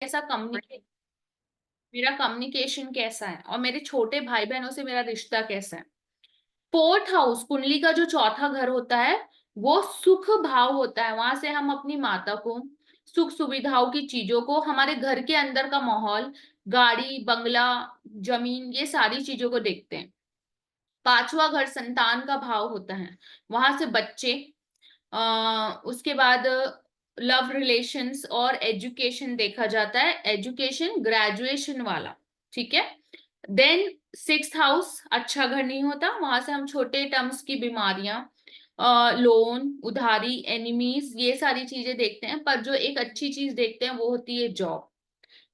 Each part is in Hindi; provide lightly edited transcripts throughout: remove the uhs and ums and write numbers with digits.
कैसा कम्युनिकेट, मेरा कम्युनिकेशन कैसा है, और मेरे छोटे भाई बहनों से मेरा रिश्ता कैसा है। फोर्थ हाउस कुंडली का जो चौथा घर होता है वो सुख भाव होता है। वहां से हम अपनी माता को, सुख सुविधाओं की चीजों को, हमारे घर के अंदर का माहौल, गाड़ी बंगला, जमीन, ये सारी चीजों को देखते हैं। पांचवा घर संतान का भाव होता है, वहां से बच्चे, उसके बाद लव रिलेशंस और एजुकेशन देखा जाता है, एजुकेशन ग्रेजुएशन वाला। ठीक है। देन सिक्स्थ हाउस अच्छा घर नहीं होता, वहां से हम छोटे टर्म्स की बीमारियां, लोन, उधारी, एनिमीज, ये सारी चीजें देखते हैं। पर जो एक अच्छी चीज देखते हैं वो होती है जॉब।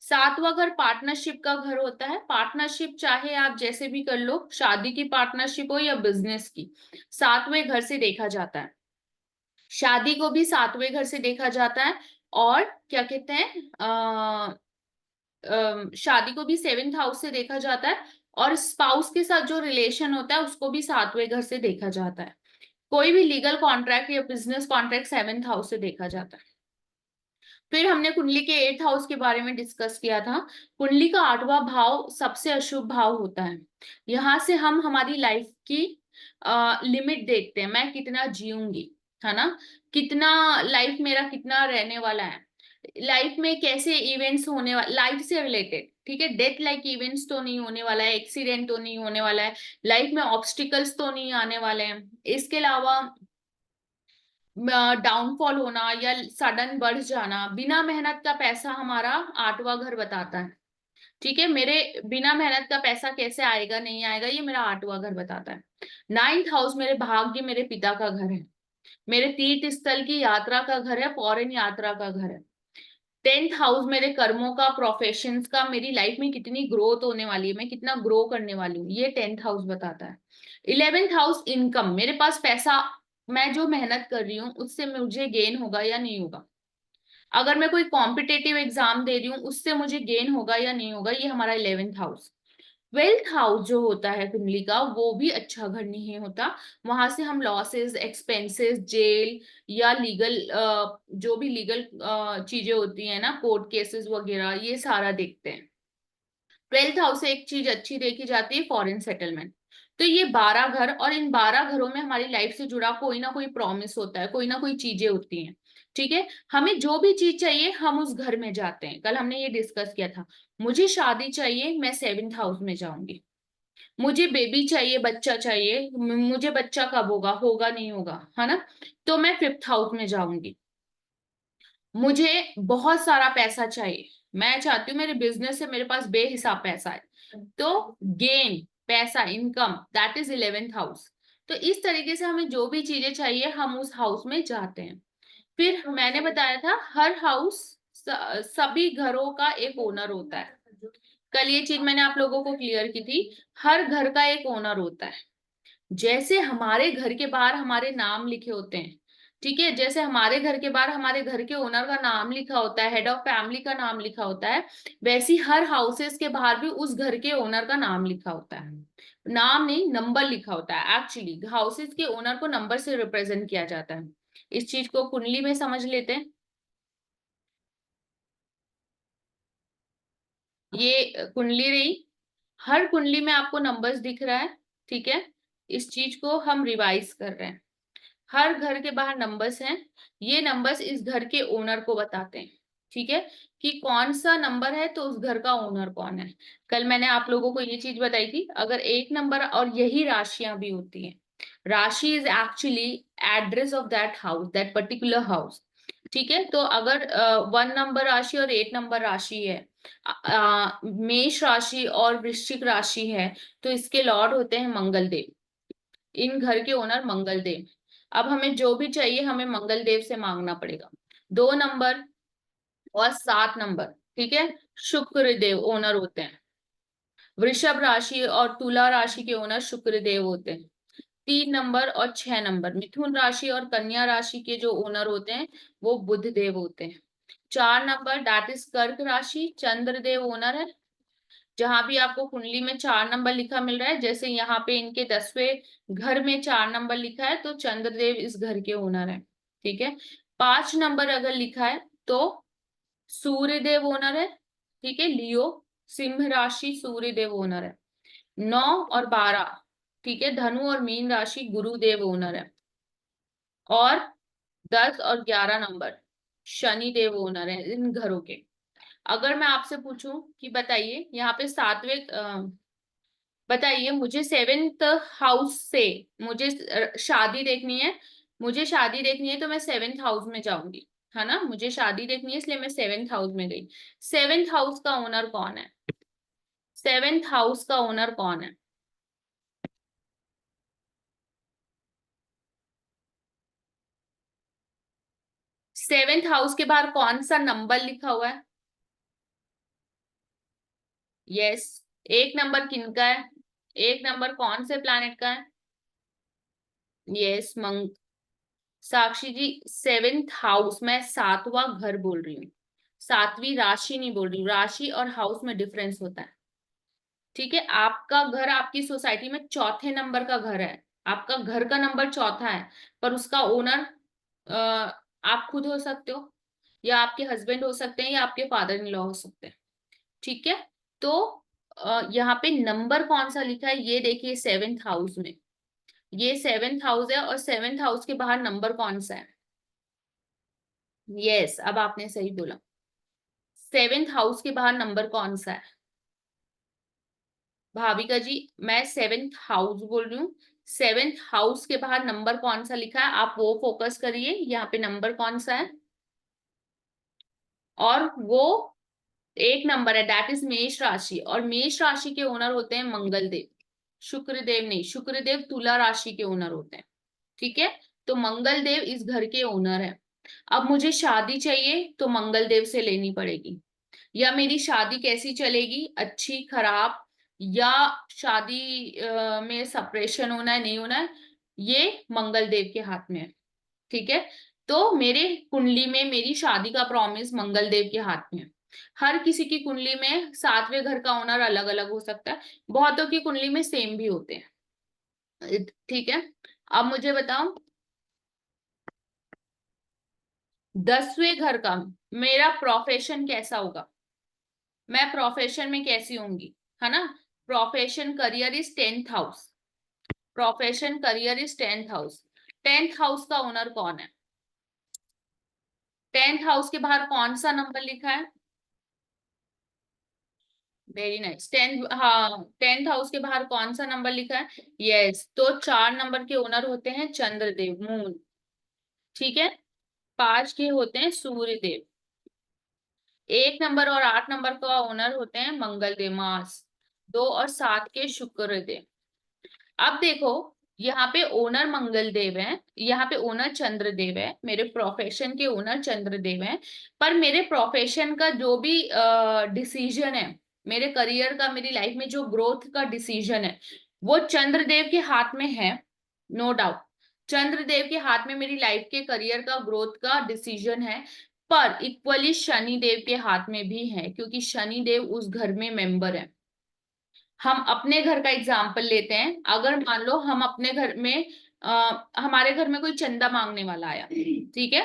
सातवां घर पार्टनरशिप का घर होता है। पार्टनरशिप चाहे आप जैसे भी कर लो, शादी की पार्टनरशिप हो या बिजनेस की, सातवें घर से देखा जाता है। शादी को भी सातवें घर से देखा जाता है। और क्या कहते हैं, शादी को भी सेवेंथ हाउस से देखा जाता है। और स्पाउस के साथ जो रिलेशन होता है उसको भी सातवें घर से देखा जाता है। कोई भी लीगल कॉन्ट्रैक्ट या बिजनेस कॉन्ट्रैक्ट सेवेंथ हाउस से देखा जाता है। फिर हमने कुंडली के एट्थ हाउस के बारे में डिस्कस किया था। कुंडली का आठवां भाव सबसे अशुभ भाव होता है। यहाँ से हम हमारी लाइफ की लिमिट देखते हैं, मैं कितना जीऊंगी, है ना, कितना लाइफ मेरा कितना रहने वाला है, लाइफ में कैसे इवेंट्स होने वाले, लाइफ से रिलेटेड, ठीक है, डेथ लाइक इवेंट्स तो नहीं होने वाला है, एक्सीडेंट तो नहीं होने वाला है, लाइफ में ऑब्स्टिकल्स तो नहीं आने वाले हैं, इसके अलावा डाउनफॉल होना या सडन बढ़ जाना। बिना मेहनत का पैसा हमारा आठवां घर बताता है। ठीक है, मेरे बिना मेहनत का पैसा कैसे आएगा नहीं आएगा, ये मेरा आठवां घर बताता है। नाइन्थ हाउस मेरे भाग्य, मेरे पिता का घर है, मेरे तीर्थ स्थल की यात्रा का घर है, फॉरेन यात्रा का घर है। टेंथ हाउस मेरे कर्मों का, प्रोफेशंस का, मेरी लाइफ में कितनी ग्रोथ होने वाली है, मैं कितना ग्रो करने वाली हूँ, ये टेंथ हाउस बताता है। इलेवेंथ हाउस इनकम, मेरे पास पैसा, मैं जो मेहनत कर रही हूँ उससे मुझे गेन होगा या नहीं होगा। अगर मैं कोई कॉम्पिटेटिव एग्जाम दे रही हूँ उससे मुझे गेन होगा या नहीं होगा, ये हमारा इलेवेंथ हाउस। ट्वेल्थ हाउस जो होता है कुंडली का वो भी अच्छा घर नहीं होता। वहां से हम लॉसेस, एक्सपेंसेस, जेल या लीगल, जो भी लीगल चीजें होती है ना, कोर्ट केसेस वगैरह, ये सारा देखते हैं। ट्वेल्थ हाउस से एक चीज अच्छी देखी जाती है, फॉरेन सेटलमेंट। तो ये 12 घर, और इन 12 घरों में हमारी लाइफ से जुड़ा कोई ना कोई प्रॉमिस होता है, कोई ना कोई चीजें होती हैं। ठीक है, हमें जो भी चीज चाहिए हम उस घर में जाते हैं। कल हमने ये डिस्कस किया था, मुझे शादी चाहिए, मैं सेवेंथ हाउस में जाऊंगी। मुझे बेबी चाहिए, बच्चा चाहिए, मुझे बच्चा कब होगा, होगा नहीं होगा, है ना, तो मैं फिफ्थ हाउस में जाऊंगी। मुझे बहुत सारा पैसा चाहिए, मैं चाहती हूँ मेरे बिजनेस से मेरे पास बेहिसाब पैसा है, तो गेन, पैसा, income, that is eleventh house. तो इस तरीके से हमें जो भी चीजें चाहिए हम उस हाउस में जाते हैं। फिर मैंने बताया था हर हाउस, सभी घरों का एक ओनर होता है। कल ये चीज मैंने आप लोगों को क्लियर की थी, हर घर का एक ओनर होता है। जैसे हमारे घर के बाहर हमारे नाम लिखे होते हैं, ठीक है, जैसे हमारे घर के बाहर हमारे घर के ओनर का नाम लिखा होता है, हेड ऑफ फैमिली का नाम लिखा होता है, वैसी हर हाउसेस के बाहर भी उस घर के ओनर का नाम लिखा होता है। नाम नहीं, नंबर लिखा होता है। एक्चुअली हाउसेस के ओनर को नंबर से रिप्रेजेंट किया जाता है। इस चीज को कुंडली में समझ लेते हैं। ये कुंडली रही, हर कुंडली में आपको नंबर्स दिख रहा है। ठीक है, इस चीज को हम रिवाइज कर रहे हैं। हर घर के बाहर नंबर्स हैं, ये नंबर्स इस घर के ओनर को बताते हैं। ठीक है, कि कौन सा नंबर है तो उस घर का ओनर कौन है। कल मैंने आप लोगों को ये चीज बताई थी, अगर एक नंबर, और यही राशियां भी होती हैं, राशि is actually address of that house, that particular house. ठीक है, तो अगर 1 नंबर राशि और 8 नंबर राशि है, मेष राशि और वृश्चिक राशि है, तो इसके लॉर्ड होते हैं मंगल देव, इन घर के ओनर मंगल देव। अब हमें जो भी चाहिए हमें मंगल देव से मांगना पड़ेगा। 2 नंबर और 7 नंबर, ठीक है, शुक्र देव ओनर होते हैं। वृषभ राशि और तुला राशि के ओनर शुक्र देव होते हैं। 3 नंबर और 6 नंबर मिथुन राशि और कन्या राशि के जो ओनर होते हैं वो बुध देव होते हैं। 4 नंबर दैट इज कर्क राशि, चंद्र देव ओनर है। जहां भी आपको कुंडली में 4 नंबर लिखा मिल रहा है, जैसे यहाँ पे इनके 10वें घर में 4 नंबर लिखा है, तो चंद्रदेव इस घर के ओनर है। ठीक है, 5 नंबर अगर लिखा है तो सूर्य देव ओनर है। ठीक है, लियो, सिंह राशि सूर्य देव ओनर है। 9 और 12, ठीक है, धनु और मीन राशि गुरुदेव ओनर है। और 10 और 11 नंबर शनि देव ओनर है इन घरों के। अगर मैं आपसे पूछूं कि बताइए यहाँ पे सातवें बताइए मुझे सेवेंथ हाउस से मुझे शादी देखनी है, मुझे शादी देखनी है तो मैं सेवेंथ हाउस में जाऊंगी, है ना, मुझे शादी देखनी है इसलिए मैं सेवेंथ हाउस में गई। सेवेंथ हाउस का ओनर कौन है? सेवेंथ हाउस का ओनर कौन है? सेवेंथ हाउस के बाहर कौन सा नंबर लिखा हुआ है? यस। एक नंबर किनका है? एक नंबर कौन से प्लैनेट का है? यस, साक्षी जी, सेवेंथ हाउस, मैं सातवां घर बोल रही हूँ, सातवीं राशि नहीं बोल रही हूँ, राशि और हाउस में डिफरेंस होता है। ठीक है, आपका घर आपकी सोसाइटी में चौथे नंबर का घर है, आपका घर का नंबर चौथा है, पर उसका ओनर आप खुद हो सकते हो, या आपके हस्बैंड हो सकते हैं, या आपके फादर इन लॉ हो सकते हैं। ठीक है, तो यहाँ पे नंबर कौन सा लिखा है ये देखिए, सेवेंथ हाउस में, ये सेवेंथ हाउस है, और सेवेंथ हाउस के बाहर नंबर कौन सा है? यस, अब आपने सही बोला, सेवेंथ हाउस के बाहर नंबर कौन सा है? भाविका जी, मैं सेवेंथ हाउस बोल रही हूँ, सेवेंथ हाउस के बाहर नंबर कौन सा लिखा है आप वो फोकस करिए, यहाँ पे नंबर कौन सा है, और वो एक नंबर है, दैट इज मेष राशि, और मेष राशि के ओनर होते हैं मंगल देव, शुक्रदेव नहीं, शुक्रदेव तुला राशि के ओनर होते हैं। ठीक है, तो मंगल देव इस घर के ओनर है। अब मुझे शादी चाहिए तो मंगल देव से लेनी पड़ेगी, या मेरी शादी कैसी चलेगी, अच्छी खराब, या शादी में सेपरेशन होना है नहीं होना है, ये मंगल देव के हाथ में है। ठीक है, तो मेरे कुंडली में मेरी शादी का प्रॉमिस मंगल देव के हाथ में है। हर किसी की कुंडली में सातवें घर का ओनर अलग अलग हो सकता है, बहुतों की कुंडली में सेम भी होते हैं। ठीक है, अब मुझे बताओ 10वें घर का मेरा प्रोफेशन कैसा होगा, मैं प्रोफेशन में कैसी होंगी, है ना। Profession career is 10th house, profession career is 10th house. 10th house का ओनर कौन है? 10th हाउस के बाहर कौन सा नंबर लिखा है? वेरी नाइस, 10th, हाँ, 10th हाउस के बाहर कौन सा नंबर लिखा है? यस, तो 4 नंबर के ओनर होते हैं चंद्रदेव, मून। ठीक है, 5 के होते हैं सूर्यदेव, 1 नंबर और 8 नंबर का ओनर होते हैं मंगल देव, मार्स। 2 और 7 के शुक्रदेव। अब देखो, यहाँ पे ओनर मंगल देव है, यहाँ पे ओनर चंद्रदेव है, मेरे प्रोफेशन के ओनर चंद्रदेव है, पर मेरे प्रोफेशन का जो भी डिसीजन है, मेरे करियर का, मेरी लाइफ में जो ग्रोथ का डिसीजन है, वो चंद्रदेव के हाथ में है, नो डाउट। चंद्रदेव के हाथ में मेरी लाइफ के करियर का ग्रोथ का डिसीजन है, पर इक्वली शनि देव के हाथ में भी है, क्योंकि शनि देव उस घर में मेंबर है। हम अपने घर का एग्जाम्पल लेते हैं, अगर मान लो हम अपने घर में हमारे घर में कोई चंदा मांगने वाला आया, ठीक है,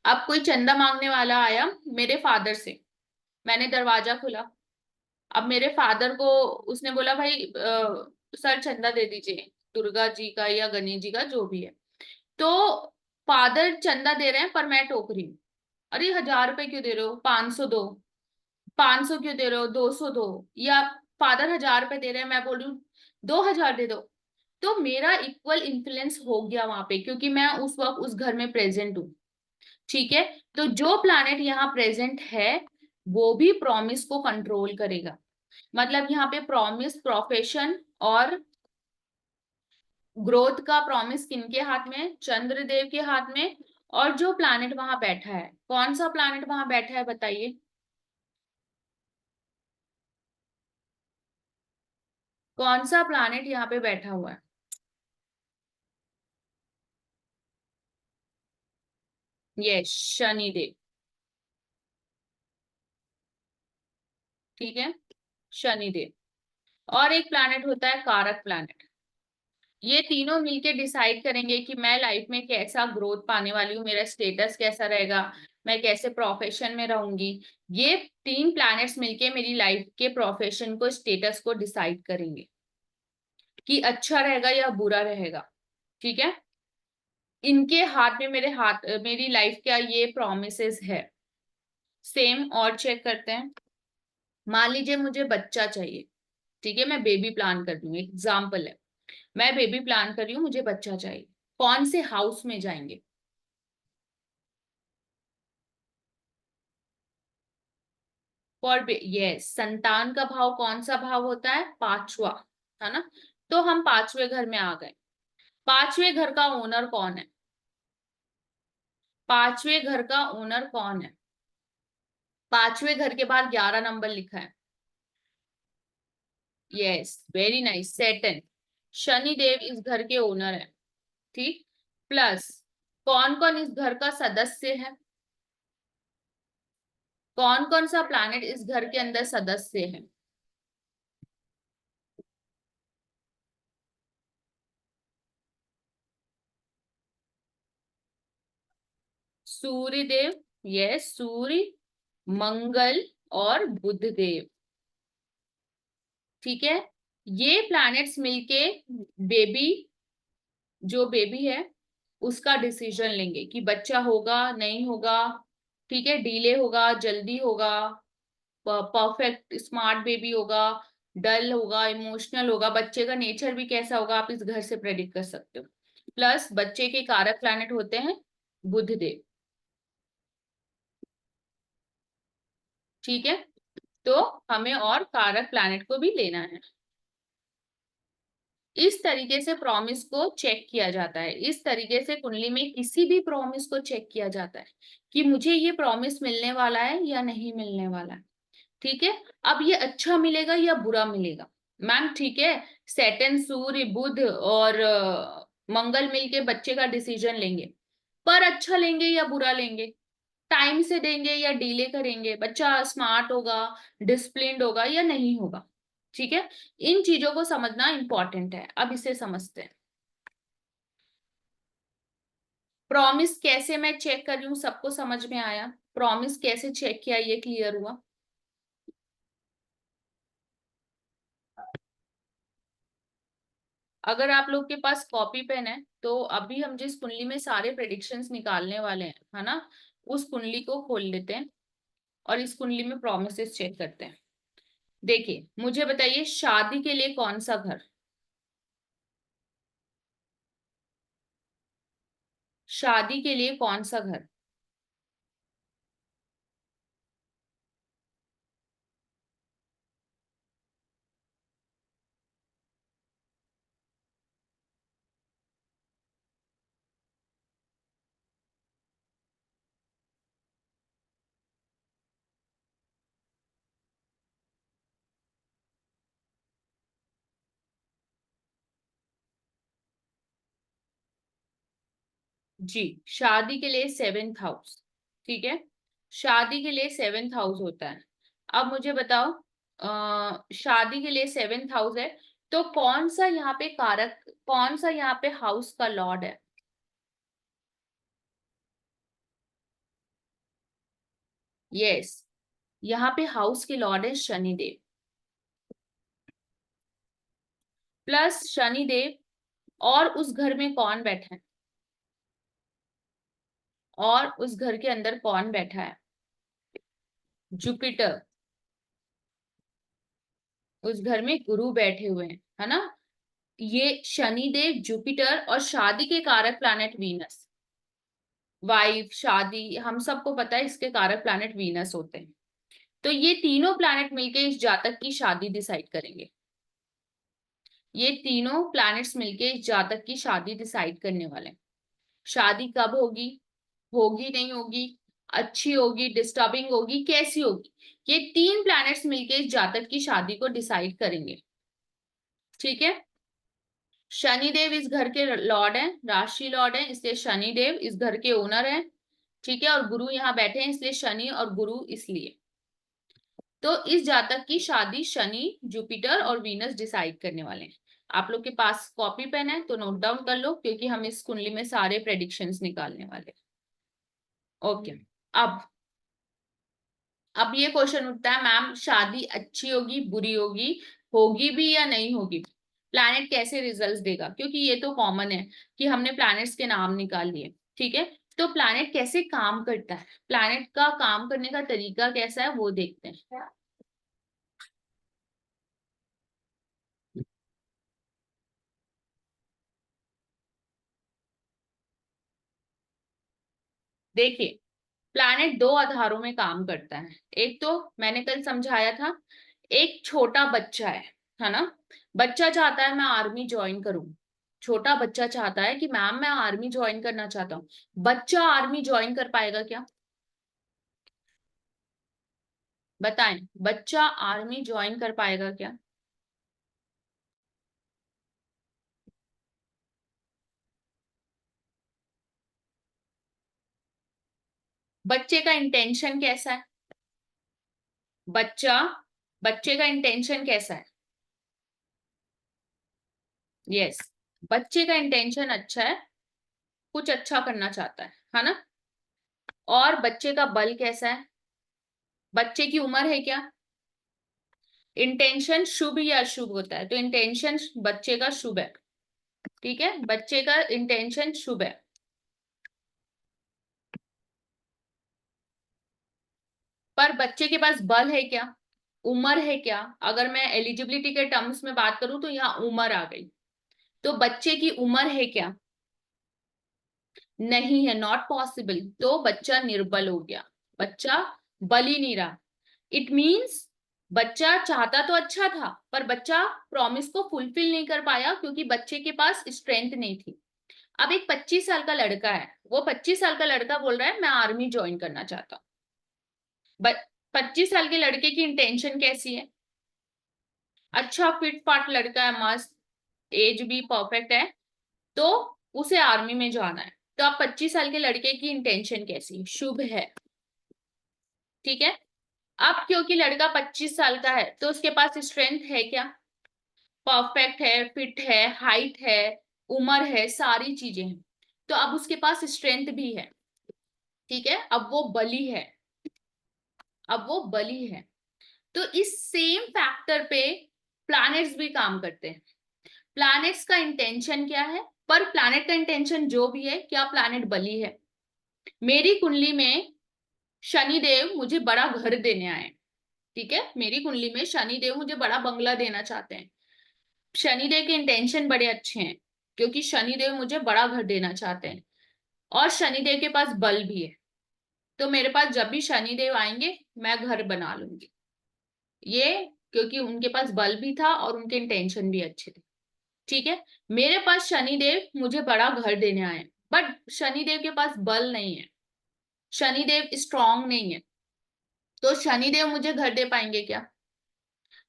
अब कोई चंदा मांगने वाला आया मेरे फादर से, मैंने दरवाजा खोला, अब मेरे फादर को उसने बोला भाई सर चंदा दे दीजिए, दुर्गा जी का या गणेश जी का जो भी है, तो फादर चंदा दे रहे हैं पर मैं टोक रही हूँ, अरे 1000 रुपए क्यों दे रहे हो, 500 दो, 500 क्यों दे रहे हो, 200 दो, या फादर 1000 रुपए दे रहे हैं, मैं बोल रही हूँ 2000 दे दो। तो मेरा इक्वल इन्फ्लुएंस हो गया वहां पे, क्योंकि मैं उस वक्त उस घर में प्रेजेंट हूँ। ठीक है, तो जो प्लैनेट यहाँ प्रेजेंट है वो भी प्रॉमिस को कंट्रोल करेगा। मतलब यहाँ पे प्रॉमिस, प्रोफेशन और ग्रोथ का प्रॉमिस किनके हाथ में है? चंद्रदेव के हाथ में। और जो प्लैनेट वहां बैठा है, कौन सा प्लैनेट वहां बैठा है बताइए, कौन सा प्लैनेट यहाँ पे बैठा हुआ है? ये शनिदेव। ठीक है, शनिदेव। और एक प्लैनेट होता है कारक प्लैनेट। ये तीनों मिलके डिसाइड करेंगे कि मैं लाइफ में कैसा ग्रोथ पाने वाली हूँ, मेरा स्टेटस कैसा रहेगा, मैं कैसे प्रोफेशन में रहूंगी। ये 3 प्लैनेट्स मिलके मेरी लाइफ के प्रोफेशन को, स्टेटस को डिसाइड करेंगे कि अच्छा रहेगा या बुरा रहेगा। ठीक है, इनके हाथ में, मेरी लाइफ का ये प्रोमिसेस है। सेम और चेक करते हैं। मान लीजिए मुझे बच्चा चाहिए, ठीक है, मैं बेबी प्लान कर रही हूँ, एग्जाम्पल है, मैं बेबी प्लान कर रही हूँ, मुझे बच्चा चाहिए। कौन से हाउस में जाएंगे? फॉर यस, संतान का भाव कौन सा भाव होता है? 5वां, है ना। तो हम 5वें घर में आ गए। 5वें घर का ओनर कौन है? 5वें घर का ओनर कौन है? 5वें घर के बाद 11 नंबर लिखा है। यस, वेरी नाइस, सेटन। शनि देव इस घर के ओनर है। ठीक। प्लस कौन कौन इस घर का सदस्य है? कौन कौन सा प्लैनेट इस घर के अंदर सदस्य है? सूर्य देव, यस, सूर्य, मंगल और बुध देव। ठीक है, ये प्लैनेट्स मिलके बेबी, जो बेबी है उसका डिसीजन लेंगे कि बच्चा होगा नहीं होगा। ठीक है, डिले होगा, जल्दी होगा, परफेक्ट स्मार्ट बेबी होगा, डल होगा, इमोशनल होगा, बच्चे का नेचर भी कैसा होगा आप इस घर से प्रेडिक्ट कर सकते हो। प्लस बच्चे के कारक प्लैनेट होते हैं बुध देव। ठीक है, तो हमें और कारक प्लैनेट को भी लेना है। इस तरीके से प्रॉमिस को चेक किया जाता है, इस तरीके से कुंडली में किसी भी प्रॉमिस को चेक किया जाता है कि मुझे ये प्रॉमिस मिलने वाला है या नहीं मिलने वाला है। ठीक है, अब ये अच्छा मिलेगा या बुरा मिलेगा मैम? ठीक है, सैटर्न, सूर्य, बुध और मंगल मिलके बच्चे का डिसीजन लेंगे, पर अच्छा लेंगे या बुरा लेंगे? टाइम से देंगे या डिले करेंगे? बच्चा स्मार्ट होगा, डिसिप्लिन्ड होगा या नहीं होगा? ठीक है, इन चीजों को समझना इंपॉर्टेंट है। अब इसे समझते हैं। प्रॉमिस कैसे मैं चेक कर रही हूँ, सबको समझ में आया? प्रॉमिस कैसे चेक किया, ये क्लियर हुआ? अगर आप लोग के पास कॉपी पेन है तो अभी हम जिस कुंडली में सारे प्रेडिक्शंस निकालने वाले हैं, है ना, उस कुंडली को खोल लेते हैं और इस कुंडली में प्रोमिसेस चेक करते हैं। देखिए, मुझे बताइए, शादी के लिए कौन सा घर? शादी के लिए कौन सा घर? जी, शादी के लिए 7th हाउस। ठीक है, शादी के लिए 7th हाउस होता है। अब मुझे बताओ, शादी के लिए 7th हाउस है, तो कौन सा यहाँ पे कारक, कौन सा यहाँ पे हाउस का लॉर्ड है? यस, यहाँ पे हाउस के लॉर्ड है शनिदेव। प्लस शनिदेव, और उस घर में कौन बैठा है? और उस घर के अंदर कौन बैठा है? जुपिटर। उस घर में गुरु बैठे हुए हैं, है ना। ये शनिदेव, जुपिटर और शादी के कारक प्लैनेट वीनस, वाइफ, शादी, हम सबको पता है इसके कारक प्लैनेट वीनस होते हैं। तो ये तीनों प्लैनेट मिलके इस जातक की शादी डिसाइड करेंगे। ये तीनों प्लैनेट्स मिलके इस जातक की शादी डिसाइड करने वाले हैं। शादी कब होगी, होगी नहीं होगी, अच्छी होगी, डिस्टर्बिंग होगी, कैसी होगी, ये 3 प्लैनेट्स मिलके इस जातक की शादी को डिसाइड करेंगे। ठीक है, शनिदेव इस घर के लॉर्ड हैं, राशि लॉर्ड हैं, इसलिए शनिदेव इस घर के ओनर हैं। ठीक है, और गुरु यहाँ बैठे हैं, इसलिए शनि और गुरु इसलिए। तो इस जातक की शादी शनि, जुपिटर और वीनस डिसाइड करने वाले हैं। आप लोग के पास कॉपी पेन है तो नोट डाउन कर लो, क्योंकि हम इस कुंडली में सारे प्रेडिक्शंस निकालने वाले हैं। ओके। अब अब ये क्वेश्चन उठता है, मैम शादी अच्छी होगी बुरी होगी, होगी भी या नहीं होगी, प्लैनेट कैसे रिजल्ट्स देगा? क्योंकि ये तो कॉमन है कि हमने प्लैनेट्स के नाम निकाल लिए, ठीक है। तो प्लैनेट कैसे काम करता है, प्लैनेट का काम करने का तरीका कैसा है वो देखते हैं। देखिए, प्लैनेट दो आधारों में काम करता है। एक तो मैंने कल समझाया था, एक छोटा बच्चा है ना। बच्चा चाहता है मैं आर्मी ज्वाइन करूं, छोटा बच्चा चाहता है कि मैम मैं आर्मी ज्वाइन करना चाहता हूँ। बच्चा आर्मी ज्वाइन कर पाएगा क्या? बताएं, बच्चा आर्मी ज्वाइन कर पाएगा क्या? बच्चे का इंटेंशन कैसा है? बच्चा बच्चे का इंटेंशन कैसा है? यस, बच्चे का इंटेंशन अच्छा है, कुछ अच्छा करना चाहता है ना। और बच्चे का बल कैसा है? बच्चे की उम्र है क्या? इंटेंशन शुभ या अशुभ होता है, तो इंटेंशन बच्चे का शुभ है, ठीक है, बच्चे का इंटेंशन शुभ है। पर बच्चे के पास बल है क्या? उम्र है क्या? अगर मैं एलिजिबिलिटी के टर्म्स में बात करूं तो यहाँ उम्र आ गई, तो बच्चे की उम्र है क्या? नहीं है, नॉट पॉसिबल, तो बच्चा निर्बल हो गया, बच्चा बल ही नहीं रहा। इट मीन्स बच्चा चाहता तो अच्छा था, पर बच्चा प्रॉमिस को फुलफिल नहीं कर पाया क्योंकि बच्चे के पास स्ट्रेंथ नहीं थी। अब एक 25 साल का लड़का है, वो 25 साल का लड़का बोल रहा है मैं आर्मी ज्वाइन करना चाहता हूँ। 25 साल के लड़के की इंटेंशन कैसी है? अच्छा फिट फाट लड़का है, मस्त, एज भी परफेक्ट है, तो उसे आर्मी में जाना है। तो अब 25 साल के लड़के की इंटेंशन कैसी है? शुभ है, ठीक है। अब क्योंकि लड़का 25 साल का है तो उसके पास स्ट्रेंथ है क्या? परफेक्ट है, फिट है, हाइट है, उम्र है, सारी चीजें हैं, तो अब उसके पास स्ट्रेंथ भी है, ठीक है। अब वो बली है, अब वो बली है। तो इस सेम फैक्टर पे प्लैनेट्स भी काम करते हैं। प्लैनेट्स का इंटेंशन क्या है? पर प्लैनेट का इंटेंशन जो भी है, क्या प्लैनेट बली है? मेरी कुंडली में शनि देव मुझे बड़ा घर देने आए, ठीक है, मेरी कुंडली में शनि देव मुझे बड़ा बंगला देना चाहते हैं। शनिदेव के इंटेंशन बड़े अच्छे हैं क्योंकि शनिदेव मुझे बड़ा घर देना चाहते हैं, और शनिदेव के पास बल भी है, तो मेरे पास जब भी शनिदेव आएंगे मैं घर बना लूंगी। ये क्योंकि उनके पास बल भी था और उनके इंटेंशन भी अच्छे थे, ठीक है। मेरे पास शनिदेव मुझे बड़ा घर देने आए, बट शनिदेव के पास बल नहीं है, शनिदेव स्ट्रांग नहीं है, तो शनिदेव मुझे घर दे पाएंगे क्या?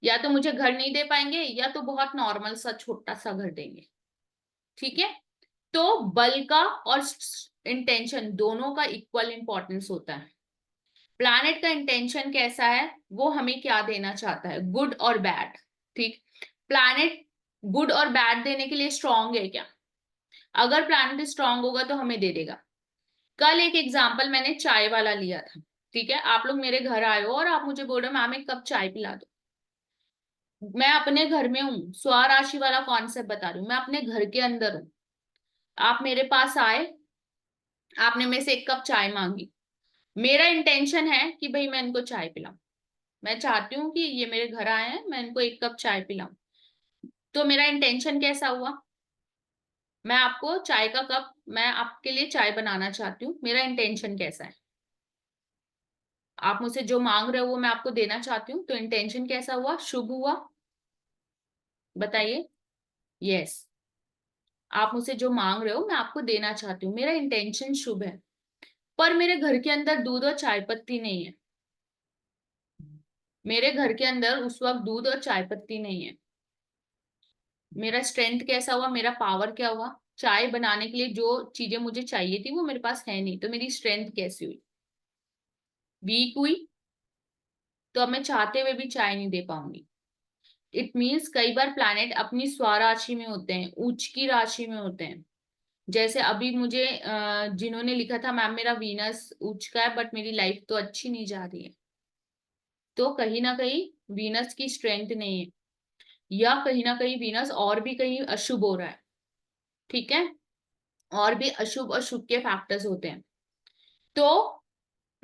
या तो मुझे घर नहीं दे पाएंगे या तो बहुत नॉर्मल सा छोटा सा घर देंगे, ठीक है। तो बल का और इंटेंशन दोनों का इक्वल इंपॉर्टेंस होता है। प्लैनेट का इंटेंशन कैसा है, वो हमें क्या देना चाहता है, गुड और बैड, ठीक। प्लैनेट गुड और बैड देने के लिए स्ट्रांग है क्या? अगर प्लैनेट स्ट्रांग होगा तो हमें दे देगा। कल एक एग्जाम्पल मैंने चाय वाला लिया था, ठीक है, आप लोग मेरे घर आए हो और आप मुझे बोल रहे हो मैम एक कप चाय पिला दो। मैं अपने घर में हूँ, स्वराशि वाला कॉन्सेप्ट बता रही हूँ, मैं अपने घर के अंदर हूँ, आप मेरे पास आए, आपने मेरे से एक कप चाय मांगी, मेरा इंटेंशन है कि भाई मैं इनको चाय पिलाऊं, मैं चाहती हूँ कि ये मेरे घर आए हैं मैं इनको एक कप चाय पिलाऊं, तो मेरा इंटेंशन कैसा हुआ? मैं आपको चाय का कप, मैं आपके लिए चाय बनाना चाहती हूँ, मेरा इंटेंशन कैसा है? आप मुझसे जो मांग रहे हो वो मैं आपको देना चाहती हूँ, तो इंटेंशन कैसा हुआ, शुभ हुआ? बताइए। यस, आप मुझसे जो मांग रहे हो मैं आपको देना चाहती हूँ, मेरा इंटेंशन शुभ है, पर मेरे घर के अंदर दूध और चाय पत्ती नहीं है, मेरे घर के अंदर उस वक्त दूध और चाय पत्ती नहीं है। मेरा स्ट्रेंथ कैसा हुआ, मेरा पावर क्या हुआ? चाय बनाने के लिए जो चीजें मुझे चाहिए थी वो मेरे पास है नहीं, तो मेरी स्ट्रेंथ कैसी हुई? वीक हुई, तो अब मैं चाहते हुए भी चाय नहीं दे पाऊंगी। इट मीन्स कई बार प्लैनेट अपनी स्वराशि में होते हैं, उच्च की राशि में होते हैं, जैसे अभी मुझे जिन्होंने लिखा था मैम मेरा वीनस उच्च का है बट मेरी लाइफ तो अच्छी नहीं जा रही है, तो कहीं ना कहीं वीनस की स्ट्रेंथ नहीं है, या कहीं ना कहीं वीनस और भी कहीं अशुभ हो रहा है। ठीक है, और भी अशुभ और शुभ के फैक्टर्स होते हैं। तो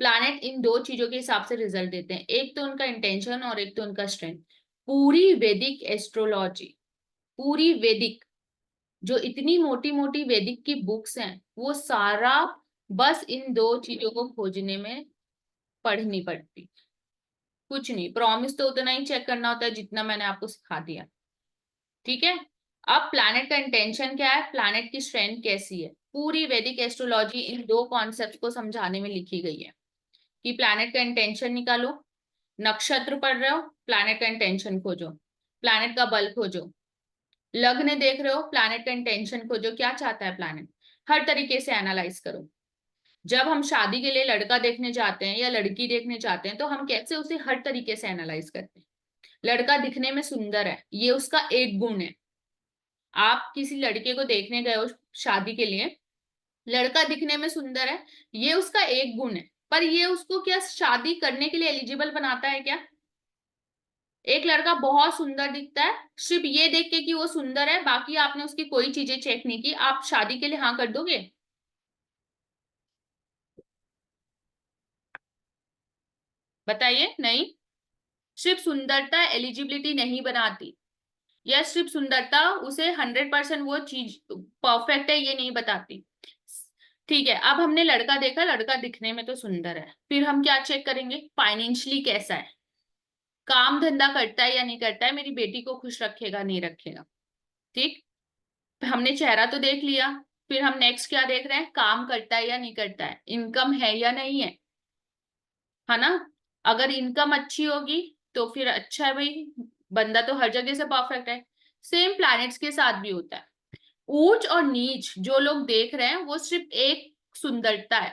प्लैनेट इन दो चीजों के हिसाब से रिजल्ट देते हैं, एक तो उनका इंटेंशन और एक तो उनका स्ट्रेंथ। पूरी वैदिक एस्ट्रोलॉजी, पूरी वैदिक, जो इतनी मोटी मोटी वैदिक की बुक्स हैं, वो सारा बस इन दो चीजों को खोजने में पढ़नी पड़ती। कुछ नहीं, प्रॉमिस तो उतना ही चेक करना होता है जितना मैंने आपको सिखा दिया। ठीक है, अब प्लैनेट का इंटेंशन क्या है, प्लैनेट की स्ट्रेंथ कैसी है, पूरी वैदिक एस्ट्रोलॉजी इन दो कॉन्सेप्ट को समझाने में लिखी गई है। कि प्लैनेट का इंटेंशन निकालो, नक्षत्र पढ़ रहे हो, प्लैनेट का इंटेंशन खोजो, प्लैनेट का बल खोजो, लग्न देख रहे हो, प्लैनेट का इंटेंशन खोजो, क्या चाहता है प्लैनेट, हर तरीके से एनालाइज करो। जब हम शादी के लिए लड़का देखने जाते हैं या लड़की देखने जाते हैं, तो हम कैसे उसे हर तरीके से एनालाइज करते हैं। लड़का दिखने में सुंदर है, ये उसका एक गुण है। आप किसी लड़के को देखने गए हो शादी के लिए, लड़का दिखने में सुंदर है, ये उसका एक गुण है, पर ये उसको क्या शादी करने के लिए एलिजिबल बनाता है क्या? एक लड़का बहुत सुंदर दिखता है, सिर्फ ये देख के कि वो सुंदर है, बाकी आपने उसकी कोई चीजें चेक नहीं की, आप शादी के लिए हाँ कर दोगे? बताइए, नहीं। सिर्फ सुंदरता एलिजिबिलिटी नहीं बनाती, या सिर्फ सुंदरता उसे 100% वो चीज परफेक्ट है ये नहीं बताती। ठीक है, अब हमने लड़का देखा, लड़का दिखने में तो सुंदर है, फिर हम क्या चेक करेंगे, फाइनेंशियली कैसा है, काम धंधा करता है या नहीं करता है, मेरी बेटी को खुश रखेगा नहीं रखेगा। ठीक, हमने चेहरा तो देख लिया, फिर हम नेक्स्ट क्या देख रहे हैं, काम करता है या नहीं करता है, इनकम है या नहीं है ना? अगर इनकम अच्छी होगी तो फिर अच्छा है भाई, बंदा तो हर जगह से परफेक्ट है। सेम प्लैनेट्स के साथ भी होता है। ऊंच और नीच जो लोग देख रहे हैं वो सिर्फ एक सुंदरता है,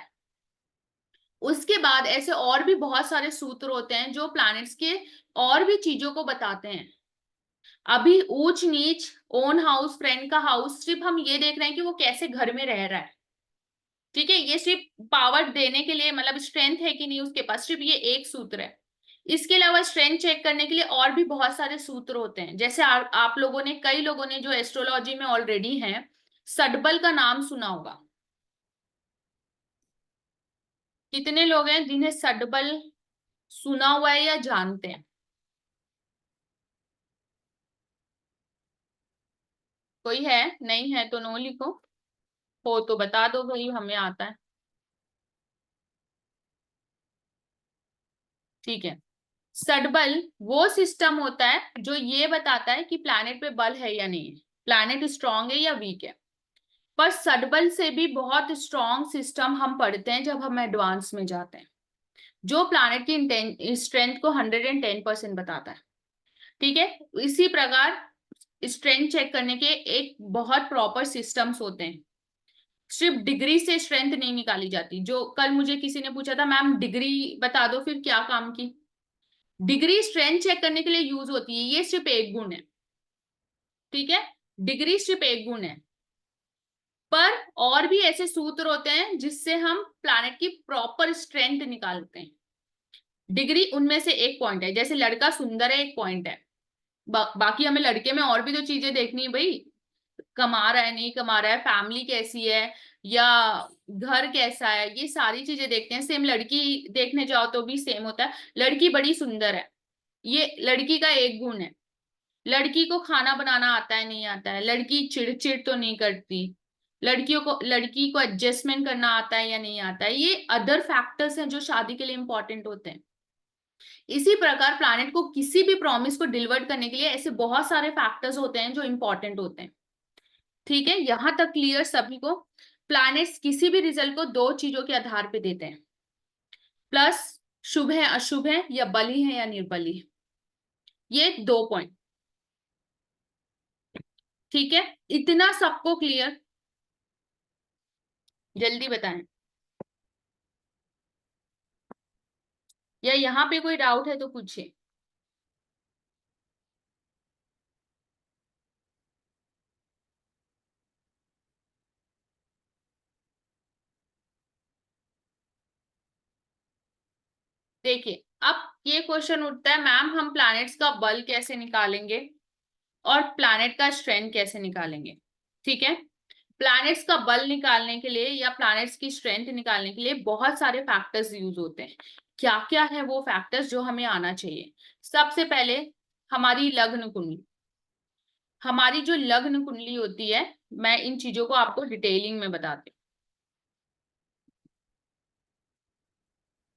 उसके बाद ऐसे और भी बहुत सारे सूत्र होते हैं जो प्लैनेट्स के और भी चीजों को बताते हैं। अभी ऊंच नीच, ओन हाउस, फ्रेंड का हाउस, सिर्फ हम ये देख रहे हैं कि वो कैसे घर में रह रहा है। ठीक है, ये सिर्फ पावर देने के लिए, मतलब स्ट्रेंथ है कि नहीं उसके पास, सिर्फ ये एक सूत्र है। इसके अलावा स्ट्रेंथ चेक करने के लिए और भी बहुत सारे सूत्र होते हैं। जैसे आप लोगों ने, कई लोगों ने जो एस्ट्रोलॉजी में ऑलरेडी हैं, सडबल का नाम सुना होगा। कितने लोग हैं जिन्हें सडबल सुना हुआ है या जानते हैं? कोई है? नहीं है तो नो लिखो, हो तो बता दो भाई, हमें आता है। ठीक है, सडबल वो सिस्टम होता है जो ये बताता है कि प्लैनेट पे बल है या नहीं है, प्लैनेट स्ट्रांग है या वीक है। पर सडबल से भी बहुत स्ट्रांग सिस्टम हम पढ़ते हैं जब हम एडवांस में जाते हैं, जो प्लैनेट की स्ट्रेंथ को 110% बताता है। ठीक है, इसी प्रकार स्ट्रेंथ चेक करने के एक बहुत प्रॉपर सिस्टम्स होते हैं। सिर्फ डिग्री से स्ट्रेंथ नहीं निकाली जाती। जो कल मुझे किसी ने पूछा था मैम डिग्री बता दो फिर क्या काम की, डिग्री स्ट्रेंथ चेक करने के लिए यूज होती है, ये सिर्फ एक गुण है। ठीक है, डिग्री सिर्फ एक गुण है, पर और भी ऐसे सूत्र होते हैं जिससे हम प्लैनेट की प्रॉपर स्ट्रेंथ निकालते हैं। डिग्री उनमें से एक पॉइंट है, जैसे लड़का सुंदर है एक पॉइंट है, बाकी हमें लड़के में और भी तो चीजें देखनी है भाई, कमा रहा है नहीं कमा रहा है, फैमिली कैसी है, या घर कैसा है, ये सारी चीजें देखते हैं। सेम लड़की देखने जाओ तो भी सेम होता है, लड़की बड़ी सुंदर है, ये लड़की का एक गुण है। लड़की को खाना बनाना आता है नहीं आता है, लड़की चिड़चिड़ तो नहीं करती, लड़की को एडजस्टमेंट करना आता है या नहीं आता है, ये अदर फैक्टर्स हैं जो शादी के लिए इंपॉर्टेंट होते हैं। इसी प्रकार प्लैनेट को किसी भी प्रॉमिस को डिलीवर करने के लिए ऐसे बहुत सारे फैक्टर्स होते हैं जो इंपॉर्टेंट होते हैं। ठीक है, यहां तक क्लियर सभी को? प्लैनेट्स किसी भी रिजल्ट को दो चीजों के आधार पे देते हैं, प्लस शुभ है अशुभ है, या बली है या निर्बली है, ये दो पॉइंट। ठीक है, इतना सबको क्लियर? जल्दी बताएं, या यहाँ पे कोई डाउट है तो पूछिए। देखिए, अब ये क्वेश्चन उठता है, मैम हम प्लैनेट्स का बल कैसे निकालेंगे और प्लैनेट का स्ट्रेंथ कैसे निकालेंगे। ठीक है, प्लैनेट्स का बल निकालने के लिए या प्लैनेट्स की स्ट्रेंथ निकालने के लिए बहुत सारे फैक्टर्स यूज होते हैं। क्या क्या है वो फैक्टर्स जो हमें आना चाहिए। सबसे पहले हमारी लग्न कुंडली। हमारी जो लग्न कुंडली होती है, मैं इन चीजों को आपको डिटेलिंग में बताती हूँ।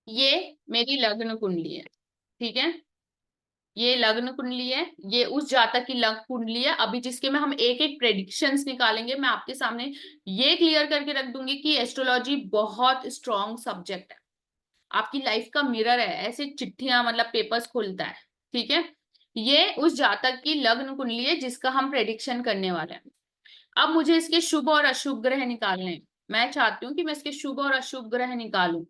ये मेरी लग्न कुंडली है, ठीक है। ये लग्न कुंडली है, ये उस जातक की लग्न कुंडली है। अभी जिसके में हम एक एक प्रेडिक्शंस निकालेंगे, मैं आपके सामने ये क्लियर करके रख दूंगी कि एस्ट्रोलॉजी बहुत स्ट्रॉन्ग सब्जेक्ट है, आपकी लाइफ का मिरर है, ऐसे चिट्ठियां मतलब पेपर्स खोलता है। ठीक है, ये उस जातक की लग्न कुंडली है जिसका हम प्रेडिक्शन करने वाले हैं। अब मुझे इसके शुभ और अशुभ ग्रह निकालने हैं। मैं चाहती हूँ कि मैं इसके शुभ और अशुभ ग्रह निकालूं।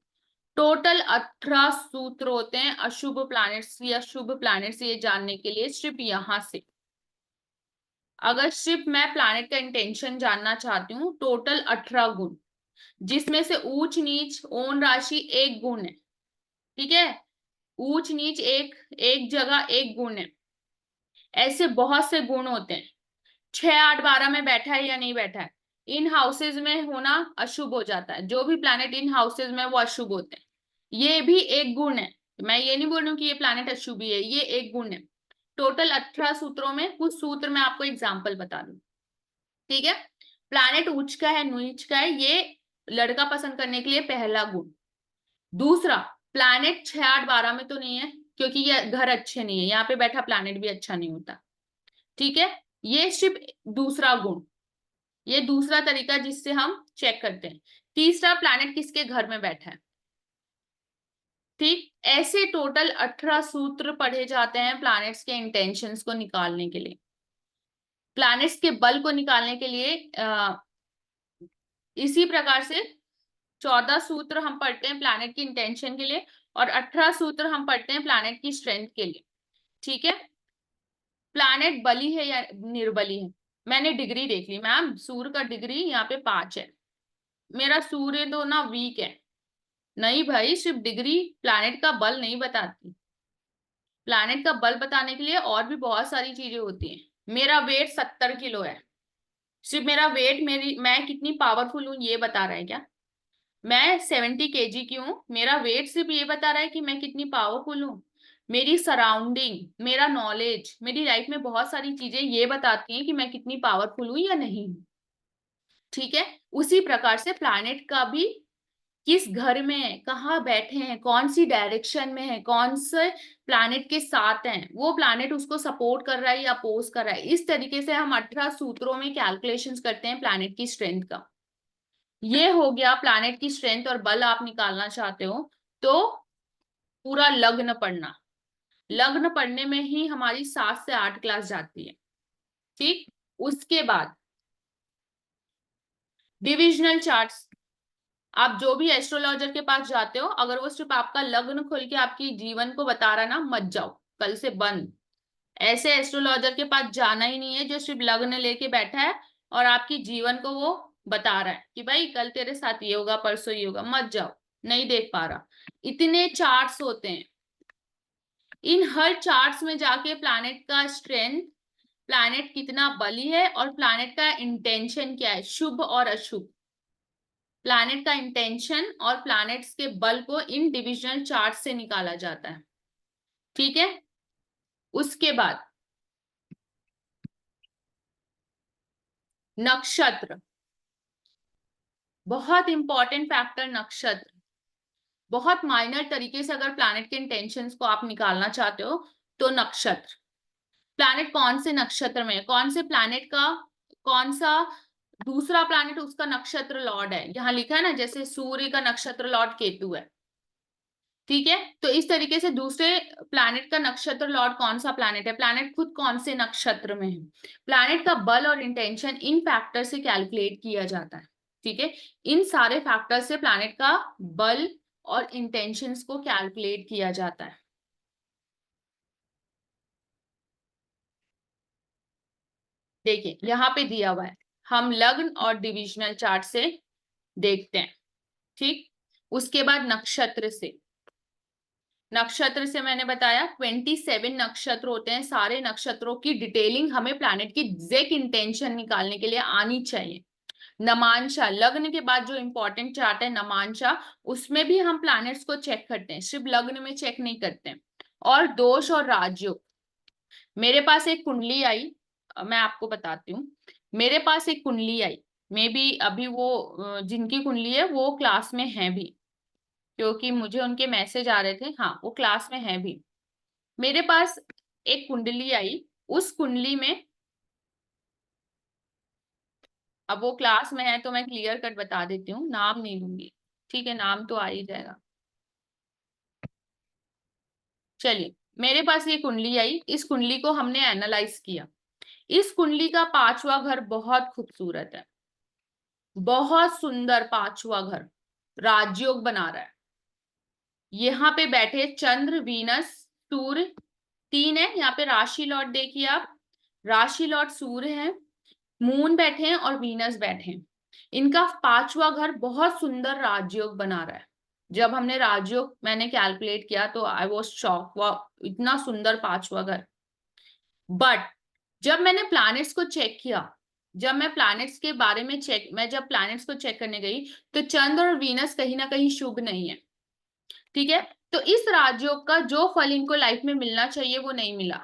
टोटल 18 सूत्र होते हैं अशुभ प्लैनेट्स या शुभ प्लैनेट्स ये जानने के लिए। सिर्फ यहां से अगर सिर्फ मैं प्लैनेट का इंटेंशन जानना चाहती हूँ, टोटल 18 गुण, जिसमें से ऊंच नीच ओन राशि एक गुण है। ठीक है, ऊंच नीच एक एक जगह एक गुण है। ऐसे बहुत से गुण होते हैं। 6 8 12 में बैठा है या नहीं बैठा है, इन हाउसेज में होना अशुभ हो जाता है। जो भी प्लैनेट इन हाउसेज में वो अशुभ होते हैं। ये भी एक गुण है, मैं ये नहीं बोल रही हूँ कि ये प्लैनेट अशुभ ही है, ये एक गुण है। टोटल 18 सूत्रों में कुछ सूत्र मैं आपको एग्जाम्पल बता दूं। ठीक है, प्लैनेट उच्च का है नीच का है, ये लड़का पसंद करने के लिए पहला गुण। दूसरा, प्लैनेट 6 8 12 में तो नहीं है, क्योंकि ये घर अच्छे नहीं है, यहाँ पे बैठा प्लैनेट भी अच्छा नहीं होता। ठीक है, ये सिर्फ दूसरा गुण, ये दूसरा तरीका जिससे हम चेक करते हैं। तीसरा, प्लैनेट किसके घर में बैठा है। ठीक, ऐसे टोटल 18 सूत्र पढ़े जाते हैं प्लैनेट्स के इंटेंशंस को निकालने के लिए। प्लैनेट्स के बल को निकालने के लिए इसी प्रकार से 14 सूत्र हम पढ़ते हैं प्लैनेट की इंटेंशन के लिए, और 18 सूत्र हम पढ़ते हैं प्लैनेट की स्ट्रेंथ के लिए। ठीक है, प्लैनेट बली है या निर्बली है, मैंने डिग्री देख ली, मैम सूर्य का डिग्री यहाँ पे 5 है, मेरा सूर्य तो ना वीक है। नहीं भाई, सिर्फ डिग्री प्लैनेट का बल नहीं बताती। प्लैनेट का बल बताने के लिए और भी बहुत सारी चीजें होती हैं। मेरा वेट 70 किलो है, सिर्फ मेरा वेट मेरी मैं कितनी पावरफुल हूँ ये बता रहा है क्या। मैं 70 kg की हूँ, मेरा वेट सिर्फ ये बता रहा है कि मैं कितनी पावरफुल हूँ। मेरी सराउंडिंग, मेरा नॉलेज, मेरी लाइफ में बहुत सारी चीजें ये बताती हैं कि मैं कितनी पावरफुल हूँ या नहीं हूँ। ठीक है, उसी प्रकार से प्लैनेट का भी किस घर में है, कहाँ बैठे हैं, कौन सी डायरेक्शन में है, कौन से प्लैनेट के साथ हैं, वो प्लैनेट उसको सपोर्ट कर रहा है या अपोज कर रहा है। इस तरीके से हम 18 सूत्रों में कैलकुलेशंस करते हैं प्लैनेट की स्ट्रेंथ का। ये हो गया प्लैनेट की स्ट्रेंथ और बल आप निकालना चाहते हो तो पूरा लग्न पढ़ना। लग्न पढ़ने में ही हमारी 7 से 8 क्लास जाती है। ठीक, उसके बाद डिविजनल चार्ट्स। आप जो भी एस्ट्रोलॉजर के पास जाते हो, अगर वो सिर्फ आपका लग्न खोल के आपकी जीवन को बता रहा ना, मत जाओ, कल से बंद। ऐसे एस्ट्रोलॉजर के पास जाना ही नहीं है जो सिर्फ लग्न लेके बैठा है और आपकी जीवन को वो बता रहा है कि भाई कल तेरे साथ ये होगा, परसों ये होगा। मत जाओ, नहीं देख पा रहा। इतने चार्ट्स होते हैं, इन हर चार्ट्स में जाके प्लैनेट का स्ट्रेंथ, प्लैनेट कितना बली है और प्लैनेट का इंटेंशन क्या है, शुभ और अशुभ, प्लैनेट का इंटेंशन और प्लैनेट्स के बल को इन डिविजनल चार्ट से निकाला जाता है। ठीक है, उसके बाद नक्षत्र, बहुत इंपॉर्टेंट फैक्टर नक्षत्र। बहुत माइनर तरीके से अगर प्लैनेट के इंटेंशंस को आप निकालना चाहते हो तो नक्षत्र, प्लैनेट कौन से नक्षत्र में है, कौन से प्लैनेट का कौन सा दूसरा प्लैनेट उसका नक्षत्र लॉर्ड है। यहाँ लिखा है ना, जैसे सूर्य का नक्षत्र लॉर्ड केतु है। ठीक है, तो इस तरीके से दूसरे प्लैनेट का नक्षत्र लॉर्ड कौन सा प्लैनेट है, प्लैनेट खुद कौन से नक्षत्र में है। प्लैनेट का बल और इंटेंशन इन फैक्टर से कैलकुलेट किया जाता है। ठीक है, इन सारे फैक्टर से प्लैनेट का बल और इंटेंशंस को कैलकुलेट किया जाता है। देखिए यहाँ पे दिया हुआ है, हम लग्न और डिविजनल चार्ट से देखते हैं। ठीक, उसके बाद नक्षत्र से, नक्षत्र से मैंने बताया 27 नक्षत्र होते हैं, सारे नक्षत्रों की डिटेलिंग हमें प्लैनेट की एग्जैक्ट इंटेंशन निकालने के लिए आनी चाहिए। नमांशा, लग्न के बाद जो इंपॉर्टेंट चार्ट है नमांशा, उसमें भी हम प्लैनेट्स को चेक करते हैं, सिर्फ लग्न में चेक नहीं करते हैं। और दोष और राजयोग, मेरे पास एक कुंडली आई, मैं आपको बताती हूँ। मेरे पास एक कुंडली आई, मे बी अभी वो जिनकी कुंडली है वो क्लास में है भी, क्योंकि मुझे उनके मैसेज आ रहे थे, हाँ वो क्लास में है भी। मेरे पास एक कुंडली आई, उस कुंडली में, अब वो क्लास में है तो मैं क्लियर कट बता देती हूँ, नाम नहीं लूंगी, ठीक है, नाम तो आ ही जाएगा। चलिए, मेरे पास ये कुंडली आई, इस कुंडली को हमने एनालाइज किया। इस कुंडली का पांचवा घर बहुत खूबसूरत है, बहुत सुंदर पांचवा घर, राजयोग बना रहा है। यहाँ पे बैठे चंद्र, वीनस, सूर्य, तीन है यहाँ पे। राशि लॉर्ड देखिए आप, राशि लॉर्ड सूर्य है, मून बैठे हैं और वीनस बैठे हैं। इनका पांचवा घर बहुत सुंदर राजयोग बना रहा है। जब हमने राजयोग मैंने कैलकुलेट किया तो आई वॉज शॉक, वाह इतना सुंदर पांचवा घर। बट जब मैंने प्लैनेट्स को चेक किया, जब मैं प्लैनेट्स के बारे में चेक, मैं जब प्लैनेट्स को चेक करने गई, तो चंद्र और वीनस कहीं ना कहीं शुभ नहीं है, ठीक है। तो इस राजयोग का जो फल इनको लाइफ में मिलना चाहिए वो नहीं मिला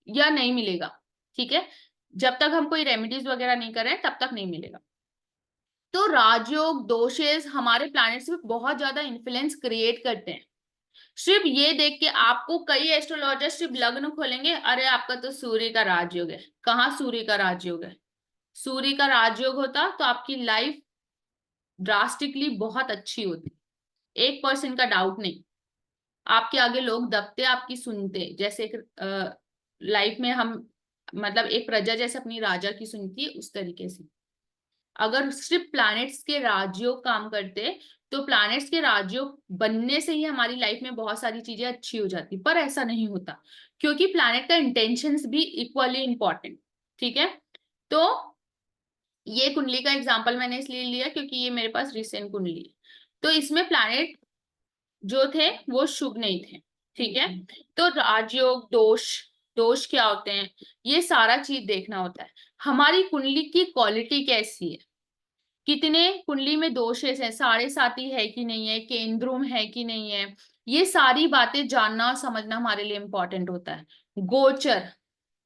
या नहीं मिलेगा, ठीक है। जब तक हम कोई रेमेडीज वगैरह नहीं कर रहे हैं तब तक नहीं मिलेगा। तो राजयोग दोषेस हमारे प्लैनेट्स में बहुत ज्यादा इन्फ्लुएंस क्रिएट करते हैं। सिर्फ ये देख के आपको कई एस्ट्रोलॉजर सिर्फ लग्न खोलेंगे, अरे आपका तो सूर्य का राजयोग है। कहाँ सूर्य का राजयोग है? सूर्य का राजयोग होता तो आपकी लाइफ ड्रास्टिकली बहुत अच्छी होती, 1% का डाउट नहीं। आपके आगे लोग दबते, आपकी सुनते, जैसे एक लाइफ में हम, मतलब एक प्रजा जैसे अपनी राजा की सुनती है, उस तरीके से। अगर सिर्फ प्लैनेट्स के राजयोग काम करते तो प्लैनेट्स के राजयोग बनने से ही हमारी लाइफ में बहुत सारी चीजें अच्छी हो जाती, पर ऐसा नहीं होता, क्योंकि प्लैनेट का इंटेंशंस भी इक्वली इंपॉर्टेंट, ठीक है। तो ये कुंडली का एग्जांपल मैंने इसलिए लिया क्योंकि ये मेरे पास रिसेंट कुंडली है। तो इसमें प्लैनेट जो थे वो शुभ नहीं थे, ठीक है। तो राजयोग दोष, दोष क्या होते हैं, ये सारा चीज देखना होता है। हमारी कुंडली की क्वालिटी कैसी है, कितने कुंडली में दोषेस है, साढ़े साती है कि नहीं है, केंद्रुम है कि नहीं है, ये सारी बातें जानना और समझना हमारे लिए इंपॉर्टेंट होता है। गोचर,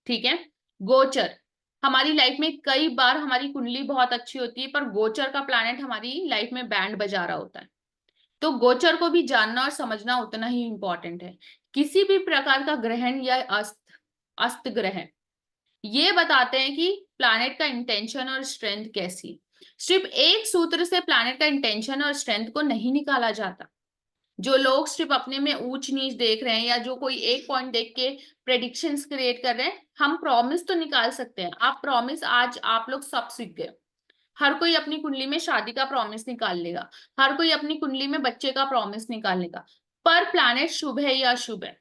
ठीक है, गोचर, हमारी लाइफ में कई बार हमारी कुंडली बहुत अच्छी होती है पर गोचर का प्लैनेट हमारी लाइफ में बैंड बजा रहा होता है। तो गोचर को भी जानना और समझना उतना ही इंपॉर्टेंट है। किसी भी प्रकार का ग्रहण या अस्त, अस्त ग्रह, ये बताते हैं कि प्लैनेट का इंटेंशन और स्ट्रेंथ कैसी। सिर्फ एक सूत्र से प्लैनेट का इंटेंशन और स्ट्रेंथ को नहीं निकाला जाता। जो लोग सिर्फ अपने में ऊंच नीच देख रहे हैं या जो कोई एक पॉइंट देख के प्रेडिक्शंस क्रिएट कर रहे हैं, हम प्रॉमिस तो निकाल सकते हैं। आप प्रॉमिस आज आप लोग सब सीख गए, हर कोई अपनी कुंडली में शादी का प्रॉमिस निकाल लेगा, हर कोई अपनी कुंडली में बच्चे का प्रॉमिस निकाल लेगा, पर प्लैनेट शुभ है या अशुभ है,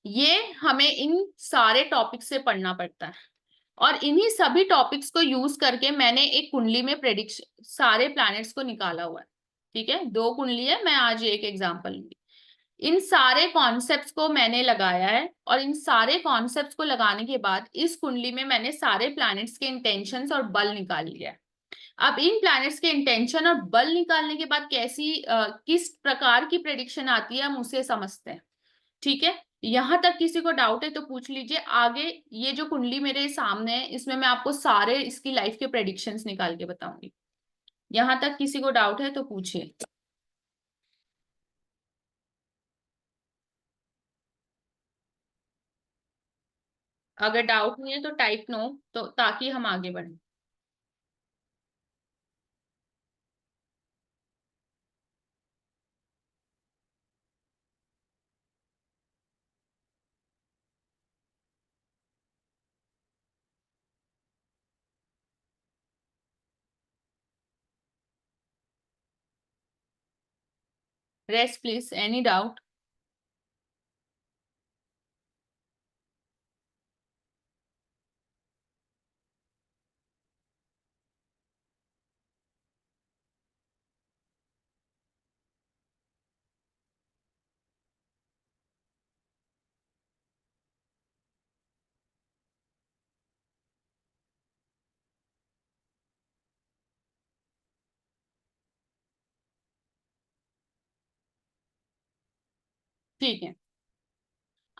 ये हमें इन सारे टॉपिक से पढ़ना पड़ता है। और इन्हीं सभी टॉपिक्स को यूज करके मैंने एक कुंडली में प्रेडिक्शन सारे प्लैनेट्स को निकाला हुआ है, ठीक है। दो कुंडली है, मैं आज एक एग्जांपल लूंगी। इन सारे कॉन्सेप्ट्स को मैंने लगाया है और इन सारे कॉन्सेप्ट्स को लगाने के बाद इस कुंडली में मैंने सारे प्लैनेट्स के इंटेंशंस और बल निकाल लिया है। अब इन प्लैनेट्स के इंटेंशन और बल निकालने के बाद कैसी किस प्रकार की प्रेडिक्शन आती है हम उसे समझते हैं, ठीक है। यहां तक किसी को डाउट है तो पूछ लीजिए। आगे ये जो कुंडली मेरे सामने है इसमें मैं आपको सारे इसकी लाइफ के प्रेडिक्शंस निकाल के बताऊंगी। यहां तक किसी को डाउट है तो पूछिए। अगर डाउट नहीं है तो टाइप नो, तो ताकि हम आगे बढ़े। Rest please, any doubt? ठीक है।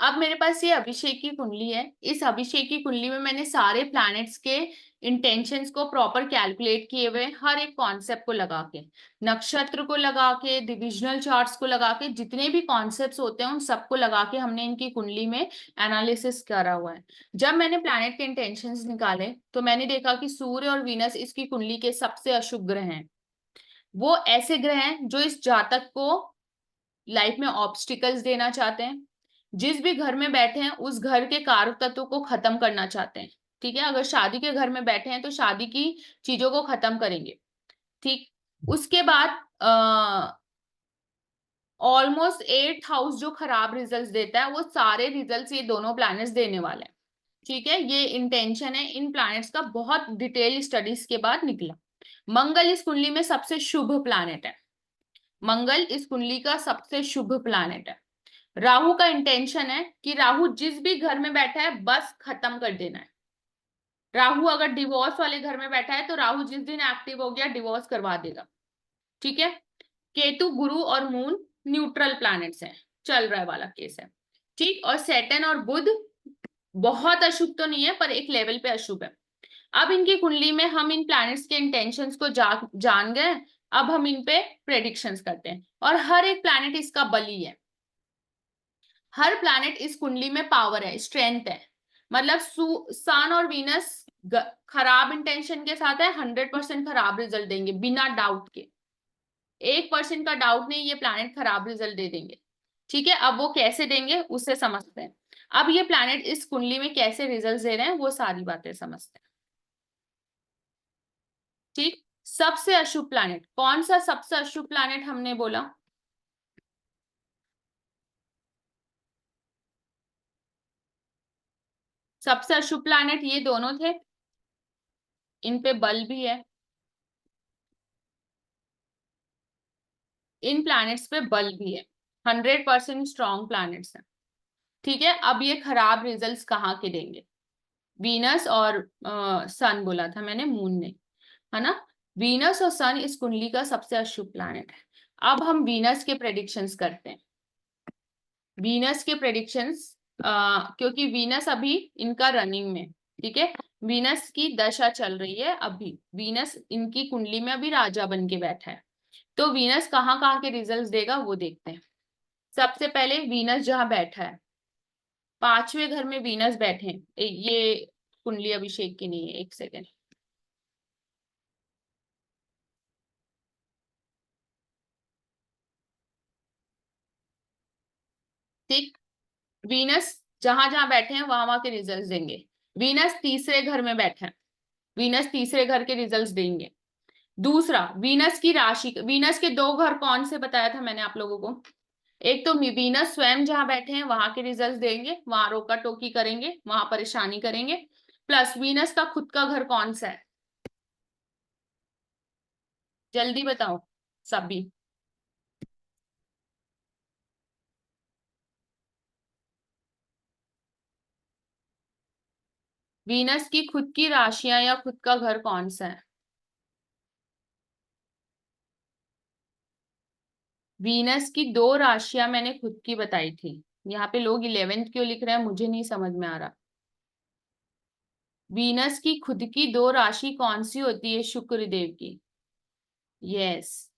अब मेरे पास ये अभिषेक की कुंडली है। इस अभिषेक की कुंडली में मैंने सारे प्लैनेट्स के इंटेंशंस को प्रॉपर कैलकुलेट किए हुए, हर एक कॉन्सेप्ट को लगा के, नक्षत्र को लगा के, डिविजनल चार्ट्स को लगा के, जितने भी कॉन्सेप्ट्स होते हैं उन सबको लगा के हमने इनकी कुंडली में एनालिसिस करा हुआ है। जब मैंने प्लैनेट के इंटेंशंस निकाले तो मैंने देखा कि सूर्य और वीनस इसकी कुंडली के सबसे अशुभ ग्रह हैं। वो ऐसे ग्रह हैं जो इस जातक को लाइफ में ऑब्स्टिकल्स देना चाहते हैं। जिस भी घर में बैठे हैं उस घर के कारक तत्व को खत्म करना चाहते हैं। ठीक है, अगर शादी के घर में बैठे हैं तो शादी की चीजों को खत्म करेंगे। ठीक, उसके बाद ऑलमोस्ट 8 हाउस जो खराब रिजल्ट्स देता है वो सारे रिजल्ट्स ये दोनों प्लैनेट्स देने वाले हैं। ठीक है, ये इंटेंशन है इन प्लैनेट्स का, बहुत डिटेल स्टडीज के बाद निकला। मंगल इस कुंडली में सबसे शुभ प्लैनेट है। मंगल इस कुंडली का सबसे शुभ प्लैनेट है। राहु का इंटेंशन है कि राहु जिस भी घर में बैठा है बस खत्म कर देना है। राहु अगर डिवोर्स वाले घर में बैठा है तो राहु जिस दिन एक्टिव हो गया डिवोर्स करवा देगा। ठीक है। केतु, गुरु और मून न्यूट्रल प्लैनेट्स हैं, चल रहा वाला केस है। ठीक, और सैटर्न और बुध बहुत अशुभ तो नहीं है पर एक लेवल पे अशुभ है। अब इनकी कुंडली में हम इन प्लैनेट्स के इंटेंशंस को जान गए। अब हम इन पे प्रेडिक्शंस करते हैं, और हर एक प्लैनेट इसका बली है। हर प्लैनेट इस कुंडली में पावर है, स्ट्रेंथ है। मतलब सन और वीनस खराब इंटेंशन के साथ है, 100% खराब रिजल्ट देंगे बिना डाउट के। 1% का डाउट नहीं, ये प्लैनेट खराब रिजल्ट दे देंगे। ठीक है, अब वो कैसे देंगे उसे समझते हैं। अब ये प्लैनेट इस कुंडली में कैसे रिजल्ट दे रहे हैं वो सारी बातें समझते हैं। ठीक, सबसे अशुभ प्लैनेट कौन सा? सबसे अशुभ प्लैनेट हमने बोला सबसे अशुभ प्लैनेट ये दोनों थे, इन पे बल भी है। इन प्लैनेट्स पे बल भी है, 100% स्ट्रॉन्ग प्लैनेट्स हैं। ठीक है, अब ये खराब रिजल्ट्स कहाँ के देंगे? वीनस और सन बोला था मैंने, मून नहीं, है ना। वीनस और सन इस कुंडली का सबसे अशुभ प्लैनेट है। अब हम वीनस के प्रेडिक्शंस करते हैं। वीनस के प्रेडिक्शंस, क्योंकि वीनस अभी इनका रनिंग में, ठीक है, वीनस की दशा चल रही है अभी। वीनस इनकी कुंडली में अभी राजा बन के बैठा है। तो वीनस कहाँ कहाँ के रिजल्ट्स देगा वो देखते हैं। सबसे पहले वीनस जहां बैठा है, 5वें घर में वीनस बैठे हैं। ये कुंडली अभिषेक की नहीं है, एक सेकेंड। ठीक, वीनस जहां जहां बैठे हैं वहां वहां के रिजल्ट्स देंगे। वीनस तीसरे घर में बैठे हैं, वीनस तीसरे घर के रिजल्ट्स देंगे। दूसरा, वीनस की राशि, वीनस के दो घर कौन से बताया था मैंने आप लोगों को? एक तो वीनस स्वयं जहां बैठे हैं वहां के रिजल्ट्स देंगे, वहां रोका टोकी करेंगे, वहां परेशानी करेंगे। प्लस वीनस का खुद का घर कौन सा है? जल्दी बताओ सभी। वीनस की खुद की राशियां या खुद का घर कौन सा है? वीनस की दो राशियां मैंने खुद की बताई थी। यहाँ पे लोग 11th क्यों लिख रहे हैं मुझे नहीं समझ में आ रहा। वीनस की खुद की दो राशि कौन सी होती है शुक्र देव की? यस,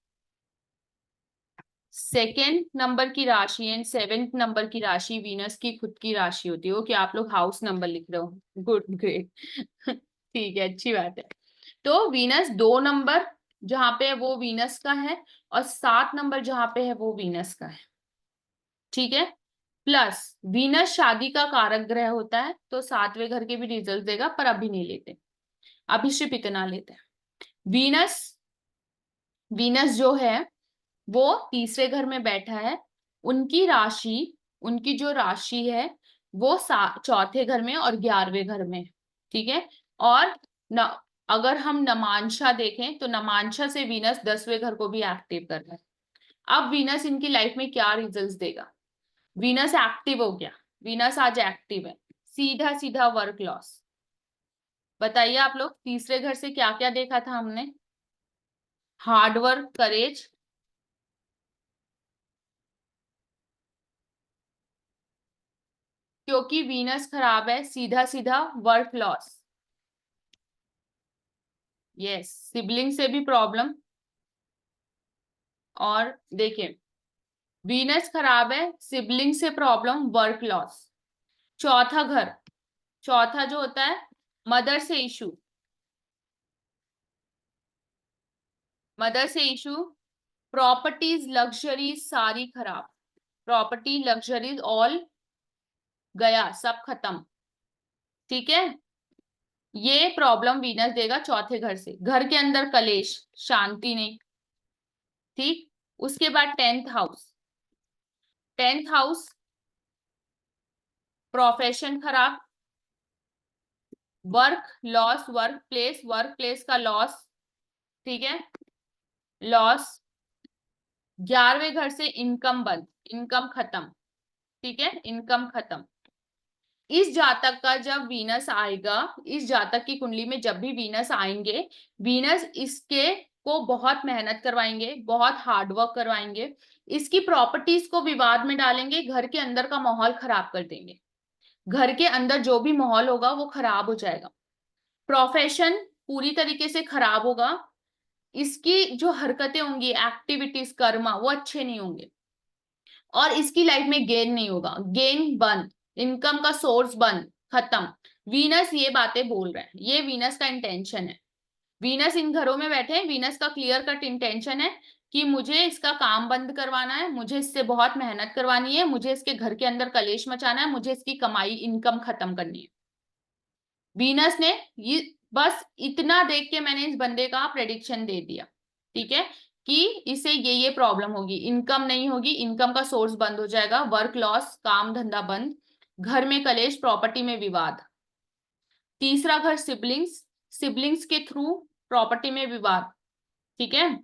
सेकेंड नंबर की राशि एंड 7th नंबर की राशि वीनस की खुद की राशि होती है। ओके, आप लोग हाउस नंबर लिख रहे हो, गुड, ग्रेट। ठीक है, अच्छी बात है। तो वीनस 2 नंबर जहां पे है वो वीनस का है, और 7 नंबर जहां पे है वो वीनस का है। ठीक है, प्लस वीनस शादी का कारक ग्रह होता है, तो 7वें घर के भी रिजल्ट देगा, पर अभी नहीं लेते, अभी सिर्फ इतना लेते हैं। वीनस वीनस जो है वो तीसरे घर में बैठा है। उनकी राशि, उनकी जो राशि है वो चौथे घर में और 11वें घर में। ठीक है, और न, अगर हम नमांशा देखें तो नमांशा से वीनस 10वें घर को भी एक्टिव कर रहा है। अब वीनस इनकी लाइफ में क्या रिजल्ट्स देगा? वीनस एक्टिव हो गया, वीनस आज एक्टिव है, सीधा सीधा वर्क लॉस। बताइए आप लोग, तीसरे घर से क्या क्या देखा था हमने? हार्ड वर्क, करेज, क्योंकि वीनस खराब है, सीधा सीधा वर्क लॉस। यस, सिबलिंग से भी प्रॉब्लम। और देखिए, वीनस खराब है, सिबलिंग से प्रॉब्लम, वर्क लॉस। चौथा घर, चौथा जो होता है मदर से इशू, मदर से इशू, प्रॉपर्टीज लग्जरीज सारी खराब, प्रॉपर्टी लग्जरीज ऑल गया, सब खत्म। ठीक है, ये प्रॉब्लम वीनस देगा चौथे घर से। घर के अंदर कलेश, शांति नहीं। ठीक, उसके बाद 10th house, 10th house profession खराब, वर्क लॉस, वर्क प्लेस का लॉस। ठीक है, लॉस। 11वें घर से इनकम बंद, इनकम खत्म। ठीक है, इनकम खत्म। इस जातक का जब वीनस आएगा, इस जातक की कुंडली में जब भी वीनस आएंगे, वीनस इसके को बहुत मेहनत करवाएंगे, बहुत हार्डवर्क करवाएंगे, इसकी प्रॉपर्टीज को विवाद में डालेंगे, घर के अंदर का माहौल खराब कर देंगे। घर के अंदर जो भी माहौल होगा वो खराब हो जाएगा। प्रोफेशन पूरी तरीके से खराब होगा। इसकी जो हरकतें होंगी, एक्टिविटीज, कर्मा, वो अच्छे नहीं होंगे। और इसकी लाइफ में गेन नहीं होगा, गेन बंद, इनकम का सोर्स बंद, खत्म। वीनस ये बातें बोल रहे हैं, ये वीनस का इंटेंशन है। वीनस इन घरों में बैठे हैं, वीनस का क्लियर कट इंटेंशन है कि मुझे इसका काम बंद करवाना है, मुझे इससे बहुत मेहनत करवानी है, मुझे इसके घर के अंदर कलेश मचाना है, मुझे इसकी कमाई, इनकम खत्म करनी है। वीनस ने ये बस इतना देख के मैंने इस बंदे का प्रेडिक्शन दे दिया। ठीक है, कि इसे ये प्रॉब्लम होगी, इनकम नहीं होगी, इनकम का सोर्स बंद हो जाएगा, वर्क लॉस, काम धंधा बंद, घर में कलेश, प्रॉपर्टी में विवाद। तीसरा घर सिबलिंग्स, सिबलिंग्स के थ्रू प्रॉपर्टी में विवाद। ठीक है,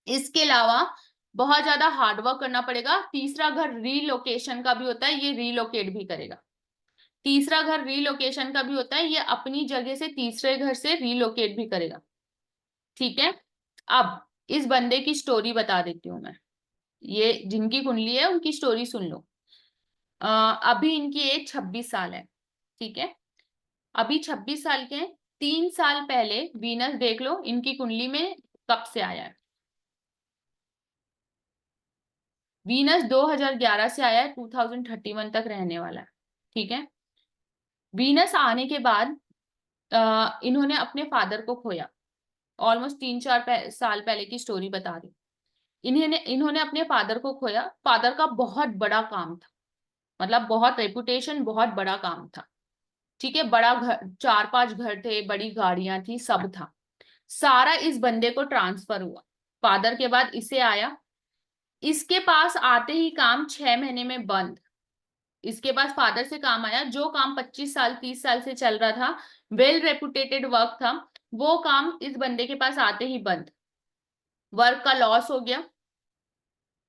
इसके अलावा बहुत ज्यादा हार्डवर्क करना पड़ेगा। तीसरा घर रीलोकेशन का भी होता है, ये रीलोकेट भी करेगा। तीसरा घर रीलोकेशन का भी होता है, ये अपनी जगह से तीसरे घर से रीलोकेट भी करेगा। ठीक है, अब इस बंदे की स्टोरी बता देती हूँ मैं। ये जिनकी कुंडली है उनकी स्टोरी सुन लो। अभी इनकी एज 26 साल है। ठीक है, अभी 26 साल के हैं। 3 साल पहले वीनस देख लो इनकी कुंडली में कब से आया है। वीनस 2011 से आया है, 2031 तक रहने वाला है। ठीक है, वीनस आने के बाद इन्होंने अपने फादर को खोया। ऑलमोस्ट 3-4 साल पहले की स्टोरी बता रही। इन्होंने अपने फादर को खोया। फादर का बहुत बड़ा काम था, मतलब बहुत रेपुटेशन, बहुत बड़ा काम था। ठीक है, बड़ा घर, 4-5 घर थे, बड़ी गाड़ियां थी, सब था। सारा इस बंदे को ट्रांसफर हुआ। फादर के बाद इसे आया। इसके पास आते ही काम 6 महीने में बंद। इसके पास फादर से काम आया, जो काम 25 साल 30 साल से चल रहा था, वेल रेपुटेटेड वर्क था, वो काम इस बंदे के पास आते ही बंद। वर्क का लॉस हो गया।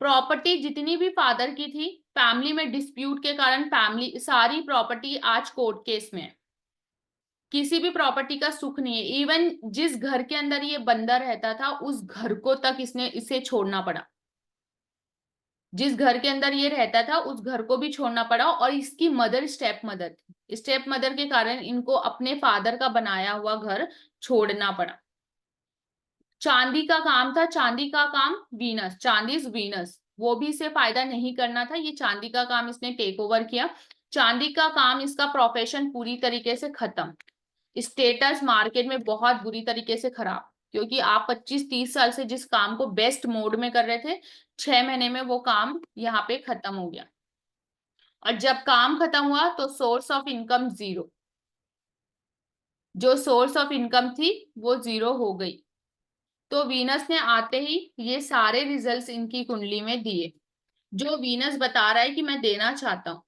प्रॉपर्टी जितनी भी फादर की थी, फैमिली में डिस्प्यूट के कारण फैमिली सारी प्रॉपर्टी आज कोर्ट केस में है। किसी भी प्रॉपर्टी का सुख नहीं है। इवन जिस घर के अंदर ये बंदा रहता था, उस घर को तक इसने इसे छोड़ना पड़ा। जिस घर के अंदर ये रहता था उस घर को भी छोड़ना पड़ा। और इसकी मदर स्टेप मदर थी, स्टेप मदर के कारण इनको अपने फादर का बनाया हुआ घर छोड़ना पड़ा। चांदी का काम था, चांदी का काम वीनस, चांदीज वीनस, वो भी इसे फायदा नहीं करना था। ये चांदी का काम इसने टेक ओवर किया। चांदी का काम, इसका प्रोफेशन पूरी तरीके से खत्म। स्टेटस मार्केट में बहुत बुरी तरीके से खराब, क्योंकि आप 25-30 साल से जिस काम को बेस्ट मोड में कर रहे थे, 6 महीने में वो काम यहाँ पे खत्म हो गया। और जब काम खत्म हुआ तो सोर्स ऑफ इनकम जीरो, जो सोर्स ऑफ इनकम थी वो जीरो हो गई। तो वीनस ने आते ही ये सारे रिजल्ट्स इनकी कुंडली में दिए, जो वीनस बता रहा है कि मैं देना चाहता हूं।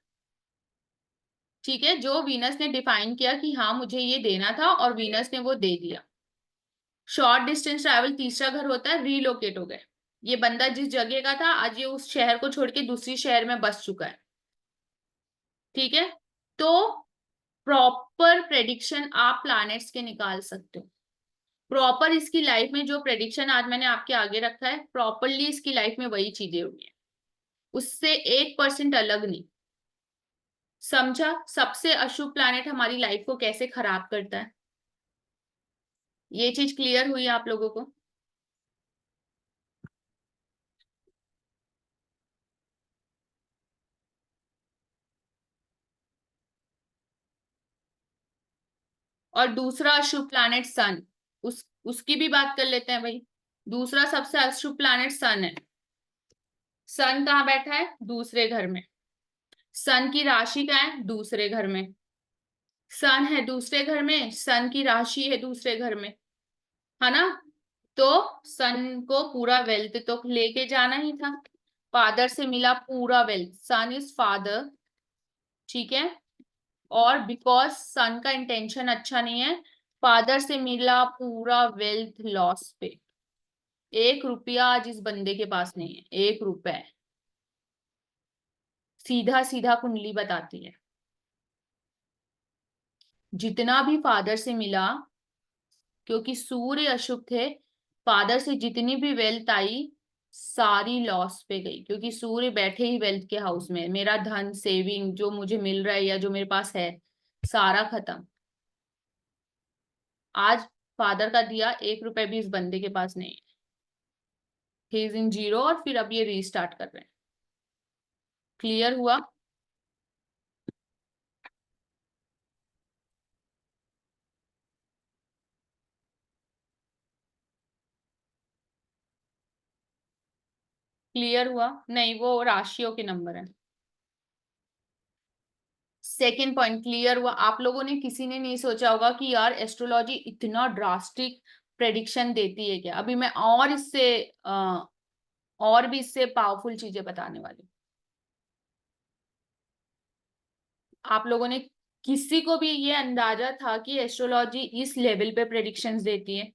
ठीक है, जो वीनस ने डिफाइन किया कि हाँ मुझे ये देना था, और वीनस ने वो दे दिया। शॉर्ट डिस्टेंस ट्रैवल तीसरा घर होता है, रीलोकेट हो गए। ये बंदा जिस जगह का था, आज ये उस शहर को छोड़ के दूसरी शहर में बस चुका है। ठीक है, तो प्रॉपर प्रेडिक्शन आप प्लैनेट्स के निकाल सकते हो। प्रॉपर इसकी लाइफ में जो प्रेडिक्शन आज मैंने आपके आगे रखा है, प्रॉपरली इसकी लाइफ में वही चीजें हुई है, उससे 1% अलग नहीं। समझा? सबसे अशुभ प्लैनेट हमारी लाइफ को कैसे खराब करता है, ये चीज क्लियर हुई आप लोगों को? और दूसरा अशुभ प्लैनेट सन, उसकी भी बात कर लेते हैं भाई। दूसरा सबसे अशुभ प्लैनेट सन है। सन कहाँ बैठा है? दूसरे घर में। सन की राशि क्या है? दूसरे घर में। सन है दूसरे घर में, सन की राशि है दूसरे घर में, है ना? तो सन को पूरा वेल्थ तो लेके जाना ही था। फादर से मिला पूरा वेल्थ, सन इज फादर, ठीक है। और बिकॉज सन का इंटेंशन अच्छा नहीं है, फादर से मिला पूरा वेल्थ लॉस पे। 1 रुपया आज इस बंदे के पास नहीं है, 1 रुपए। सीधा सीधा कुंडली बताती है, जितना भी फादर से मिला, क्योंकि सूर्य अशुभ थे, फादर से जितनी भी वेल्थ आई सारी लॉस पे गई, क्योंकि सूर्य बैठे ही वेल्थ के हाउस में। मेरा धन सेविंग जो मुझे मिल रहा है या जो मेरे पास है, सारा खत्म। आज फादर का दिया 1 रुपए भी इस बंदे के पास नहीं है। ही इज इन जीरो, और फिर अब ये रीस्टार्ट कर रहे हैं। क्लियर हुआ? क्लियर हुआ? नहीं, वो राशियों के नंबर है। सेकेंड पॉइंट क्लियर हुआ? आप लोगों ने किसी ने नहीं सोचा होगा कि यार एस्ट्रोलॉजी इतना ड्रास्टिक प्रेडिक्शन देती है क्या। अभी मैं और इससे और भी इससे पावरफुल चीजें बताने वाली हूँ। आप लोगों ने किसी को भी ये अंदाजा था कि एस्ट्रोलॉजी इस लेवल पे प्रेडिक्शंस देती है?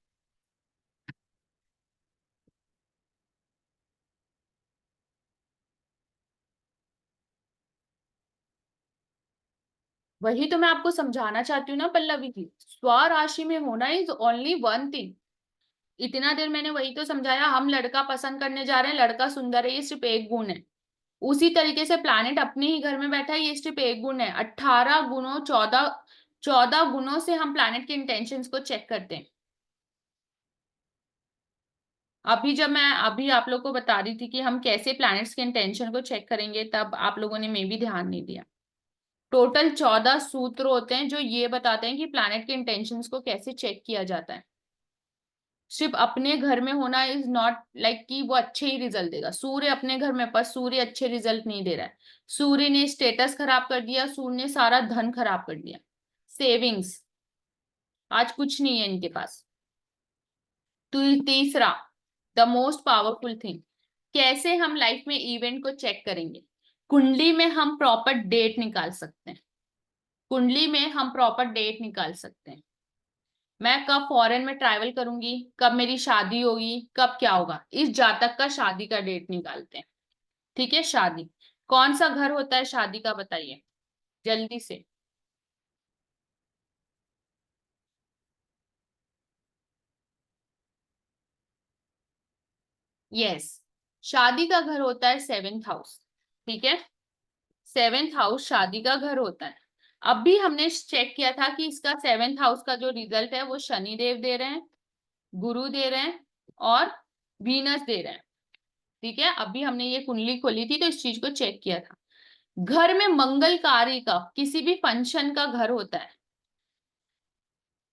वही तो मैं आपको समझाना चाहती हूँ ना पल्लवी जी, स्वराशि में होना इज ओनली वन थिंग। इतना देर मैंने वही तो समझाया, हम लड़का पसंद करने जा रहे हैं, लड़का सुंदर है, ये सिर्फ एक गुण है। उसी तरीके से प्लैनेट अपने ही घर में बैठा है, ये सिर्फ एक गुण है। 18 गुणों, 14 गुणों से हम प्लैनेट के इंटेंशंस को चेक करते हैं। अभी जब मैं अभी आप लोग को बता रही थी कि हम कैसे प्लैनेट्स के इंटेंशन को चेक करेंगे, तब आप लोगों ने मे भी ध्यान नहीं दिया। टोटल 14 सूत्र होते हैं जो ये बताते हैं कि प्लैनेट के इंटेंशंस को कैसे चेक किया जाता है। सिर्फ अपने घर में होना इज नॉट लाइक कि वो अच्छे ही रिजल्ट देगा। सूर्य अपने घर में, पर सूर्य अच्छे रिजल्ट नहीं दे रहा है। सूर्य ने स्टेटस खराब कर दिया, सूर्य ने सारा धन खराब कर दिया, सेविंग्स, आज कुछ नहीं है इनके पास। तो तीसरा, द मोस्ट पावरफुल थिंग, कैसे हम लाइफ में इवेंट को चेक करेंगे। कुंडली में हम प्रॉपर डेट निकाल सकते हैं। कुंडली में हम प्रॉपर डेट निकाल सकते हैं। मैं कब फॉरेन में ट्रैवल करूंगी, कब मेरी शादी होगी, कब क्या होगा, इस जातक का शादी का डेट निकालते हैं। ठीक है, शादी कौन सा घर होता है शादी का, बताइए जल्दी से। यस, शादी का घर होता है 7th हाउस। ठीक है, 7th हाउस शादी का घर होता है। अब भी हमने चेक किया था कि इसका 7th हाउस का जो रिजल्ट है वो शनि देव दे रहे हैं, गुरु दे रहे हैं, और वीनस दे रहे हैं। ठीक है, अभी हमने ये कुंडली खोली थी तो इस चीज को चेक किया था। घर में मंगल कार्य का, किसी भी फंक्शन का घर होता है,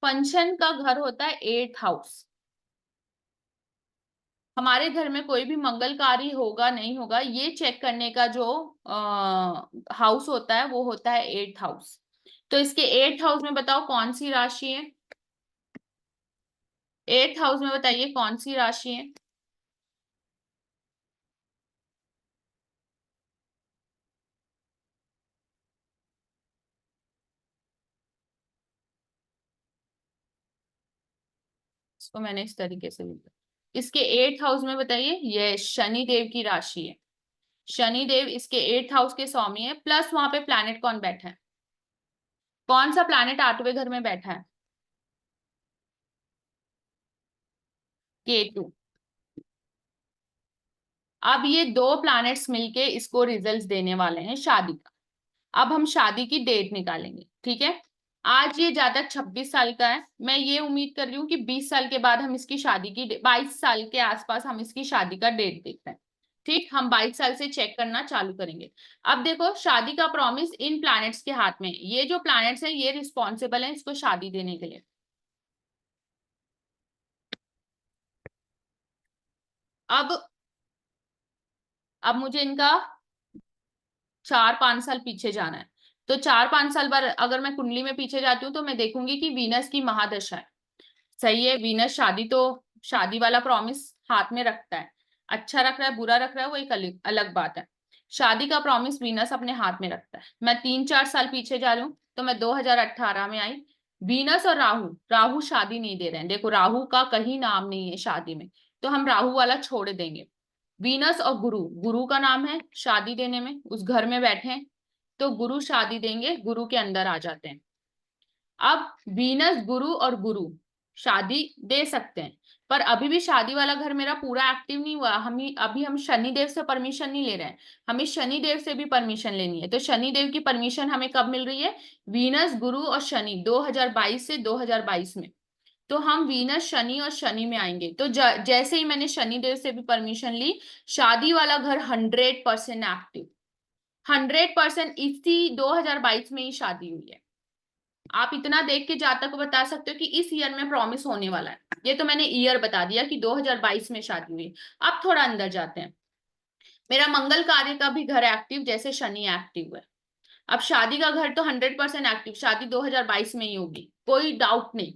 फंक्शन का घर होता है 8th हाउस। हमारे घर में कोई भी मंगल कार्य होगा नहीं होगा, ये चेक करने का जो हाउस होता है वो होता है 8th हाउस। तो इसके 8th हाउस में बताओ कौन सी राशि है? 8th हाउस में बताइए कौन सी राशि है? इसको मैंने इस तरीके से लिखा। इसके 8th हाउस में बताइए, ये शनि देव की राशि है। शनि देव इसके 8th हाउस के स्वामी है, प्लस वहां पे प्लैनेट कौन बैठा है? कौन सा प्लैनेट 8वें घर में बैठा है? केतु। अब ये दो प्लैनेट्स मिलके इसको रिजल्ट्स देने वाले हैं शादी का। अब हम शादी की डेट निकालेंगे, ठीक है। आज ये जातक 26 साल का है, मैं ये उम्मीद कर रही हूँ कि 20 साल के बाद हम इसकी शादी की 22 साल के आसपास हम इसकी शादी का डेट देखते हैं। ठीक, हम 22 साल से चेक करना चालू करेंगे। अब देखो, शादी का प्रॉमिस इन प्लैनेट्स के हाथ में है। ये जो प्लैनेट्स है ये रिस्पॉन्सिबल है इसको शादी देने के लिए। अब मुझे इनका 4-5 साल पीछे जाना है। तो 4-5 साल बाद अगर मैं कुंडली में पीछे जाती हूँ तो मैं देखूंगी कि वीनस की महादशा है। सही है, वीनस शादी वाला प्रॉमिस हाथ में रखता है। अच्छा रख रहा है बुरा रख रहा है वो एक अलग अलग बात है। शादी का प्रॉमिस वीनस अपने हाथ में रखता है। मैं 3-4 साल पीछे जा रही हूँ तो मैं 2018 में आई। वीनस और राहु, राहु शादी नहीं दे रहे हैं। देखो, राहु का कहीं नाम नहीं है शादी में, तो हम राहु वाला छोड़ देंगे। वीनस और गुरु, गुरु का नाम है शादी देने में, उस घर में बैठे हैं तो गुरु शादी देंगे, गुरु के अंदर आ जाते हैं। अब वीनस गुरु और गुरु शादी दे सकते हैं, पर अभी भी शादी वाला घर मेरा पूरा एक्टिव नहीं हुआ। अभी हम शनि देव से परमिशन नहीं ले रहे हैं, हमें शनि देव से भी परमिशन लेनी है। तो शनि देव की परमिशन हमें कब मिल रही है? वीनस गुरु और शनि 2022 से 2022 में। तो हम वीनस शनि और शनि में आएंगे। तो जैसे ही मैंने शनि देव से भी परमिशन ली, शादी वाला घर 100% एक्टिव, 100% इसी 2022 में ही शादी हुई है। आप इतना देख के जातक को बता सकते हो कि इस ईयर में प्रॉमिस होने वाला है। ये तो मैंने ईयर बता दिया कि 2022 में शादी हुई। अब थोड़ा अंदर जाते हैं। मेरा मंगल कार्य का भी घर एक्टिव जैसे शनि एक्टिव है। अब शादी का घर तो 100% एक्टिव, शादी 2022 में ही होगी, कोई डाउट नहीं।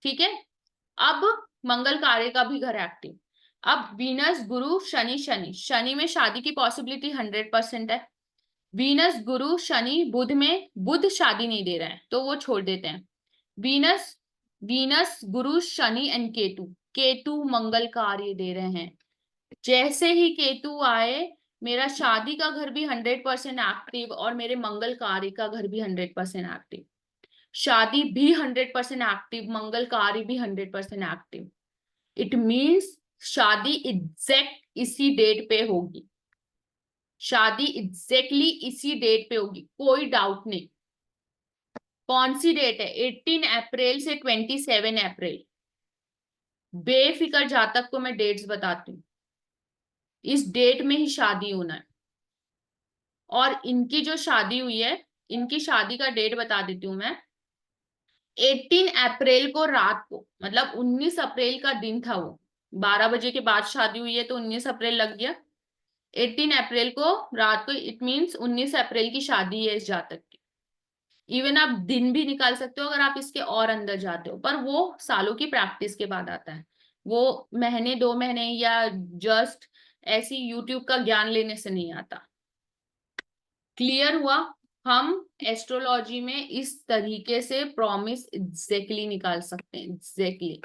ठीक है। अब मंगल कार्य का भी घर एक्टिव। अब वीनस गुरु शनि, शनि शनि में शादी की पॉसिबिलिटी 100% है। वीनस गुरु शनि बुध में, बुध शादी नहीं दे रहे हैं तो वो छोड़ देते हैं। Venus Venus Guru Shani and Ketu, Ketu मंगल कार्य दे रहे हैं। जैसे ही केतु आए, मेरा शादी का घर भी 100% एक्टिव और मेरे मंगल कार्य का घर भी 100% एक्टिव। शादी भी 100% एक्टिव, मंगल कार्य भी 100% एक्टिव। इट मीन्स शादी एग्जैक्ट इसी डेट पे होगी। शादी एग्जैक्टली इसी डेट पे होगी, कोई डाउट नहीं। कौन सी डेट है? 18 अप्रैल से 27 अप्रैल। बेफिक्र जातक को मैं डेट्स बताती हूँ, इस डेट में ही शादी होना है। और इनकी जो शादी हुई है, इनकी शादी का डेट बता देती हूँ मैं। 18 अप्रैल को रात को, मतलब 19 अप्रैल का दिन था वो, 12 बजे के बाद शादी हुई है तो 19 अप्रैल लग गया। 18 अप्रैल को रात को, इट मीन्स 19 अप्रैल की शादी है इस जातक की। इवन आप दिन भी निकाल सकते हो अगर आप इसके और अंदर जाते हो, पर वो सालों की प्रैक्टिस के बाद आता है। वो महीने 2 महीने या जस्ट ऐसी यूट्यूब का ज्ञान लेने से नहीं आता। क्लियर हुआ? हम एस्ट्रोलॉजी में इस तरीके से प्रॉमिस एग्जैक्टली निकाल सकते हैं, एग्जैक्टली।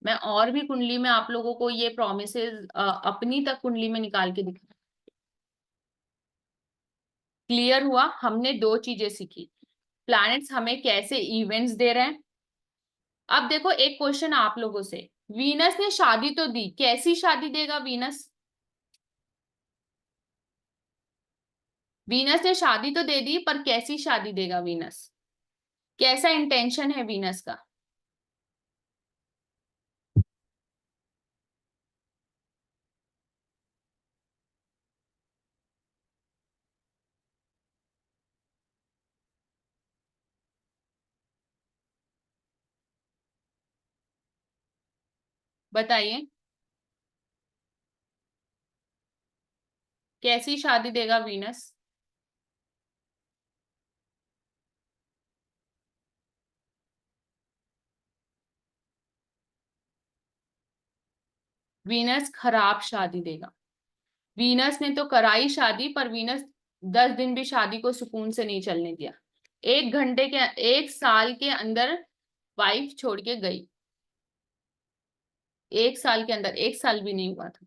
मैं और भी कुंडली में आप लोगों को ये प्रॉमिसेस अपनी तक कुंडली में निकाल के दिखा। क्लियर हुआ? हमने 2 चीजें सीखी, प्लैनेट्स हमें कैसे इवेंट्स दे रहे हैं। अब देखो, एक क्वेश्चन आप लोगों से, वीनस ने शादी तो दी, कैसी शादी देगा वीनस? वीनस ने शादी तो दे दी, पर कैसी शादी देगा वीनस? कैसा इंटेंशन है वीनस का? बताइए, कैसी शादी देगा वीनस? वीनस खराब शादी देगा। वीनस ने तो कराई शादी, पर वीनस 10 दिन भी शादी को सुकून से नहीं चलने दिया। 1 घंटे के, 1 साल के अंदर वाइफ छोड़ के गई। 1 साल के अंदर, 1 साल भी नहीं हुआ था।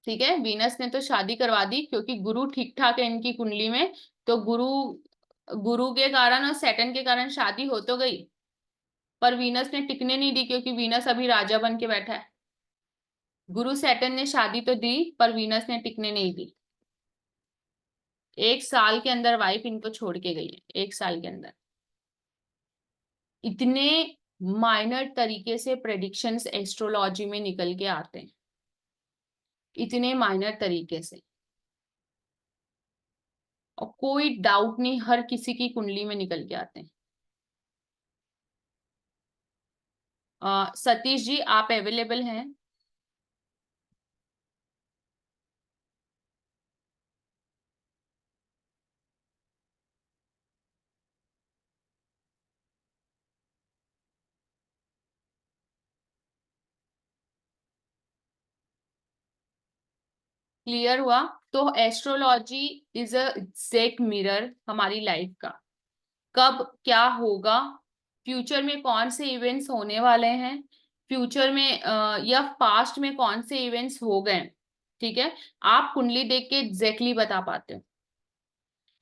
ठीक है, वीनस ने तो शादी करवा दी क्योंकि गुरु ठीक ठाक है इनकी कुंडली में। तो गुरु गुरु के कारण और सैटर्न के कारण शादी हो तो गई, पर वीनस ने टिकने नहीं दी क्योंकि वीनस अभी राजा बन के बैठा है। गुरु सैटर्न ने शादी तो दी पर वीनस ने टिकने नहीं दी। एक साल के अंदर वाइफ इनको छोड़ के गई है, एक साल के अंदर। इतने माइनर तरीके से प्रेडिक्शंस एस्ट्रोलॉजी में निकल के आते हैं, इतने माइनर तरीके से, और कोई डाउट नहीं, हर किसी की कुंडली में निकल के आते हैं। सतीश जी, आप अवेलेबल हैं? क्लियर हुआ? तो astrology is a exact mirror हमारी लाइफ का। कब क्या होगा, फ्यूचर में कौन से इवेंट्स होने वाले हैं, फ्यूचर में या पास्ट में कौन से इवेंट्स हो गए, ठीक है, आप कुंडली देख के एग्जैक्टली बता पाते हो।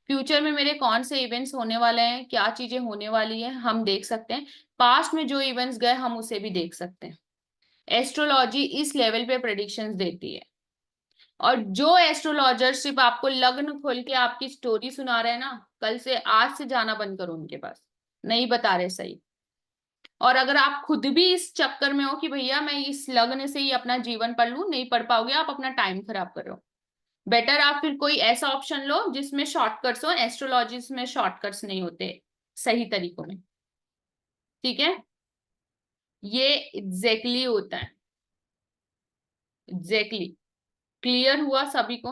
फ्यूचर में मेरे कौन से इवेंट्स होने वाले हैं, क्या चीजें होने वाली है, हम देख सकते हैं। पास्ट में जो इवेंट्स गए हम उसे भी देख सकते हैं। एस्ट्रोलॉजी इस लेवल पे प्रेडिक्शंस देती है। और जो एस्ट्रोलॉजर सिर्फ आपको लग्न खोल के आपकी स्टोरी सुना रहे हैं ना, कल से, आज से जाना बंद करो उनके पास, नहीं बता रहे सही। और अगर आप खुद भी इस चक्कर में हो कि भैया मैं इस लग्न से ही अपना जीवन पढ़ लूं, नहीं पढ़ पाओगे, आप अपना टाइम खराब कर रहे हो। बेटर आप फिर कोई ऐसा ऑप्शन लो जिसमें शॉर्टकट्स हो। एस्ट्रोलॉजी में शॉर्टकट्स नहीं होते सही तरीकों में, ठीक है। ये एग्जैक्टली होता है, एग्जैक्टली। क्लियर हुआ सभी को?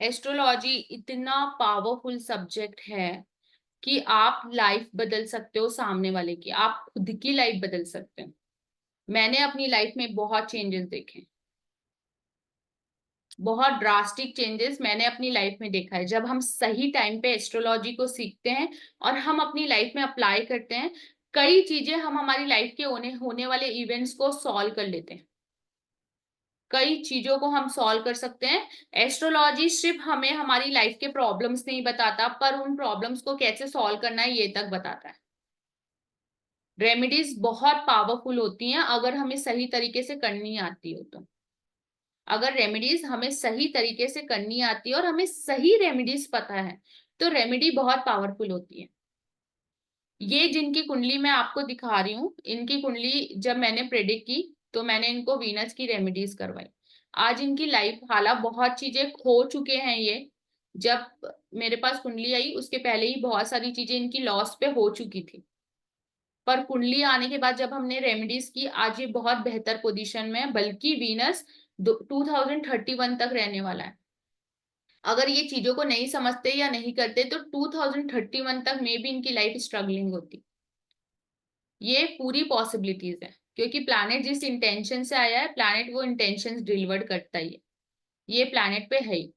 एस्ट्रोलॉजी इतना पावरफुल सब्जेक्ट है कि आप लाइफ बदल सकते हो सामने वाले की, आप खुद की लाइफ बदल सकते हो। मैंने अपनी लाइफ में बहुत चेंजेस देखे, बहुत ड्रास्टिक चेंजेस मैंने अपनी लाइफ में देखा है। जब हम सही टाइम पे एस्ट्रोलॉजी को सीखते हैं और हम अपनी लाइफ में अप्लाई करते हैं, कई चीजें हम हमारी लाइफ के होने वाले इवेंट्स को सॉल्व कर लेते हैं। कई चीजों को हम सॉल्व कर सकते हैं। एस्ट्रोलॉजी सिर्फ हमें हमारी लाइफ के प्रॉब्लम्स नहीं बताता, पर उन प्रॉब्लम्स को कैसे सॉल्व करना है ये तक बताता है। रेमेडीज बहुत पावरफुल होती हैं अगर हमें सही तरीके से करनी आती हो तो। अगर रेमेडीज हमें सही तरीके से करनी आती है और हमें सही रेमेडीज पता है, तो रेमेडी बहुत पावरफुल होती है। ये जिनकी कुंडली मैं आपको दिखा रही हूँ, इनकी कुंडली जब मैंने प्रेडिक्ट की तो मैंने इनको वीनस की रेमेडीज करवाई। आज इनकी लाइफ, हालांकि बहुत चीजें खो चुके हैं ये, जब मेरे पास कुंडली आई उसके पहले ही बहुत सारी चीजें इनकी लॉस पे हो चुकी थी, पर कुंडली आने के बाद जब हमने रेमेडीज की, आज ये बहुत बेहतर पोजीशन में है, बल्कि वीनस 2031 तक रहने वाला है। अगर ये चीजों को नहीं समझते या नहीं करते तो 2031 तक में भी इनकी लाइफ स्ट्रगलिंग होती। ये पूरी पॉसिबिलिटीज है, क्योंकि प्लैनेट जिस इंटेंशन से आया है, प्लैनेट वो इंटेंशंस डिलीवर करता ही है, ये प्लैनेट पे है ही।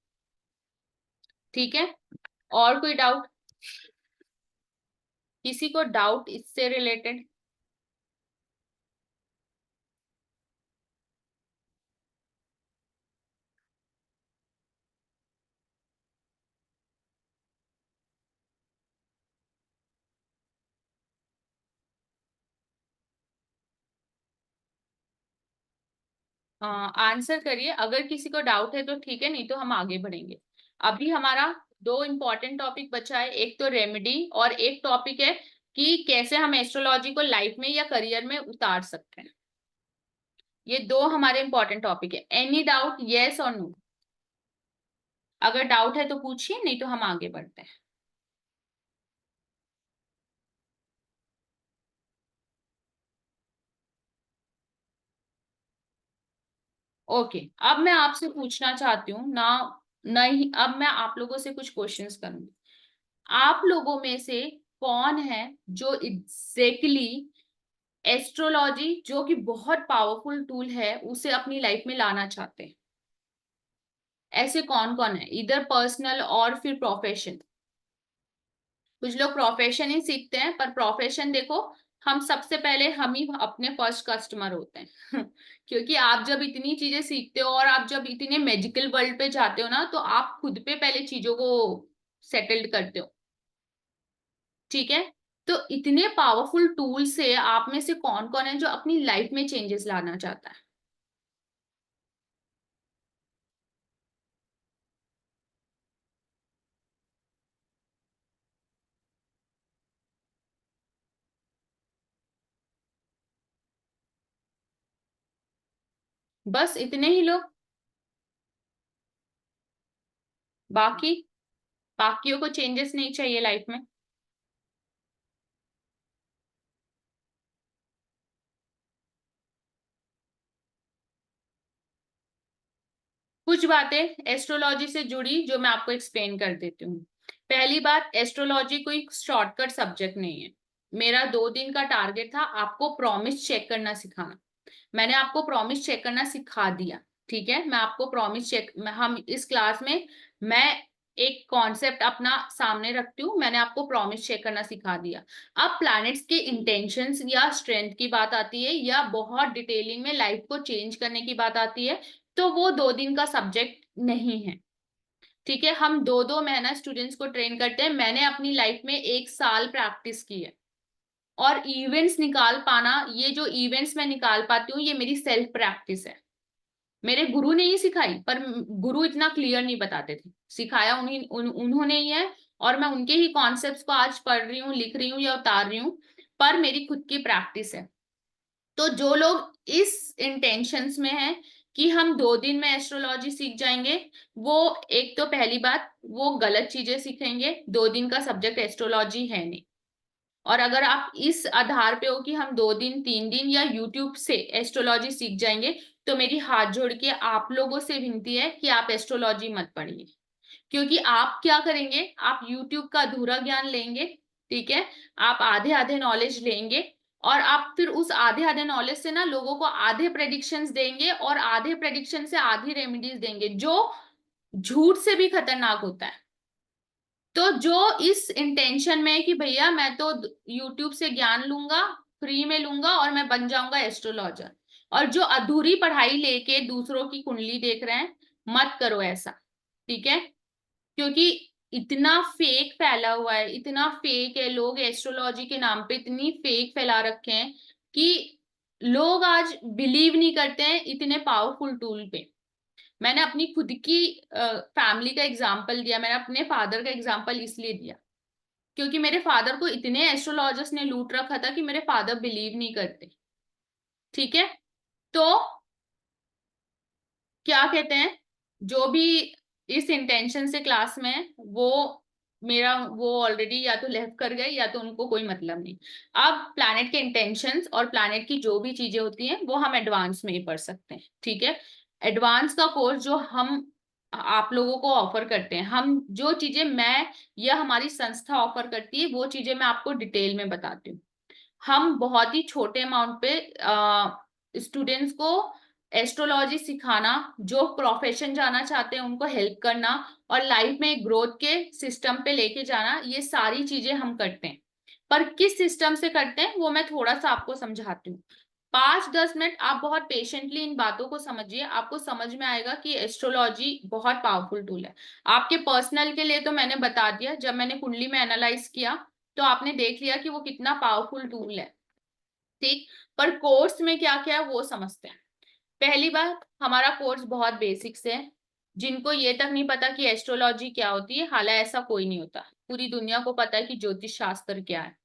ठीक है, और कोई डाउट? किसी को डाउट इससे रिलेटेड? आंसर करिए, अगर किसी को डाउट है तो ठीक है, नहीं तो हम आगे बढ़ेंगे। अभी हमारा दो इंपॉर्टेंट टॉपिक बचा है, एक तो रेमेडी और एक टॉपिक है कि कैसे हम एस्ट्रोलॉजी को लाइफ में या करियर में उतार सकते हैं। ये दो हमारे इंपॉर्टेंट टॉपिक है। एनी डाउट, यस और नो? अगर डाउट है तो पूछिए, नहीं तो हम आगे बढ़ते हैं। ओके, अब मैं आपसे पूछना चाहती हूँ ना, नहीं, अब मैं आप लोगों से कुछ क्वेश्चंस करूंगी। आप लोगों में से कौन है जो एग्जैक्टली एस्ट्रोलॉजी, जो कि बहुत पावरफुल टूल है, उसे अपनी लाइफ में लाना चाहते हैं? ऐसे कौन कौन है, इधर पर्सनल और फिर प्रोफेशन? कुछ लोग प्रोफेशन ही सीखते हैं, पर प्रोफेशन देखो, हम सबसे पहले हम ही अपने फर्स्ट कस्टमर होते हैं क्योंकि आप जब इतनी चीजें सीखते हो और आप जब इतने मैजिकल वर्ल्ड पे जाते हो ना, तो आप खुद पे पहले चीजों को सेटल्ड करते हो। ठीक है। तो इतने पावरफुल टूल से आप में से कौन कौन है जो अपनी लाइफ में चेंजेस लाना चाहता है? बस इतने ही लोग? बाकी बाकियों को चेंजेस नहीं चाहिए लाइफ में? कुछ बातें एस्ट्रोलॉजी से जुड़ी जो मैं आपको एक्सप्लेन कर देती हूँ। पहली बात, एस्ट्रोलॉजी कोई शॉर्टकट सब्जेक्ट नहीं है। मेरा 2 दिन का टारगेट था आपको प्रॉमिस चेक करना सिखाना। मैंने आपको प्रॉमिस चेक करना सिखा दिया। ठीक है, मैं आपको प्रॉमिस चेक, हम इस क्लास में मैं एक कॉन्सेप्ट अपना सामने रखती हूँ, मैंने आपको प्रॉमिस चेक करना सिखा दिया। अब प्लैनेट्स के इंटेंशंस या स्ट्रेंथ की बात आती है, या बहुत डिटेलिंग में लाइफ को चेंज करने की बात आती है, तो वो 2 दिन का सब्जेक्ट नहीं है। ठीक है, हम 2-2 महीना स्टूडेंट्स को ट्रेन करते हैं। मैंने अपनी लाइफ में 1 साल प्रैक्टिस की है। और इवेंट्स निकाल पाना, ये जो इवेंट्स मैं निकाल पाती हूँ, ये मेरी सेल्फ प्रैक्टिस है। मेरे गुरु ने ही सिखाई, पर गुरु इतना क्लियर नहीं बताते थे। सिखाया उन्होंने ही है। और मैं उनके ही कॉन्सेप्ट्स को आज पढ़ रही हूँ, लिख रही हूँ या उतार रही हूँ। पर मेरी खुद की प्रैक्टिस है। तो जो लोग इस इंटेंशंस में हैं कि हम 2 दिन में एस्ट्रोलॉजी सीख जाएंगे, वो एक तो पहली बात, वो गलत चीजें सीखेंगे। 2 दिन का सब्जेक्ट एस्ट्रोलॉजी है नहीं। और अगर आप इस आधार पे हो कि हम 2 दिन 3 दिन या यूट्यूब से एस्ट्रोलॉजी सीख जाएंगे, तो मेरी हाथ जोड़ के आप लोगों से विनती है कि आप एस्ट्रोलॉजी मत पढ़िए। क्योंकि आप क्या करेंगे, आप यूट्यूब का अधूरा ज्ञान लेंगे। ठीक है, आप आधे आधे नॉलेज लेंगे, और आप फिर उस आधे आधे नॉलेज से ना लोगों को आधे प्रेडिक्शंस देंगे, और आधे प्रेडिक्शन से आधी रेमेडीज देंगे, जो झूठ से भी खतरनाक होता है। तो जो इस इंटेंशन में है कि भैया मैं तो यूट्यूब से ज्ञान लूंगा, फ्री में लूंगा और मैं बन जाऊंगा एस्ट्रोलॉजर, और जो अधूरी पढ़ाई लेके दूसरों की कुंडली देख रहे हैं, मत करो ऐसा। ठीक है, क्योंकि इतना फेक फैला हुआ है, इतना फेक है, लोग एस्ट्रोलॉजी के नाम पे इतनी फेक फैला रखे हैं कि लोग आज बिलीव नहीं करते हैं इतने पावरफुल टूल पे। मैंने अपनी खुद की फैमिली का एग्जाम्पल दिया, मैंने अपने फादर का एग्जाम्पल इसलिए दिया क्योंकि मेरे फादर को इतने एस्ट्रोलॉजर्स ने लूट रखा था कि मेरे फादर बिलीव नहीं करते। ठीक है, तो क्या कहते हैं, जो भी इस इंटेंशन से क्लास में है, वो ऑलरेडी या तो लेफ्ट कर गए या तो उनको कोई मतलब नहीं। अब प्लैनेट के इंटेंशंस और प्लैनेट की जो भी चीजें होती हैं वो हम एडवांस में ही पढ़ सकते हैं। ठीक है, एडवांस का कोर्स जो हम आप लोगों को ऑफर करते हैं, हम जो चीजें मैं या हमारी संस्था ऑफर करती है, वो चीजें मैं आपको डिटेल में बताती हूँ। हम बहुत ही छोटे अमाउंट पे स्टूडेंट्स को एस्ट्रोलॉजी सिखाना, जो प्रोफेशन जाना चाहते हैं उनको हेल्प करना, और लाइफ में ग्रोथ के सिस्टम पे लेके जाना, ये सारी चीजें हम करते हैं। पर किस सिस्टम से करते हैं वो मैं थोड़ा सा आपको समझाती हूँ। 5-10 मिनट आप बहुत पेशेंटली इन बातों को समझिए, आपको समझ में आएगा कि एस्ट्रोलॉजी बहुत पावरफुल टूल है। आपके पर्सनल के लिए तो मैंने बता दिया, जब मैंने कुंडली में एनालाइज किया तो आपने देख लिया कि वो कितना पावरफुल टूल है। ठीक, पर कोर्स में क्या क्या है वो समझते हैं। पहली बात, हमारा कोर्स बहुत बेसिक से है। जिनको ये तक नहीं पता कि एस्ट्रोलॉजी क्या होती है, हालांकि ऐसा कोई नहीं होता, पूरी दुनिया को पता है कि ज्योतिष शास्त्र क्या है।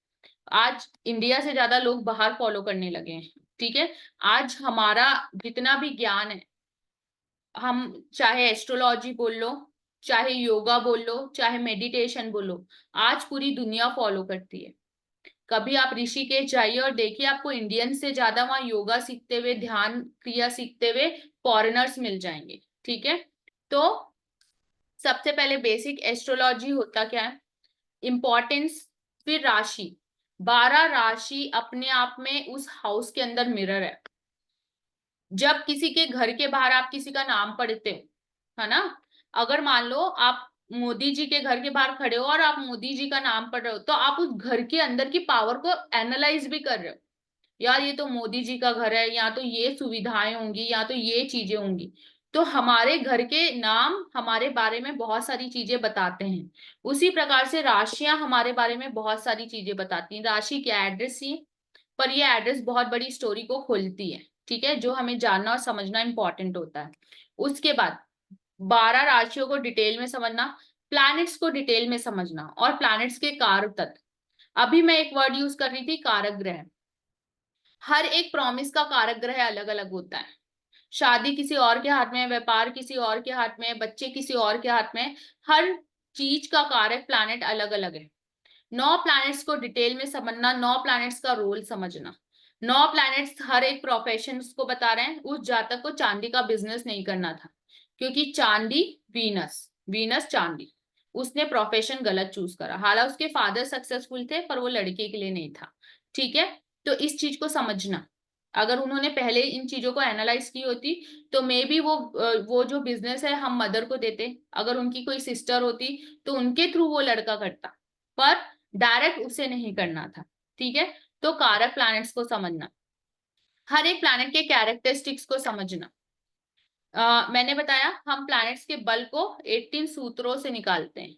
आज इंडिया से ज्यादा लोग बाहर फॉलो करने लगे हैं। ठीक है, आज हमारा जितना भी ज्ञान है, हम चाहे एस्ट्रोलॉजी बोल लो, चाहे योगा बोल लो, चाहे मेडिटेशन बोलो, आज पूरी दुनिया फॉलो करती है। कभी आप ऋषिकेश जाइए और देखिए, आपको इंडियन से ज्यादा वहां योगा सीखते हुए, ध्यान क्रिया सीखते हुए फॉरेनर्स मिल जाएंगे। ठीक है, तो सबसे पहले बेसिक एस्ट्रोलॉजी होता क्या है, इंपॉर्टेंस, फिर राशि। 12 राशि अपने आप में उस हाउस के अंदर मिरर है। जब किसी के घर के बाहर आप किसी का नाम पढ़ते हो, है ना, अगर मान लो आप मोदी जी के घर के बाहर खड़े हो और आप मोदी जी का नाम पढ़ रहे हो, तो आप उस घर के अंदर की पावर को एनालाइज भी कर रहे हो। यार ये तो मोदी जी का घर है, यहाँ तो ये सुविधाएं होंगी, यहाँ तो ये चीजें होंगी। तो हमारे घर के नाम हमारे बारे में बहुत सारी चीजें बताते हैं। उसी प्रकार से राशियां हमारे बारे में बहुत सारी चीजें बताती हैं। राशि क्या एड्रेस ही, पर ये एड्रेस बहुत बड़ी स्टोरी को खोलती है, ठीक है, जो हमें जानना और समझना इंपॉर्टेंट होता है। उसके बाद 12 राशियों को डिटेल में समझना, प्लैनेट्स को डिटेल में समझना, और प्लैनेट्स के कारक तत्व। अभी मैं एक वर्ड यूज कर रही थी, कारक ग्रह। हर एक प्रॉमिस का कारक ग्रह अलग अलग होता है। शादी किसी और के हाथ में है, व्यापार किसी और के हाथ में है, बच्चे किसी और के हाथ में है। हर चीज का कारक प्लैनेट अलग अलग है। 9 प्लैनेट्स को डिटेल में समझना, 9 प्लैनेट्स का रोल समझना। 9 प्लैनेट्स हर एक प्रोफेशन को बता रहे हैं। उस जातक को चांदी का बिजनेस नहीं करना था, क्योंकि चांदी, वीनस, वीनस चांदी, उसने प्रोफेशन गलत चूज करा। हालांकि उसके फादर सक्सेसफुल थे, पर वो लड़के के लिए नहीं था, ठीक है। तो इस चीज को समझना, अगर उन्होंने पहले इन चीजों को एनालाइज की होती तो मे बी वो जो बिजनेस है हम मदर को देते। अगर उनकी कोई सिस्टर होती तो उनके थ्रू वो लड़का करता, पर डायरेक्ट उसे नहीं करना था, ठीक है। तो कारक प्लैनेट्स को समझना, हर एक प्लैनेट के कैरेक्टरिस्टिक्स को समझना। मैंने बताया हम प्लैनेट्स के बल को 18 सूत्रों से निकालते हैं।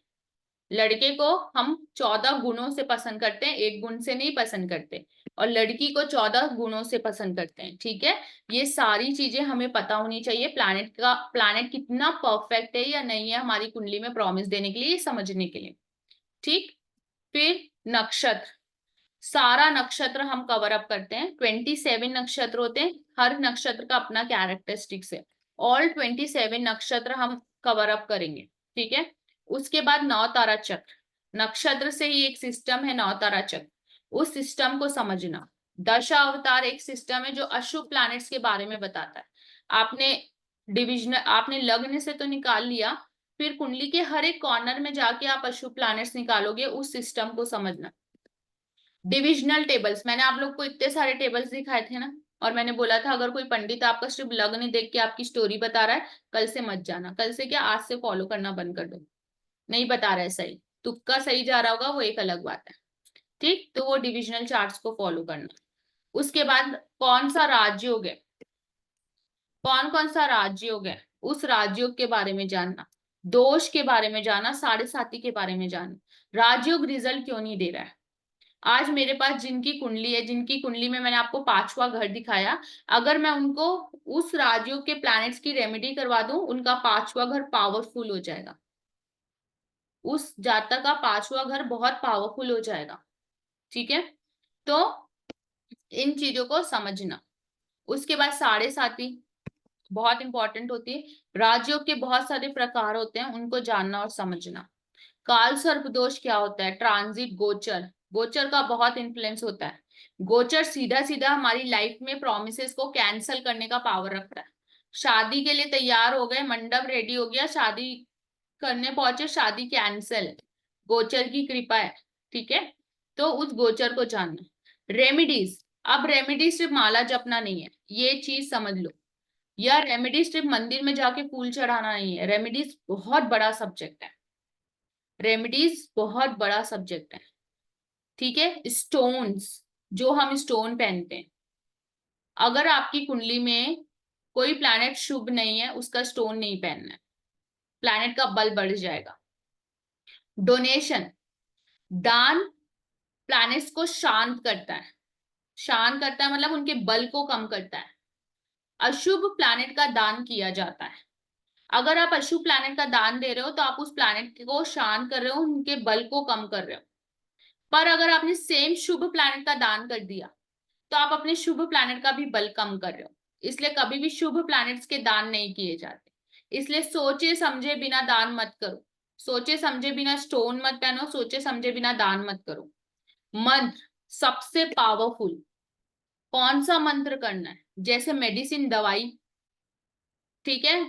लड़के को हम 14 गुणों से पसंद करते हैं, एक गुण से नहीं पसंद करते, और लड़की को 14 गुणों से पसंद करते हैं, ठीक है। ये सारी चीजें हमें पता होनी चाहिए। प्लैनेट कितना परफेक्ट है या नहीं है हमारी कुंडली में प्रॉमिस देने के लिए, ये समझने के लिए, ठीक। फिर नक्षत्र, सारा नक्षत्र हम कवर अप करते हैं। 27 नक्षत्र होते हैं, हर नक्षत्र का अपना कैरेक्टरिस्टिक्स है। ऑल 27 नक्षत्र हम कवर अप करेंगे, ठीक है। उसके बाद नौ तारा चक्र, नक्षत्र से ही एक सिस्टम है नौ तारा चक्र, उस सिस्टम को समझना। दशा अवतार एक सिस्टम है जो अशुभ प्लैनेट्स के बारे में बताता है। आपने आपने लग्न से तो निकाल लिया, फिर कुंडली के हर एक कॉर्नर में जाके आप अशुभ प्लैनेट्स निकालोगे, उस सिस्टम को समझना। डिविजनल टेबल्स, मैंने आप लोग को इतने सारे टेबल्स दिखाए थे ना, और मैंने बोला था अगर कोई पंडित आपका सिर्फ लग्न देख के आपकी स्टोरी बता रहा है, कल से मत जाना। कल से क्या, आज से फॉलो करना बंद कर दो। नहीं बता रहा है सही, तुक्का सही जा रहा होगा वो एक अलग बात है, ठीक। तो वो डिविजनल चार्ट्स को फॉलो करना। उसके बाद कौन सा राजयोग है, कौन कौन सा राजयोग है, उस राजयोग के बारे में जानना। दोष के बारे में जानना, साढ़े साथी के बारे में जानना। राजयोग रिजल्ट क्यों नहीं दे रहा है। आज मेरे पास जिनकी कुंडली है, जिनकी कुंडली में मैंने आपको 5वां घर दिखाया, अगर मैं उनको उस राजयोग के प्लैनेट्स की रेमेडी करवा दूं, उनका 5वां घर पावरफुल हो जाएगा। उस जातक का 5वां घर बहुत पावरफुल हो जाएगा, ठीक है। तो इन चीजों को समझना। उसके बाद साढ़े साथी बहुत इंपॉर्टेंट होती है। राजयोग के बहुत सारे प्रकार होते हैं, उनको जानना और समझना। काल सर्प दोष क्या होता है, ट्रांजिट, गोचर, गोचर का बहुत इन्फ्लुएंस होता है। गोचर सीधा सीधा हमारी लाइफ में प्रोमिसेस को कैंसल करने का पावर रखता है। शादी के लिए तैयार हो गए, मंडप रेडी हो गया, शादी करने पहुंचे, शादी कैंसल, गोचर की कृपा है, ठीक है। तो उस गोचर को जानना। रेमिडीज, अब रेमिडी सिर्फ माला जपना नहीं है, ये चीज समझ लो। या रेमिडीज सिर्फ मंदिर में जाके फूल चढ़ाना नहीं है, रेमिडीज बहुत बड़ा सब्जेक्ट है। रेमेडीज बहुत बड़ा सब्जेक्ट है, ठीक है। स्टोन्स, जो हम स्टोन पहनते हैं, अगर आपकी कुंडली में कोई प्लैनेट शुभ नहीं है, उसका स्टोन नहीं पहनना है, प्लैनेट का बल बढ़ जाएगा। डोनेशन, दान प्लैनेट्स को शांत करता है, शांत करता है मतलब उनके बल को कम करता है। अशुभ प्लैनेट का दान किया जाता है। अगर आप अशुभ प्लैनेट का दान दे रहे हो तो आप उस प्लैनेट को शांत कर रहे हो, उनके बल को कम कर रहे हो। पर अगर आपने सेम शुभ प्लैनेट का दान कर दिया तो आप अपने शुभ प्लैनेट का भी बल कम कर रहे हो। इसलिए कभी भी शुभ प्लैनेट्स के दान नहीं किए जाते। इसलिए सोचे समझे बिना दान मत करो, सोचे समझे बिना स्टोन मत पहनो, सोचे समझे बिना दान मत करो। मंत्र सबसे पावरफुल, कौन सा मंत्र करना है, जैसे मेडिसिन, दवाई, ठीक है।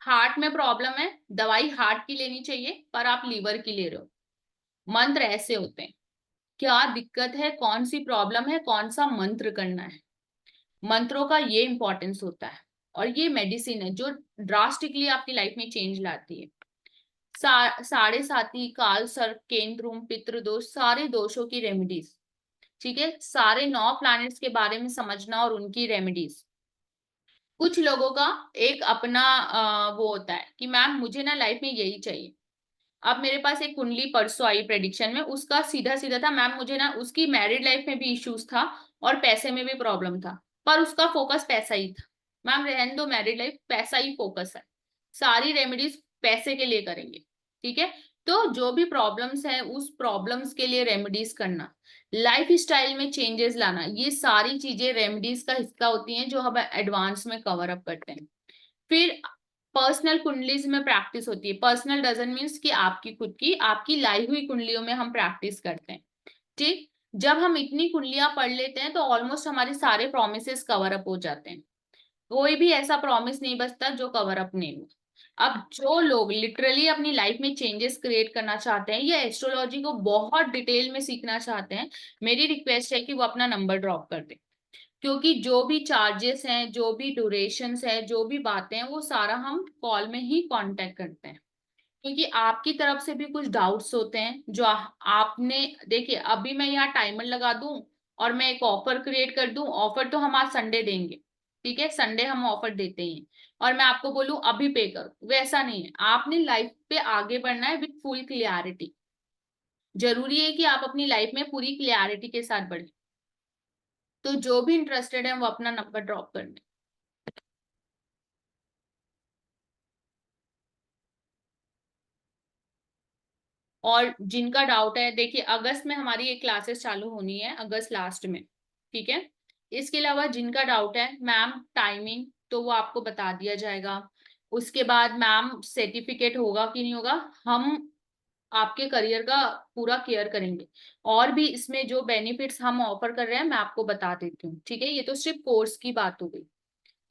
हार्ट में प्रॉब्लम है, दवाई हार्ट की लेनी चाहिए, पर आप लीवर की ले रहे हो। मंत्र ऐसे होते हैं, क्या दिक्कत है, कौन सी प्रॉब्लम है, कौन सा मंत्र करना है। मंत्रों का ये इंपॉर्टेंस होता है, और ये मेडिसिन है जो ड्रास्टिकली आपकी लाइफ में चेंज लाती है। साढ़े साथी, काल सर्प, केंद्रुम, पितृदोष, सारे दोषों की रेमेडीज, ठीक है। सारे 9 प्लैनेट्स के बारे में समझना और उनकी रेमेडीज। कुछ लोगों का एक अपना वो होता है कि मैम मुझे ना लाइफ में यही चाहिए। अब मेरे पास एक कुंडली परसों आई प्रेडिक्शन में, उसका सीधा सीधा था मैम मुझे ना, उसकी मैरिड लाइफ में भी इश्यूज था और पैसे में भी प्रॉब्लम था, पर उसका फोकस पैसा ही था। मैम रहने दो मैरिड लाइफ, पैसा ही फोकस है, सारी रेमेडीज पैसे के लिए करेंगे। ठीक है, तो जो भी प्रॉब्लम्स है उस प्रॉब्लम्स के लिए रेमेडीज करना, लाइफ स्टाइल में चेंजेस लाना, ये सारी चीजें रेमेडीज का हिस्सा होती हैं जो हम एडवांस में कवर अप करते हैं। फिर पर्सनल कुंडलीज में प्रैक्टिस होती है। पर्सनल डजंट मीन्स कि आपकी खुद की, आपकी लाई हुई कुंडलियों में हम प्रैक्टिस करते हैं। ठीक, जब हम इतनी कुंडलियां पढ़ लेते हैं तो ऑलमोस्ट हमारे सारे प्रोमिसेस कवर अप हो जाते हैं। कोई भी ऐसा प्रॉमिस नहीं बचता जो कवर अप नहीं हो। अब जो लोग लिटरली अपनी लाइफ में चेंजेस क्रिएट करना चाहते हैं या एस्ट्रोलॉजी को बहुत डिटेल में सीखना चाहते हैं, मेरी रिक्वेस्ट है कि वो अपना नंबर ड्रॉप कर दें, क्योंकि जो भी चार्जेस हैं, जो भी ड्यूरेशंस है, जो भी बातें हैं, वो सारा हम कॉल में ही कांटेक्ट करते हैं। क्योंकि आपकी तरफ से भी कुछ डाउट्स होते हैं जो आपने, देखिए अभी मैं यहाँ टाइमर लगा दूं और मैं एक ऑफर क्रिएट कर दूं, ऑफर तो हम आज संडे देंगे, ठीक है, संडे हम ऑफर देते हैं, और मैं आपको बोलूं अभी पे करो, वैसा नहीं है। आपने लाइफ पे आगे बढ़ना है विथ फुल क्लियरिटी। जरूरी है कि आप अपनी लाइफ में पूरी क्लियरिटी के साथ बढ़े। तो जो भी इंटरेस्टेड है वो अपना नंबर ड्रॉप कर दे। और जिनका डाउट है, देखिए अगस्त में हमारी एक क्लासेस चालू होनी है, अगस्त लास्ट में, ठीक है। इसके अलावा जिनका डाउट है मैम टाइमिंग, तो वो आपको बता दिया जाएगा। उसके बाद मैम सर्टिफिकेट होगा कि नहीं होगा, हम आपके करियर का पूरा केयर करेंगे। और भी इसमें जो बेनिफिट्स हम ऑफर कर रहे हैं मैं आपको बता देती हूँ, ठीक है। ये तो सिर्फ कोर्स की बात हो गई,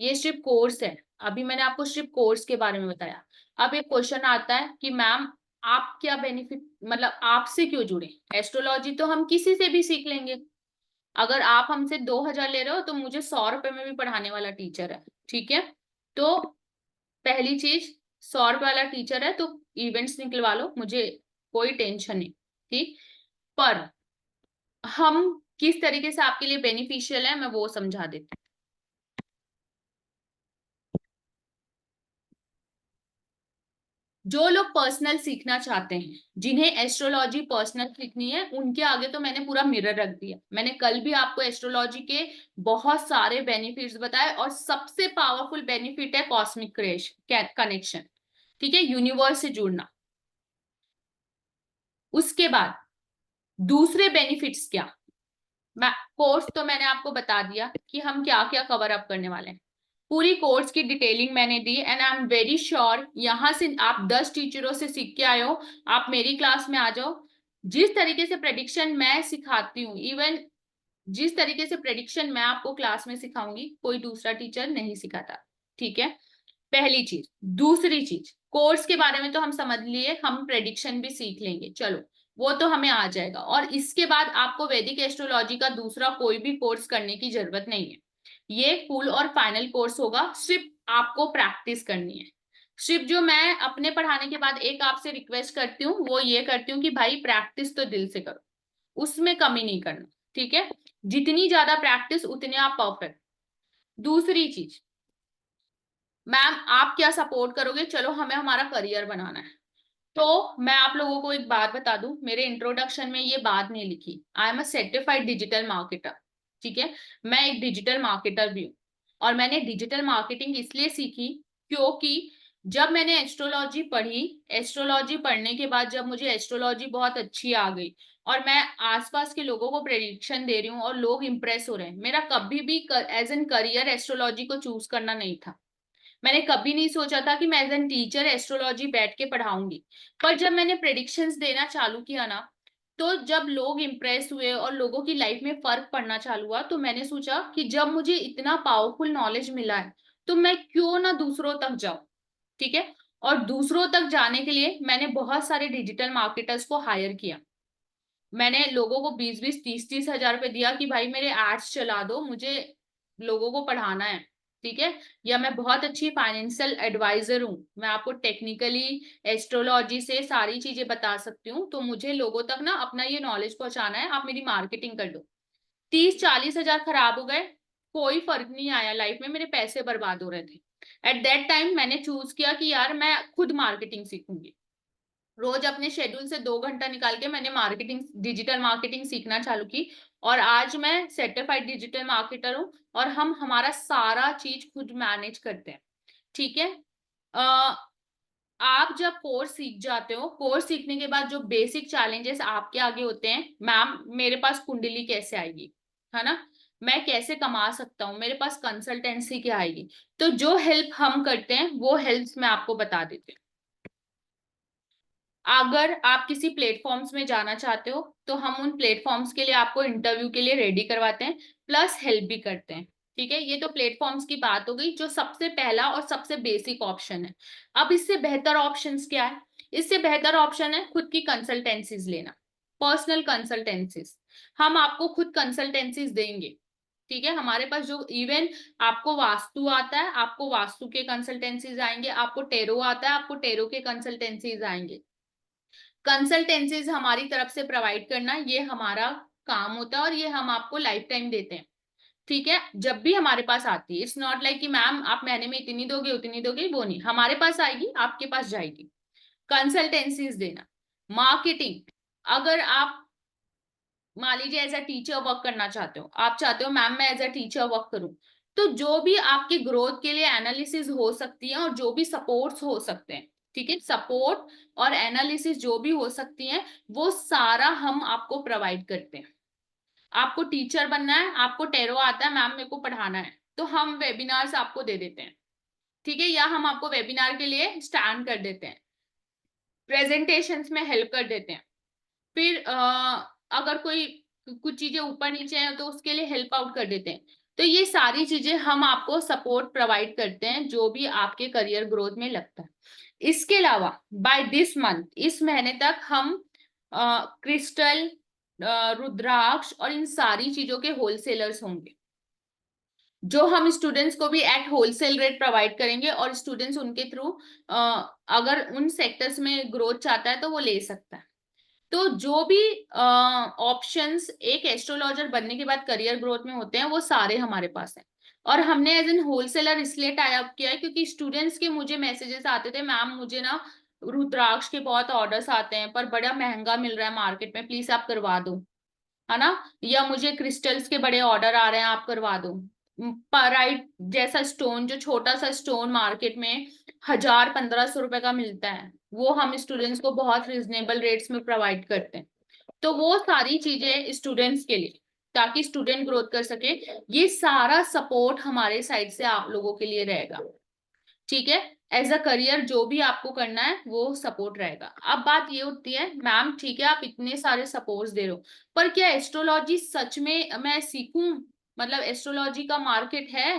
ये सिर्फ कोर्स है। अभी मैंने आपको सिर्फ कोर्स के बारे में बताया। अब एक क्वेश्चन आता है कि मैम आप क्या बेनिफिट, मतलब आपसे क्यों जुड़े। एस्ट्रोलॉजी तो हम किसी से भी सीख लेंगे। अगर आप हमसे 2,000 ले रहे हो तो मुझे 100 रुपए में भी पढ़ाने वाला टीचर है, ठीक है। तो पहली चीज, 100 रुपए वाला टीचर है तो इवेंट्स निकलवा लो, मुझे कोई टेंशन नहीं, ठीक। पर हम किस तरीके से आपके लिए बेनिफिशियल है मैं वो समझा देती हूँ। जो लोग पर्सनल सीखना चाहते हैं, जिन्हें एस्ट्रोलॉजी पर्सनल सीखनी है, उनके आगे तो मैंने पूरा मिरर रख दिया। मैंने कल भी आपको एस्ट्रोलॉजी के बहुत सारे बेनिफिट्स बताए, और सबसे पावरफुल बेनिफिट है कॉस्मिक कनेक्शन, ठीक है, यूनिवर्स से जुड़ना। उसके बाद दूसरे बेनिफिट्स क्या, मैं कोर्स तो मैंने आपको बता दिया कि हम क्या क्या कवर अप करने वाले हैं। पूरी कोर्स की डिटेलिंग मैंने दी, and I am very sure यहाँ से आप 10 टीचरों से सीख के आए हो, आप मेरी क्लास में आ जाओ। जिस तरीके से प्रेडिक्शन मैं सिखाती हूँ, इवन जिस तरीके से प्रेडिक्शन मैं आपको क्लास में सिखाऊंगी, कोई दूसरा टीचर नहीं सिखाता, ठीक है। पहली चीज। दूसरी चीज, कोर्स के बारे में तो हम समझ लिए, हम प्रेडिक्शन भी सीख लेंगे, चलो वो तो हमें आ जाएगा। और इसके बाद आपको वैदिक एस्ट्रोलॉजी का दूसरा कोई भी कोर्स करने की जरूरत नहीं है। ये फुल और फाइनल कोर्स होगा, सिर्फ आपको प्रैक्टिस करनी है। सिर्फ जो मैं अपने पढ़ाने के बाद एक आपसे रिक्वेस्ट करती हूँ वो ये करती हूँ कि भाई प्रैक्टिस तो दिल से करो, उसमें कमी नहीं करना, ठीक है। जितनी ज्यादा प्रैक्टिस उतने आप परफेक्ट। दूसरी चीज, मैम आप क्या सपोर्ट करोगे, चलो हमें हमारा करियर बनाना है। तो मैं आप लोगों को एक बात बता दूं, मेरे इंट्रोडक्शन में ये बात नहीं लिखी, I am a certified digital marketer, ठीक है। मैं एक डिजिटल मार्केटर भी हूँ। और मैंने डिजिटल मार्केटिंग इसलिए सीखी क्योंकि जब मैंने एस्ट्रोलॉजी पढ़ी, एस्ट्रोलॉजी पढ़ने के बाद जब मुझे एस्ट्रोलॉजी बहुत अच्छी आ गई और मैं आसपास के लोगों को प्रेडिक्शन दे रही हूँ और लोग इंप्रेस हो रहे हैं, मेरा कभी भी एज एन करियर एस्ट्रोलॉजी को चूज करना नहीं था। मैंने कभी नहीं सोचा था कि मैं एज एन टीचर एस्ट्रोलॉजी बैठ के पढ़ाऊंगी। पर जब मैंने प्रेडिक्शंस देना चालू किया ना, तो जब लोग इंप्रेस हुए और लोगों की लाइफ में फर्क पड़ना चालू हुआ, तो मैंने सोचा कि जब मुझे इतना पावरफुल नॉलेज मिला है तो मैं क्यों ना दूसरों तक जाऊं, ठीक है। और दूसरों तक जाने के लिए मैंने बहुत सारे डिजिटल मार्केटर्स को हायर किया। मैंने लोगों को 20-20 30-30 हजार रुपए दिया कि भाई मेरे एड्स चला दो, मुझे लोगों को पढ़ाना है, ठीक है। या मैं बहुत अच्छी फाइनेंशियल एडवाइजर हूँ, मैं आपको टेक्निकली एस्ट्रोलॉजी से सारी चीजें बता सकती हूँ, तो मुझे लोगों तक ना अपना ये नॉलेज पहुंचाना है, आप मेरी मार्केटिंग कर दो। 30-40 हजार खराब हो गए, कोई फर्क नहीं आया लाइफ में, मेरे पैसे बर्बाद हो रहे थे। एट दैट टाइम मैंने चूज किया कि यार मैं खुद मार्केटिंग सीखूंगी। रोज अपने शेड्यूल से 2 घंटा निकाल के मैंने मार्केटिंग, डिजिटल मार्केटिंग सीखना चालू की। और आज मैं सर्टिफाइड डिजिटल मार्केटर हूँ, और हम हमारा सारा चीज खुद मैनेज करते हैं। ठीक है। आप जब कोर्स सीख जाते हो, कोर्स सीखने के बाद जो बेसिक चैलेंजेस आपके आगे होते हैं, मैम मेरे पास कुंडली कैसे आएगी, है ना, मैं कैसे कमा सकता हूँ, मेरे पास कंसल्टेंसी क्या आएगी, तो जो हेल्प हम करते हैं वो हेल्प मैं आपको बता देती हूँ। अगर आप किसी प्लेटफॉर्म्स में जाना चाहते हो तो हम उन प्लेटफॉर्म्स के लिए आपको इंटरव्यू के लिए रेडी करवाते हैं, प्लस हेल्प भी करते हैं। ठीक है, ये तो प्लेटफॉर्म्स की बात हो गई, जो सबसे पहला और सबसे बेसिक ऑप्शन है। अब इससे बेहतर ऑप्शंस क्या है? इससे बेहतर ऑप्शन है खुद की कंसल्टेंसीज लेना, पर्सनल कंसल्टेंसीज। हम आपको खुद कंसल्टेंसीज देंगे। ठीक है, हमारे पास जो इवन आपको वास्तु आता है, आपको वास्तु के कंसल्टेंसीज आएंगे, आपको टेरो आता है, आपको टेरो के कंसल्टेंसीज आएंगे। कंसल्टेंसीज हमारी तरफ से प्रोवाइड करना, ये हमारा काम होता है, और ये हम आपको लाइफ टाइम देते हैं। ठीक है, जब भी हमारे पास आती है, इट्स नॉट लाइक कि मैम आप महीने में इतनी दोगे उतनी दोगे, वो नहीं, हमारे पास आएगी आपके पास जाएगी। कंसल्टेंसीज देना, मार्केटिंग। अगर आप मान लीजिए एज अ टीचर वर्क करना चाहते हो, आप चाहते हो मैम मैं एज अ टीचर वर्क करूं, तो जो भी आपके ग्रोथ के लिए एनालिसिस हो सकती है और जो भी सपोर्ट्स हो सकते हैं, ठीक है, सपोर्ट और एनालिसिस जो भी हो सकती है, वो सारा हम आपको प्रोवाइड करते हैं। आपको टीचर बनना है, आपको टेरो आता है, मैम मेरे को पढ़ाना है, तो हम वेबिनार्स आपको दे देते हैं। ठीक है, या हम आपको वेबिनार के लिए स्टैंड कर देते हैं, प्रेजेंटेशंस में हेल्प कर देते हैं। फिर अगर कोई कुछ चीजें ऊपर नीचे है तो उसके लिए हेल्प आउट कर देते हैं। तो ये सारी चीजें हम आपको सपोर्ट प्रोवाइड करते हैं जो भी आपके करियर ग्रोथ में लगता है। इसके अलावा बाय दिस मंथ, इस महीने तक हम क्रिस्टल, रुद्राक्ष और इन सारी चीजों के होलसेलर्स होंगे, जो हम स्टूडेंट्स को भी एट होलसेल रेट प्रोवाइड करेंगे, और स्टूडेंट्स उनके थ्रू अगर उन सेक्टर्स में ग्रोथ चाहता है तो वो ले सकता है। तो जो भी ऑप्शंस एक एस्ट्रोलॉजर बनने के बाद करियर ग्रोथ में होते हैं, वो सारे हमारे पास हैं। और हमने एज एन होलसेलर इसलिए टाई अप किया है क्योंकि स्टूडेंट्स के मुझे मैसेजेस आते थे, मैम मुझे ना रुद्राक्ष के बहुत ऑर्डर्स आते हैं पर बड़ा महंगा मिल रहा है मार्केट में, प्लीज आप करवा दो, है ना, या मुझे क्रिस्टल्स के बड़े ऑर्डर आ रहे हैं आप करवा दो। पराइट जैसा स्टोन, जो छोटा सा स्टोन मार्केट में 1000-1500 रुपए का मिलता है, वो हम स्टूडेंट्स को बहुत रिजनेबल रेट्स में प्रोवाइड करते हैं। तो वो सारी चीजें स्टूडेंट्स के लिए, ताकि स्टूडेंट ग्रोथ कर सके, ये सारा सपोर्ट हमारे साइड से आप लोगों के लिए रहेगा। ठीक है, एज अ करियर जो भी आपको करना है वो सपोर्ट रहेगा। अब बात ये उठती है, मैम ठीक है आप इतने सारे सपोर्ट्स दे रहे हो, पर क्या एस्ट्रोलॉजी सच में मैं सीखूं, मतलब एस्ट्रोलॉजी का मार्केट है?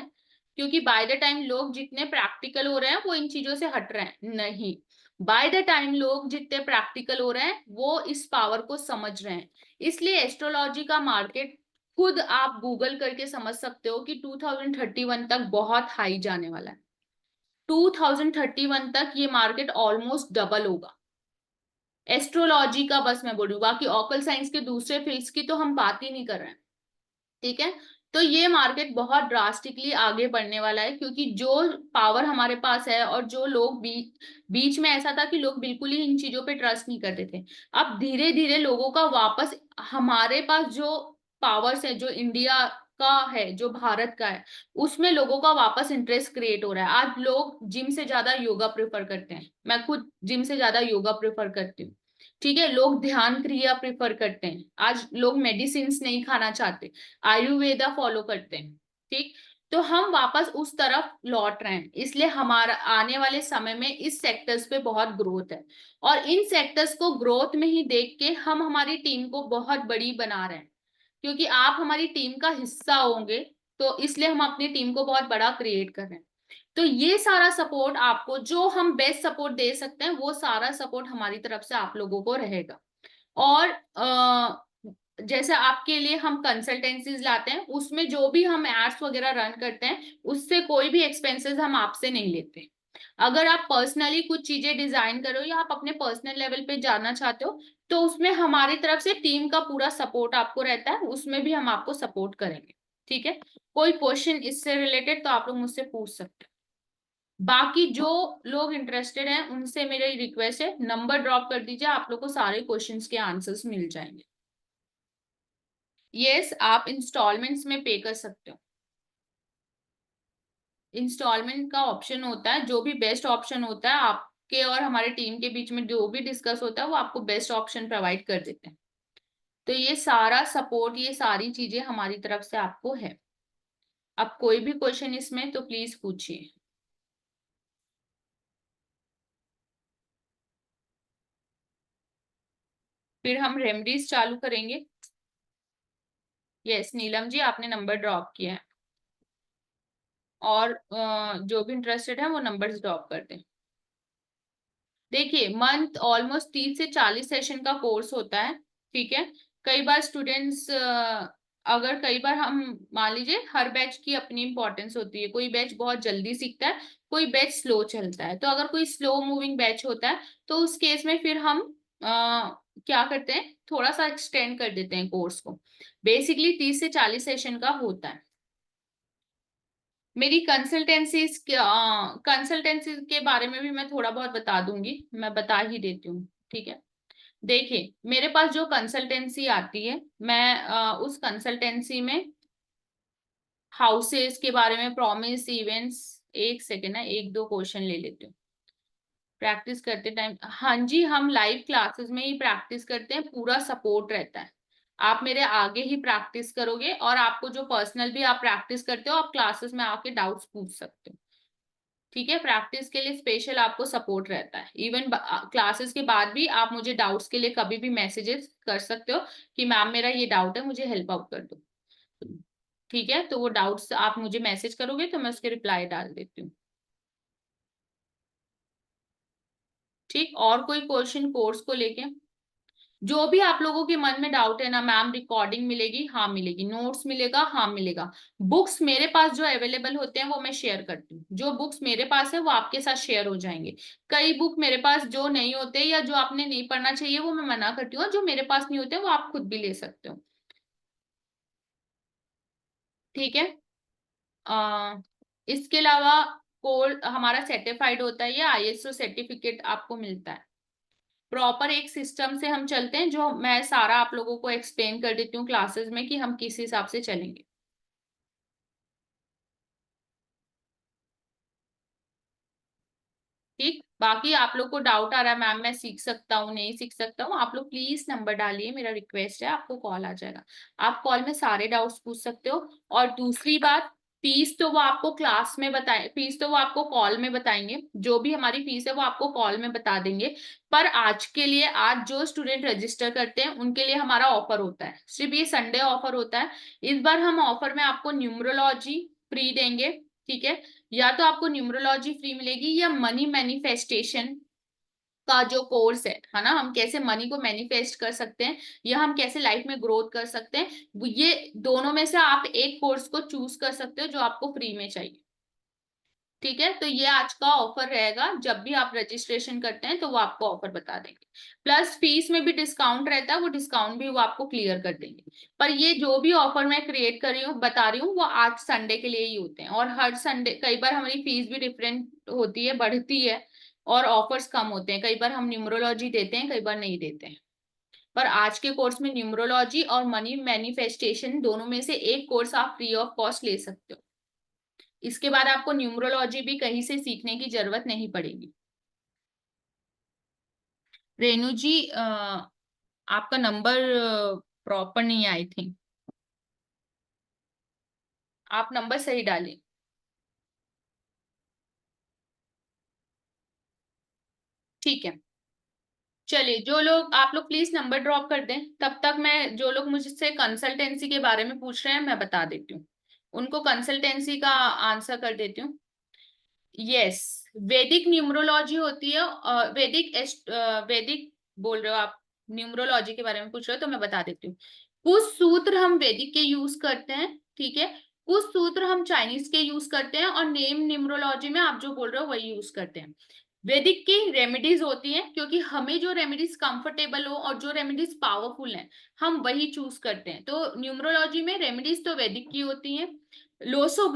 क्योंकि बाय द टाइम लोग जितने प्रैक्टिकल हो रहे हैं वो इन चीजों से हट रहे हैं, नहीं, बाय द टाइम लोग जितने प्रैक्टिकल हो रहे हैं वो इस पावर को समझ रहे हैं। इसलिए एस्ट्रोलॉजी का मार्केट खुद आप गूगल करके समझ सकते हो कि 2031 तक बहुत हाई जाने वाला है। 2031 तक ये मार्केट ऑलमोस्ट डबल होगा एस्ट्रोलॉजी का, बस मैं बोल रही हूँ, बाकी ऑकल साइंस के दूसरे फील्ड्स की तो हम बात ही नहीं कर रहे हैं। ठीक है, तो ये मार्केट बहुत ड्रास्टिकली आगे बढ़ने वाला है, क्योंकि जो पावर हमारे पास है, और जो लोग बीच में ऐसा था कि लोग बिल्कुल ही इन चीजों पे ट्रस्ट नहीं करते थे, अब धीरे धीरे लोगों का वापस, हमारे पास जो पावर्स है, जो इंडिया का है, जो भारत का है, उसमें लोगों का वापस इंटरेस्ट क्रिएट हो रहा है। आज लोग जिम से ज्यादा योगा प्रेफर करते हैं, मैं खुद जिम से ज्यादा योगा प्रेफर करती हूँ। ठीक है, लोग ध्यान क्रिया प्रेफर करते हैं, आज लोग मेडिसिन नहीं खाना चाहते, आयुर्वेदा फॉलो करते हैं। ठीक, तो हम वापस उस तरफ लौट रहे हैं, इसलिए हमारा आने वाले समय में इस सेक्टर्स पे बहुत ग्रोथ है, और इन सेक्टर्स को ग्रोथ में ही देख के हम हमारी टीम को बहुत बड़ी बना रहे हैं, क्योंकि आप हमारी टीम का हिस्सा होंगे, तो इसलिए हम अपनी टीम को बहुत बड़ा क्रिएट कर रहे हैं। तो ये सारा सपोर्ट आपको, जो हम बेस्ट सपोर्ट दे सकते हैं वो सारा सपोर्ट हमारी तरफ से आप लोगों को रहेगा। और जैसे आपके लिए हम कंसल्टेंसीज लाते हैं, उसमें जो भी हम एड्स वगैरह रन करते हैं उससे कोई भी एक्सपेंसेस हम आपसे नहीं लेते। अगर आप पर्सनली कुछ चीजें डिजाइन करो या आप अपने पर्सनल लेवल पे जाना चाहते हो, तो उसमें हमारी तरफ से टीम का पूरा सपोर्ट आपको रहता है, उसमें भी हम आपको सपोर्ट करेंगे। ठीक है, कोई क्वेश्चन इससे रिलेटेड तो आप लोग मुझसे पूछ सकते हो। बाकी जो लोग इंटरेस्टेड हैं उनसे मेरी रिक्वेस्ट है, नंबर ड्रॉप कर दीजिए, आप लोग को सारे क्वेश्चंस के आंसर्स मिल जाएंगे। यस, आप इंस्टॉलमेंट्स में पे कर सकते हो। इंस्टॉलमेंट का ऑप्शन होता है, जो भी बेस्ट ऑप्शन होता है आपके और हमारे टीम के बीच में जो भी डिस्कस होता है वो आपको बेस्ट ऑप्शन प्रोवाइड कर देते हैं। तो ये सारा सपोर्ट, ये सारी चीजें हमारी तरफ से आपको है। अब कोई भी क्वेश्चन इसमें तो प्लीज पूछिए। फिर हम रेमडीज चालू करेंगे। यस नीलम जी, आपने नंबर ड्रॉप किया है, और जो भी इंटरेस्टेड है वो नंबर्स ड्रॉप कर दें। देखिए, मंथ ऑलमोस्ट 30 से 40 सेशन का कोर्स होता है, ठीक है। कई बार स्टूडेंट्स, अगर कई बार हम मान लीजिए, हर बैच की अपनी इंपॉर्टेंस होती है, कोई बैच बहुत जल्दी सीखता है, कोई बैच स्लो चलता है। तो अगर कोई स्लो मूविंग बैच होता है तो उस केस में फिर हम क्या करते हैं, थोड़ा सा एक्सटेंड कर देते हैं कोर्स को। बेसिकली 30 से 40 सेशन का होता है। मेरी कंसल्टेंसी के बारे में भी मैं थोड़ा बहुत बता दूंगी, मैं बता ही देती हूँ, ठीक है। देखिए, मेरे पास जो कंसल्टेंसी आती है, मैं उस कंसल्टेंसी में हाउसेस के बारे में, प्रॉमिस इवेंट्स, एक सेकेंड है, एक दो क्वेश्चन ले लेती हूँ प्रैक्टिस करते टाइम। हाँ जी, हम लाइव क्लासेस में ही प्रैक्टिस करते हैं, पूरा सपोर्ट रहता है। आप मेरे आगे ही प्रैक्टिस करोगे, और आपको जो पर्सनल भी आप प्रैक्टिस करते हो, आप क्लासेस में आके डाउट्स पूछ सकते हो, ठीक है। प्रैक्टिस के लिए स्पेशल आपको सपोर्ट रहता है। इवन क्लासेस के बाद भी आप मुझे डाउट्स के लिए कभी भी मैसेजेस कर सकते हो कि मैम मेरा ये डाउट है, मुझे हेल्प आउट कर दो, ठीक है। तो वो डाउट्स आप मुझे मैसेज करोगे तो मैं उसके रिप्लाई डाल देती हूँ, ठीक। और कोई क्वेश्चन कोर्स को लेके, जो भी आप लोगों के मन में डाउट है ना, मैम रिकॉर्डिंग मिलेगी, हाँ मिलेगी, नोट्स मिलेगा, हाँ मिलेगा। बुक्स मेरे पास जो अवेलेबल होते हैं वो मैं शेयर करती हूँ, जो बुक्स मेरे पास है वो आपके साथ शेयर हो जाएंगे। कई बुक मेरे पास जो नहीं होते, या जो आपने नहीं पढ़ना चाहिए, वो मैं मना करती हूँ। जो मेरे पास नहीं होते वो आप खुद भी ले सकते हो, ठीक है। इसके अलावा कोर्स हमारा सर्टिफाइड होता है, या आईएसओ सर्टिफिकेट आपको मिलता है। प्रॉपर एक सिस्टम से हम चलते हैं, जो मैं सारा आप लोगों को एक्सप्लेन कर देती हूँ क्लासेस में कि हम किस हिसाब से चलेंगे, ठीक। बाकी आप लोग को डाउट आ रहा है, मैम मैं सीख सकता हूँ नहीं सीख सकता हूँ, आप लोग प्लीज नंबर डालिए, मेरा रिक्वेस्ट है, आपको कॉल आ जाएगा। आप कॉल में सारे डाउट्स पूछ सकते हो। और दूसरी बात, फीस तो वो आपको क्लास में बताए, फीस तो वो आपको कॉल में बताएंगे, जो भी हमारी फीस है वो आपको कॉल में बता देंगे। पर आज के लिए, आज जो स्टूडेंट रजिस्टर करते हैं उनके लिए हमारा ऑफर होता है, सिर्फ ये संडे ऑफर होता है। इस बार हम ऑफर में आपको न्यूमरोलॉजी फ्री देंगे, ठीक है। या तो आपको न्यूमरोलॉजी फ्री मिलेगी, या मनी मैनिफेस्टेशन का जो कोर्स है ना, हम कैसे मनी को मैनिफेस्ट कर सकते हैं, या हम कैसे लाइफ में ग्रोथ कर सकते हैं, ये दोनों में से आप एक कोर्स को चूज कर सकते हो जो आपको फ्री में चाहिए, ठीक है। तो ये आज का ऑफर रहेगा, जब भी आप रजिस्ट्रेशन करते हैं तो वो आपको ऑफर बता देंगे। प्लस फीस में भी डिस्काउंट रहता है, वो डिस्काउंट भी वो आपको क्लियर कर देंगे। पर ये जो भी ऑफर मैं क्रिएट कर रही हूँ, बता रही हूँ, वो आज संडे के लिए ही होते हैं। और हर संडे कई बार हमारी फीस भी डिफरेंट होती है, बढ़ती है, और ऑफर्स कम होते हैं। कई बार हम न्यूमरोलॉजी देते हैं, कई बार नहीं देते हैं। पर आज के कोर्स में न्यूमरोलॉजी और मनी मैनिफेस्टेशन दोनों में से एक कोर्स आप फ्री ऑफ कॉस्ट ले सकते हो। इसके बाद आपको न्यूमरोलॉजी भी कहीं से सीखने की जरूरत नहीं पड़ेगी। रेनू जी, आपका नंबर प्रॉपर नहीं है आई थिंक, आप नंबर सही डालें, ठीक है। चलिए, जो लोग, आप लोग प्लीज नंबर ड्रॉप कर दें, तब तक मैं, जो लोग मुझसे कंसल्टेंसी के बारे में पूछ रहे हैं मैं बता देती हूँ, उनको कंसल्टेंसी का आंसर कर देती हूँ। यस, वैदिक न्यूमरोलॉजी होती है, वैदिक बोल रहे हो आप, न्यूमरोलॉजी के बारे में पूछ रहे हो तो मैं बता देती हूँ। कुछ सूत्र हम वैदिक के यूज करते हैं, ठीक है। कुछ सूत्र हम चाइनीज के यूज करते हैं, और नेम न्यूमरोलॉजी में आप जो बोल रहे हो वही यूज करते हैं। वैदिक की रेमेडीज होती हैं, क्योंकि हमें जो रेमेडीज कंफर्टेबल हो और जो रेमेडीज पावरफुल हैं हम वही चूज करते हैं। तो न्यूमरोलॉजी में रेमेडीज तो वैदिक की होती हैं, लोसो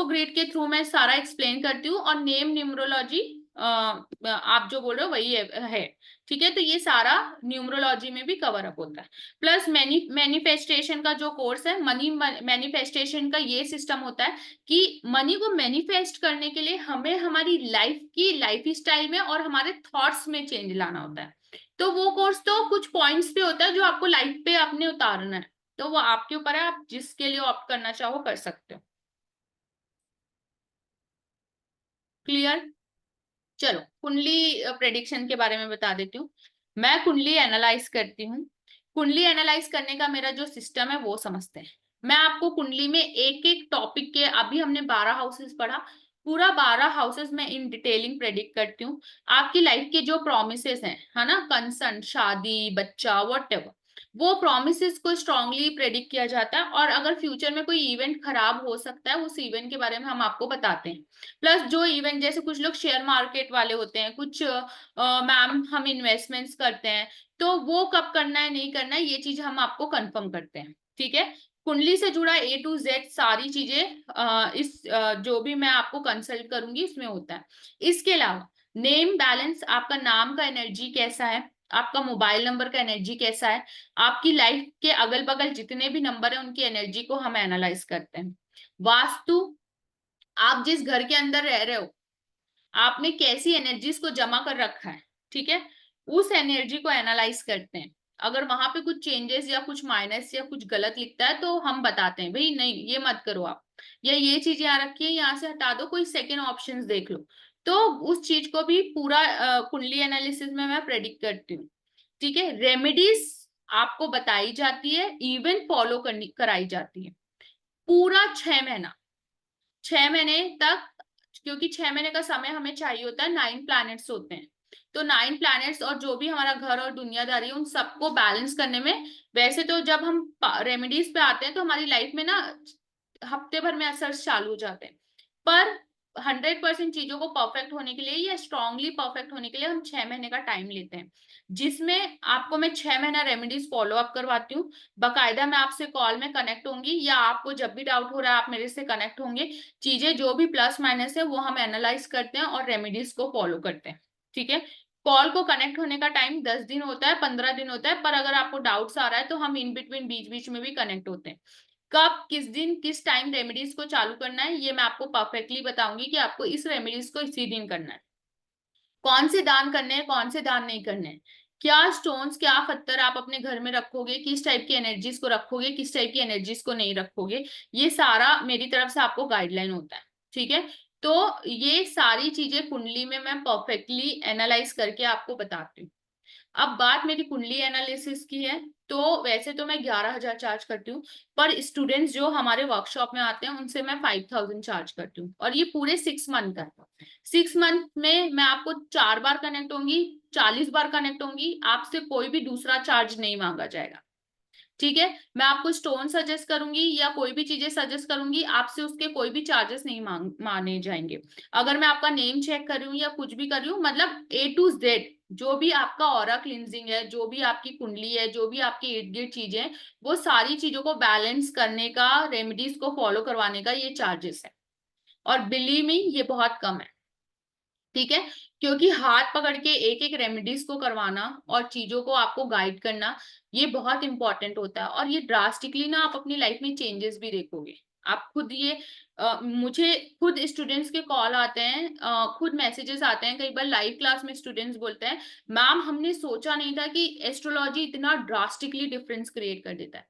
ग्रिड के थ्रू मैं सारा एक्सप्लेन करती हूँ, और नेम न्यूमरोलॉजी आप जो बोल रहे हो वही है। ठीक है, तो ये सारा न्यूमरोलॉजी में भी कवर अप होता है। प्लस मैनिफेस्टेशन का जो कोर्स है, मनी मैनिफेस्टेशन का ये सिस्टम होता है कि मनी को मैनिफेस्ट करने के लिए हमें हमारी लाइफ स्टाइल में और हमारे थॉट्स में चेंज लाना होता है। तो वो कोर्स तो कुछ पॉइंट्स पे होता है जो आपको लाइफ पे अपने उतारना है, तो वो आपके ऊपर है, आप जिसके लिए ऑप्ट करना चाहो कर सकते हो। क्लियर? चलो कुंडली प्रेडिक्शन के बारे में बता देती हूँ। मैं कुंडली एनालाइज करती हूँ। कुंडली एनालाइज करने का मेरा जो सिस्टम है वो समझते हैं। मैं आपको कुंडली में एक एक टॉपिक के, अभी हमने 12 हाउसेस पढ़ा, पूरा 12 हाउसेस में इन डिटेलिंग प्रेडिक्ट करती हूँ। आपकी लाइफ के जो प्रोमिसेस हैं, है ना, कंसर्न, शादी, बच्चा, वट, वो प्रोमिसेस को स्ट्रांगली प्रेडिक्ट किया जाता है। और अगर फ्यूचर में कोई इवेंट खराब हो सकता है, उस इवेंट के बारे में हम आपको बताते हैं। प्लस जो इवेंट, जैसे कुछ लोग शेयर मार्केट वाले होते हैं, कुछ मैम हम इन्वेस्टमेंट्स करते हैं, तो वो कब करना है नहीं करना है ये चीज हम आपको कंफर्म करते हैं। ठीक है, कुंडली से जुड़ा ए टू जेड सारी चीजें जो भी मैं आपको कंसल्ट करूंगी उसमें होता है। इसके अलावा नेम बैलेंस, आपका नाम का एनर्जी कैसा है, आपका मोबाइल नंबर का एनर्जी कैसा है, आपकी लाइफ के अगल बगल जितने भी नंबर है उनकी एनर्जी को हम एनालाइज करते हैं। वास्तु, आप जिस घर के अंदर रह रहे हो आपने कैसी एनर्जीज को जमा कर रखा है, ठीक है, उस एनर्जी को एनालाइज करते हैं। अगर वहां पे कुछ चेंजेस या कुछ माइनस या कुछ गलत लिखता है तो हम बताते हैं, भाई नहीं ये मत करो आप, या ये चीज यहाँ रखिए यहाँ से हटा दो, कोई सेकेंड ऑप्शंस देख लो। तो उस चीज को भी पूरा कुंडली एनालिसिस में मैं प्रेडिक्ट करती हूँ। ठीक है, रेमेडीज आपको बताई जाती है, इवन फॉलो करनी कराई जाती है पूरा 6 महीना, 6 महीने तक। क्योंकि 6 महीने का समय हमें चाहिए होता है, 9 प्लैनेट्स होते हैं, तो 9 प्लैनेट्स और जो भी हमारा घर और दुनियादारी है उन सबको बैलेंस करने में, वैसे तो जब हम रेमेडीज पे आते हैं तो हमारी लाइफ में ना हफ्ते भर में असर चालू हो जाते हैं, पर 100% चीजों को परफेक्ट होने के लिए या स्ट्रांगली परफेक्ट होने के लिए हम 6 महीने का टाइम लेते हैं, जिसमें आपको मैं 6 महीना रेमेडीज फॉलो अप करवाती हूँ। बकायदा मैं आपसे कॉल में कनेक्ट होंगी, या आपको जब भी डाउट हो रहा है आप मेरे से कनेक्ट होंगे। चीजें जो भी प्लस माइनस है वो हम एनालाइज करते हैं और रेमेडीज को फॉलो करते हैं। ठीक है, कॉल को कनेक्ट होने का टाइम 10 दिन होता है, 15 दिन होता है, पर अगर आपको डाउट्स आ रहा है तो हम इन बिटवीन बीच बीच में भी कनेक्ट होते हैं। कब, किस दिन, किस टाइम रेमेडीज को चालू करना है ये मैं आपको परफेक्टली बताऊंगी कि आपको इस रेमेडीज को इसी दिन करना है। कौन से दान करने हैं, कौन से दान नहीं करने हैं, क्या स्टोन्स, क्या पत्थर आप अपने घर में रखोगे, किस टाइप की एनर्जीज को रखोगे, किस टाइप की एनर्जीज को नहीं रखोगे, ये सारा मेरी तरफ से आपको गाइडलाइन होता है। ठीक है, तो ये सारी चीजें कुंडली में मैं परफेक्टली एनालाइज करके आपको बताती हूँ। अब बात मेरी कुंडली एनालिसिस की है, तो वैसे तो मैं 11,000 चार्ज करती हूँ, पर स्टूडेंट्स जो हमारे वर्कशॉप में आते हैं उनसे मैं 5,000 चार्ज करती हूँ, और ये पूरे 6 मंथ का है। 6 मंथ में मैं आपको 4 बार कनेक्ट होंगी, 40 बार कनेक्ट होंगी, आपसे कोई भी दूसरा चार्ज नहीं मांगा जाएगा। ठीक है, मैं आपको स्टोन सजेस्ट करूंगी या कोई भी चीजें सजेस्ट करूंगी, आपसे उसके कोई भी चार्जेस नहीं माने जाएंगे। अगर मैं आपका नेम चेक कर रही हूँ या कुछ भी कर रही हूँ, मतलब ए टू जेड जो भी आपका ऑरा क्लिनजिंग है, जो भी आपकी कुंडली है, जो भी आपकी इर्द गिर्द चीजें हैं, वो सारी चीजों को बैलेंस करने का, रेमेडीज को फॉलो करवाने का ये चार्जेस है। और बिलीव मी ये बहुत कम है। ठीक है, क्योंकि हाथ पकड़ के एक एक रेमेडीज को करवाना और चीजों को आपको गाइड करना ये बहुत इंपॉर्टेंट होता है, और ये ड्रास्टिकली ना आप अपनी लाइफ में चेंजेस भी देखोगे। आप खुद ये मुझे खुद स्टूडेंट्स के कॉल आते हैं, खुद मैसेजेस आते हैं, कई बार लाइव क्लास में स्टूडेंट्स बोलते हैं, मैम हमने सोचा नहीं था कि एस्ट्रोलॉजी इतना ड्रास्टिकली डिफरेंस क्रिएट कर देता है।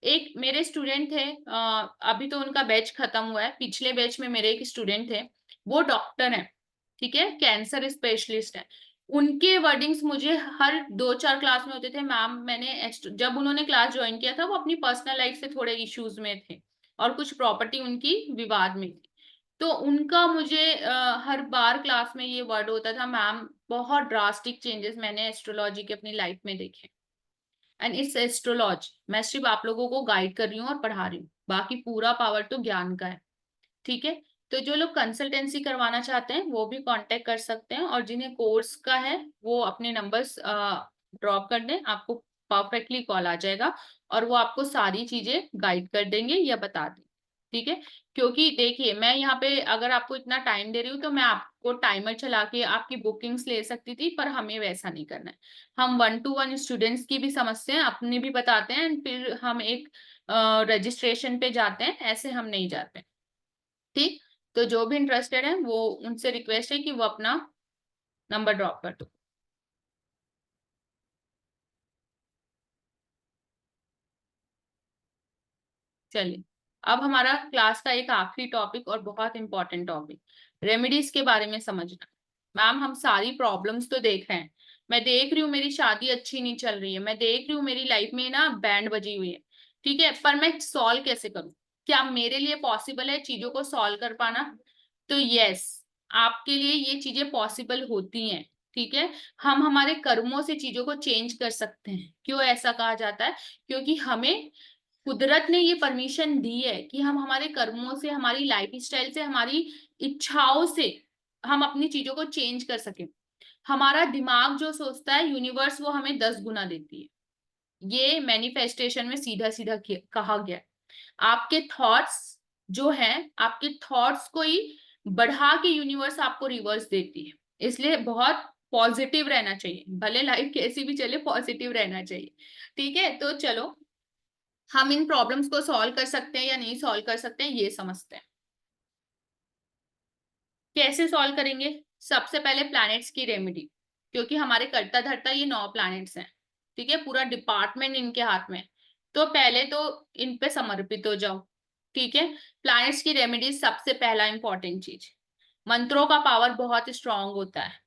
एक मेरे स्टूडेंट थे, अभी तो उनका बैच खत्म हुआ है, पिछले बैच में मेरे एक स्टूडेंट थे, वो डॉक्टर हैं, ठीक है, कैंसर स्पेशलिस्ट है। उनके वर्डिंग्स मुझे हर 2-4 क्लास में होते थे, मैम जब उन्होंने क्लास ज्वाइन किया था वो अपनी पर्सनल लाइफ से थोड़े इश्यूज में थे, और कुछ प्रॉपर्टी उनकी विवाद में थी। तो उनका मुझे हर बार क्लास में ये वर्ड होता था, मैम बहुत ड्रास्टिक चेंजेस मैंने एस्ट्रोलॉजी के अपनी लाइफ में देखे। एंड इट्स एस्ट्रोलॉजी, मैं सिर्फ आप लोगों को गाइड कर रही हूँ और पढ़ा रही हूँ, बाकी पूरा पावर तो ज्ञान का है। ठीक है, तो जो लोग कंसल्टेंसी करवाना चाहते हैं वो भी कांटेक्ट कर सकते हैं, और जिन्हें कोर्स का है वो अपने नंबर्स ड्रॉप कर दें, आपको परफेक्टली कॉल आ जाएगा और वो आपको सारी चीजें गाइड कर देंगे या बता देंगे। ठीक है, क्योंकि देखिए मैं यहाँ पे अगर आपको इतना टाइम दे रही हूँ तो मैं आपको टाइमर चला के आपकी बुकिंग्स ले सकती थी, पर हमें वैसा नहीं करना है। हम 1-to-1 स्टूडेंट्स की भी समझते हैं, अपनी भी बताते हैं, फिर हम एक रजिस्ट्रेशन पे जाते हैं, ऐसे हम नहीं जाते। ठीक, तो जो भी इंटरेस्टेड है वो उनसे रिक्वेस्ट है कि वो अपना नंबर ड्रॉप कर दो। चलिए, अब हमारा क्लास का एक आखिरी टॉपिक और बहुत इंपॉर्टेंट टॉपिक, रेमेडीज के बारे में समझना। मैम हम सारी प्रॉब्लम्स तो देख रहे हैं, मैं देख रही हूँ मेरी शादी अच्छी नहीं चल रही है, मैं देख रही हूँ मेरी लाइफ में ना बैंड बजी हुई है, ठीक है, पर मैं सॉल्व कैसे करूँ? क्या मेरे लिए पॉसिबल है चीजों को सॉल्व कर पाना? तो यस, आपके लिए ये चीजें पॉसिबल होती हैं। ठीक है, हम हमारे कर्मों से चीजों को चेंज कर सकते हैं। क्यों ऐसा कहा जाता है? क्योंकि हमें कुदरत ने ये परमिशन दी है कि हम हमारे कर्मों से, हमारी लाइफ स्टाइल से, हमारी इच्छाओं से हम अपनी चीजों को चेंज कर सके। हमारा दिमाग जो सोचता है, यूनिवर्स वो हमें 10 गुना देती है। ये मैनिफेस्टेशन में सीधा सीधा कहा गया है। आपके थॉट्स जो हैं, आपके थॉट्स को ही बढ़ा के यूनिवर्स आपको रिवर्स देती है। इसलिए बहुत पॉजिटिव रहना चाहिए, भले लाइफ कैसी भी चले, पॉजिटिव रहना चाहिए। ठीक है, तो चलो हम इन प्रॉब्लम्स को सॉल्व कर सकते हैं या नहीं सॉल्व कर सकते हैं ये समझते हैं। कैसे सॉल्व करेंगे? सबसे पहले प्लैनेट्स की रेमेडी, क्योंकि हमारे करता धरता ये 9 प्लैनेट्स हैं। ठीक है, पूरा डिपार्टमेंट इनके हाथ में। तो पहले तो इन पे समर्पित हो जाओ। ठीक है, प्लैनेट्स की रेमेडी सबसे पहला इंपॉर्टेंट चीज। मंत्रों का पावर बहुत स्ट्रांग होता है,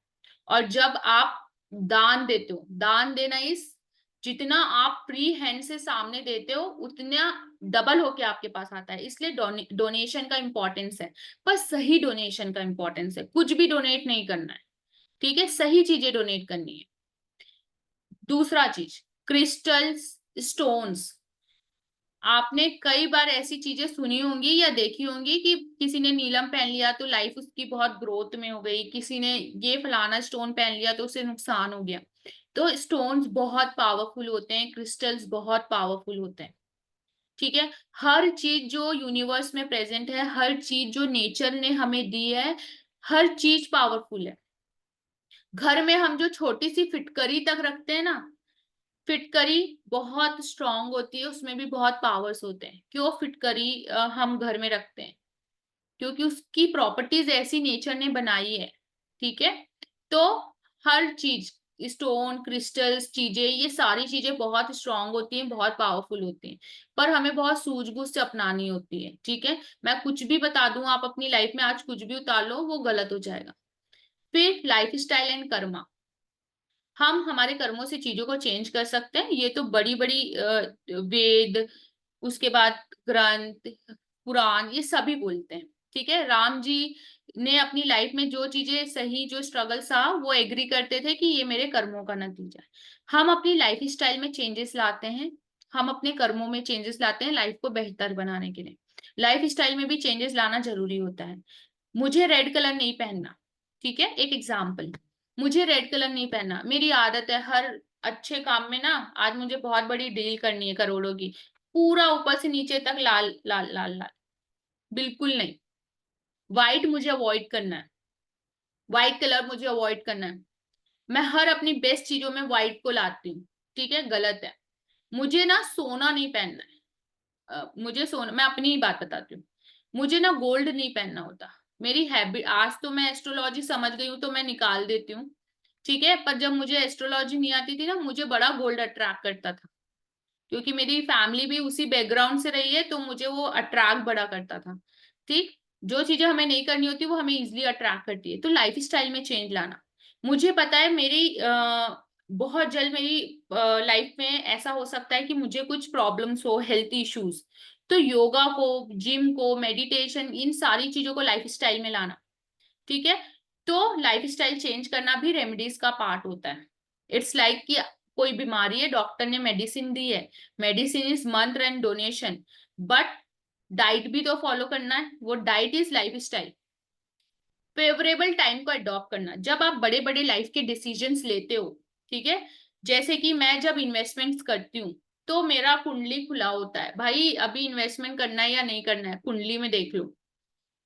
और जब आप दान देते हो, दान देना इस, जितना आप फ्री हैंड से सामने देते हो उतना डबल होके आपके पास आता है। इसलिए डोनेशन का इंपॉर्टेंस है, पर सही डोनेशन का इंपॉर्टेंस है। कुछ भी डोनेट नहीं करना है, ठीक है, सही चीजें डोनेट करनी है। दूसरा चीज, क्रिस्टल्स, स्टोन्स। आपने कई बार ऐसी चीजें सुनी होंगी या देखी होंगी कि किसी ने नीलम पहन लिया तो लाइफ उसकी बहुत ग्रोथ में हो गई, किसी ने ये फलाना स्टोन पहन लिया तो उसे नुकसान हो गया। तो स्टोन्स बहुत पावरफुल होते हैं, क्रिस्टल्स बहुत पावरफुल होते हैं। ठीक है, हर चीज जो यूनिवर्स में प्रेजेंट है, हर चीज जो नेचर ने हमें दी है, हर चीज पावरफुल है। घर में हम जो छोटी सी फिटकरी तक रखते हैं ना, फिटकरी बहुत स्ट्रांग होती है, उसमें भी बहुत पावर्स होते हैं। क्यों फिटकरी हम घर में रखते हैं? क्योंकि उसकी प्रॉपर्टीज ऐसी नेचर ने बनाई है। ठीक है, तो हर चीज, स्टोन, क्रिस्टल्स, चीजें, ये सारी चीजें बहुत स्ट्रांग होती हैं, बहुत पावरफुल होती हैं, पर हमें बहुत सूझबूझ से अपनानी होती है। ठीक है, मैं कुछ भी बता दूं, आप अपनी लाइफ में आज कुछ भी उतार लो, वो गलत हो जाएगा। फिर लाइफ स्टाइल एंड कर्मा, हम हमारे कर्मों से चीजों को चेंज कर सकते हैं। ये तो बड़ी बड़ी वेद, उसके बाद ग्रंथ, पुराण, ये सभी बोलते हैं। ठीक है, राम जी ने अपनी लाइफ में जो चीजें सही, जो स्ट्रगल था, वो एग्री करते थे कि ये मेरे कर्मों का नतीजा है। हम अपनी लाइफ स्टाइल में चेंजेस लाते हैं, हम अपने कर्मों में चेंजेस लाते हैं लाइफ को बेहतर बनाने के लिए। लाइफ स्टाइल में भी चेंजेस लाना जरूरी होता है। मुझे रेड कलर नहीं पहनना, ठीक है, एक एग्जाम्पल, मुझे रेड कलर नहीं पहनना, मेरी आदत है हर अच्छे काम में ना, आज मुझे बहुत बड़ी डील करनी है करोड़ों की, पूरा ऊपर से नीचे तक लाल लाल लाल लाल, बिल्कुल नहीं। व्हाइट मुझे अवॉइड करना है, व्हाइट कलर मुझे अवॉइड करना है। मैं हर अपनी बेस्ट चीजों में व्हाइट को लाती हूँ, ठीक है, गलत है। मुझे ना सोना नहीं पहनना है, मुझे सोना, मैं अपनी ही बात बताती हूँ, मुझे ना गोल्ड नहीं पहनना होता। मेरी हैबिट, आज तो मैं एस्ट्रोलॉजी समझ गई हूँ तो मैं निकाल देती हूँ। ठीक है, पर जब मुझे एस्ट्रोलॉजी नहीं आती थी ना, मुझे बड़ा गोल्ड अट्रैक्ट करता था, क्योंकि मेरी फैमिली भी उसी बैकग्राउंड से रही है, तो मुझे वो अट्रैक्ट बड़ा करता था। ठीक, जो चीजें हमें नहीं करनी होती वो हमें इजिली अट्रैक्ट करती है। तो लाइफ स्टाइल में चेंज लाना, मुझे पता है मेरी बहुत जल्द मेरी लाइफ में ऐसा हो सकता है कि मुझे कुछ प्रॉब्लम्स हो, हेल्थ इश्यूज, तो योगा को, जिम को, मेडिटेशन, इन सारी चीजों को लाइफ स्टाइल में लाना। ठीक है, तो लाइफ स्टाइल चेंज करना भी रेमेडीज का पार्ट होता है। इट्स लाइक कि कोई बीमारी है, डॉक्टर ने मेडिसिन दी है, मेडिसिन इज मंत्र एंड डोनेशन, बट डाइट भी तो फॉलो करना है, वो diet is life style. Favourable time को अडॉप्ट करना, जब आप बड़े बड़े लाइफ के डिसीजंस लेते हो, ठीक है, जैसे कि मैं जब इन्वेस्टमेंट्स करती हूँ, तो मेरा कुंडली खुला होता है भाई, अभी इन्वेस्टमेंट करना है या नहीं करना है, कुंडली में देख लो।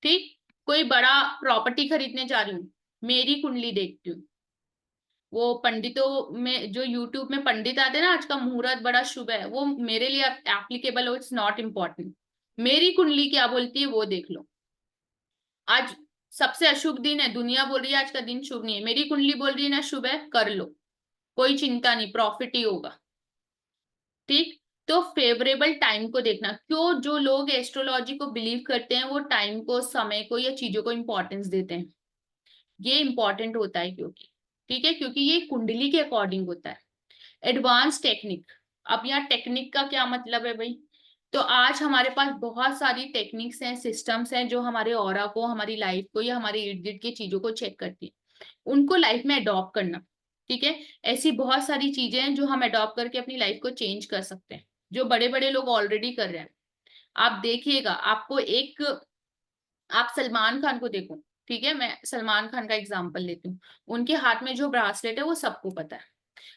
ठीक, कोई बड़ा प्रॉपर्टी खरीदने जा रही हूँ, मेरी कुंडली देखती हूँ। वो पंडितों में जो यूट्यूब में पंडित आते हैं ना, आज का मुहूर्त बड़ा शुभ है, वो मेरे लिए एप्लीकेबल हो, इट्स नॉट इम्पोर्टेंट। मेरी कुंडली क्या बोलती है वो देख लो। आज सबसे अशुभ दिन है, दुनिया बोल रही है आज का दिन शुभ नहीं है, मेरी कुंडली बोल रही है ना शुभ है, कर लो, कोई चिंता नहीं, प्रॉफिट ही होगा। ठीक, तो फेवरेबल टाइम को देखना, क्यों जो लोग एस्ट्रोलॉजी को बिलीव करते हैं वो टाइम को, समय को या चीजों को इंपॉर्टेंस देते हैं, ये इंपॉर्टेंट होता है क्योंकि, ठीक है, क्योंकि ये कुंडली के अकॉर्डिंग होता है। एडवांस टेक्निक, अब यहाँ टेक्निक का क्या मतलब है भाई, तो आज हमारे पास बहुत सारी टेक्निक्स हैं, सिस्टम्स हैं, जो हमारे ऑरा को, हमारी लाइफ को या हमारे इर्द गिर्द की चीजों को चेक करती है, उनको लाइफ में अडॉप्ट करना। ठीक है, ऐसी बहुत सारी चीजें हैं जो हम अडॉप्ट करके अपनी लाइफ को चेंज कर सकते हैं, जो बड़े बड़े लोग ऑलरेडी कर रहे हैं। आप देखिएगा, आपको एक, आप सलमान खान को देखो, ठीक है, मैं सलमान खान का एग्जांपल लेती हूँ, उनके हाथ में जो ब्रासलेट है वो सबको पता है,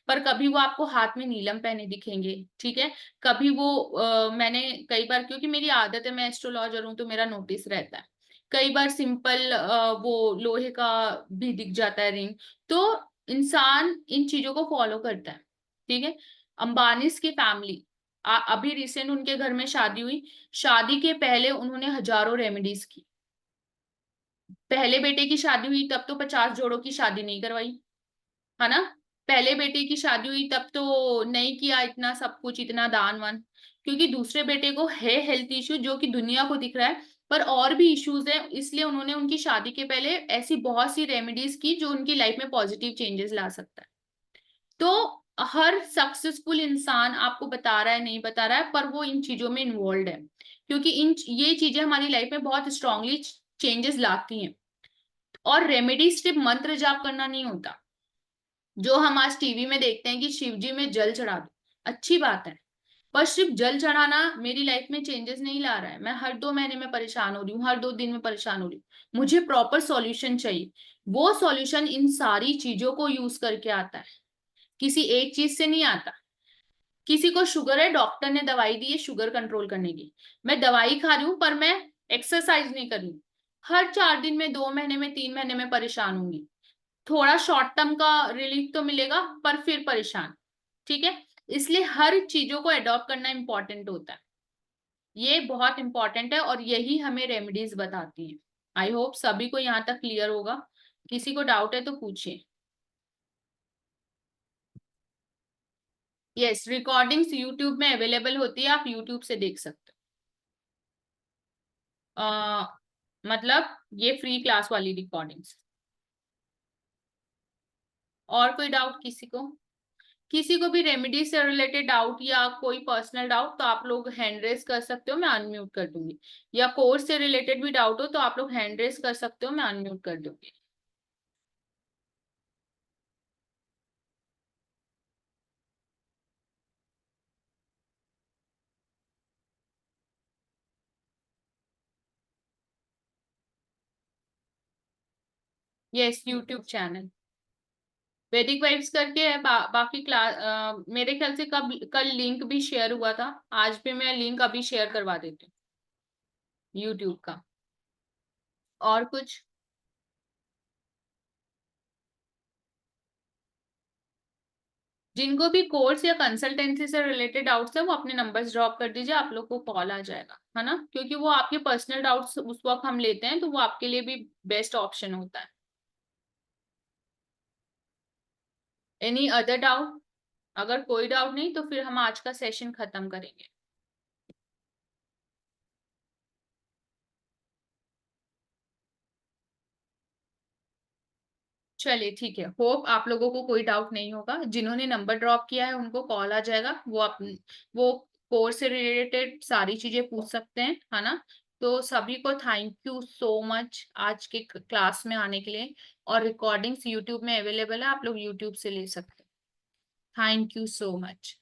पर कभी वो आपको हाथ में नीलम पहने दिखेंगे, ठीक है, कभी वो मैंने कई बार, क्योंकि मेरी आदत है, मैं एस्ट्रोलॉजर हूँ तो मेरा नोटिस रहता है, कई बार सिंपल वो लोहे का भी दिख जाता है रिंग। तो इंसान इन चीजों को फॉलो करता है। ठीक है, अंबानीज की फैमिली, अभी रिसेंट उनके घर में शादी हुई, शादी के पहले उन्होंने हजारों रेमेडीज की, पहले बेटे की शादी हुई तब तो 50 जोड़ों की शादी नहीं करवाई, है ना, पहले बेटे की शादी हुई तब तो नहीं किया इतना सब कुछ, इतना दान वान, क्योंकि दूसरे बेटे को है हेल्थ इश्यू जो कि दुनिया को दिख रहा है, पर और भी इश्यूज है, इसलिए उन्होंने उनकी शादी के पहले ऐसी बहुत सी रेमेडीज की जो उनकी लाइफ में पॉजिटिव चेंजेस ला सकता है। तो हर सक्सेसफुल इंसान आपको बता रहा है नहीं बता रहा है, पर वो इन चीजों में इन्वॉल्व है, क्योंकि इन ये चीजें हमारी लाइफ में बहुत स्ट्रांगली चेंजेस लाती हैं। और रेमेडी सिर्फ मंत्र जाप करना नहीं होता, जो हम आज टीवी में देखते हैं कि शिव जी में जल चढ़ा दो, अच्छी बात है, पर सिर्फ जल चढ़ाना मेरी लाइफ में चेंजेस नहीं ला रहा है, मैं हर 2 महीने में परेशान हो रही हूँ, हर 2 दिन में परेशान हो रही हूँ, मुझे प्रॉपर सॉल्यूशन चाहिए। वो सॉल्यूशन इन सारी चीजों को यूज करके आता है, किसी एक चीज से नहीं आता। किसी को शुगर है, डॉक्टर ने दवाई दी है शुगर कंट्रोल करने की, मैं दवाई खा रही हूँ पर मैं एक्सरसाइज नहीं कर रही हूँ, हर 4 दिन में, 2 महीने में, 3 महीने में परेशान होंगी, थोड़ा शॉर्ट टर्म का रिलीफ तो मिलेगा पर फिर परेशान। ठीक है, इसलिए हर चीजों को अडॉप्ट करना इंपॉर्टेंट होता है, ये बहुत इंपॉर्टेंट है, और यही हमें रेमेडीज बताती हैं। आई होप सभी को यहाँ तक क्लियर होगा, किसी को डाउट है तो पूछिए। यस, रिकॉर्डिंग्स यूट्यूब में अवेलेबल होती है, आप यूट्यूब से देख सकते हो। मतलब ये फ्री क्लास वाली रिकॉर्डिंग्स। और कोई डाउट किसी को, किसी को भी रेमेडी से रिलेटेड डाउट या कोई पर्सनल डाउट तो आप लोग हैंड रेस कर सकते हो, मैं अनम्यूट कर दूंगी, या कोर्स से रिलेटेड भी डाउट हो तो आप लोग हैंड रेस कर सकते हो, मैं अनम्यूट कर दूंगी। यस, यूट्यूब चैनल वैदिक वाइब्स करके है, बाकी क्लास मेरे ख्याल से कब कल लिंक भी शेयर हुआ था, आज भी मैं लिंक अभी शेयर करवा देती हूँ यूट्यूब का। और कुछ, जिनको भी कोर्स या कंसल्टेंसी से रिलेटेड डाउट्स है वो अपने नंबर्स ड्रॉप कर दीजिए, आप लोग को कॉल आ जाएगा, है ना, क्योंकि वो आपके पर्सनल डाउट्स उस वक्त हम लेते हैं तो वो आपके लिए भी बेस्ट ऑप्शन होता है। एनी अदर डाउट, अगर कोई डाउट नहीं तो फिर हम आज का सेशन खत्म करेंगे। चलिए ठीक है, होप आप लोगों को कोई डाउट नहीं होगा, जिन्होंने नंबर ड्रॉप किया है उनको कॉल आ जाएगा, वो कोर्स से रिलेटेड सारी चीजें पूछ सकते हैं, है ना। तो सभी को थैंक यू सो मच आज के क्लास में आने के लिए, और रिकॉर्डिंग्स यूट्यूब में अवेलेबल है, आप लोग यूट्यूब से ले सकते हैं। Thank you so much.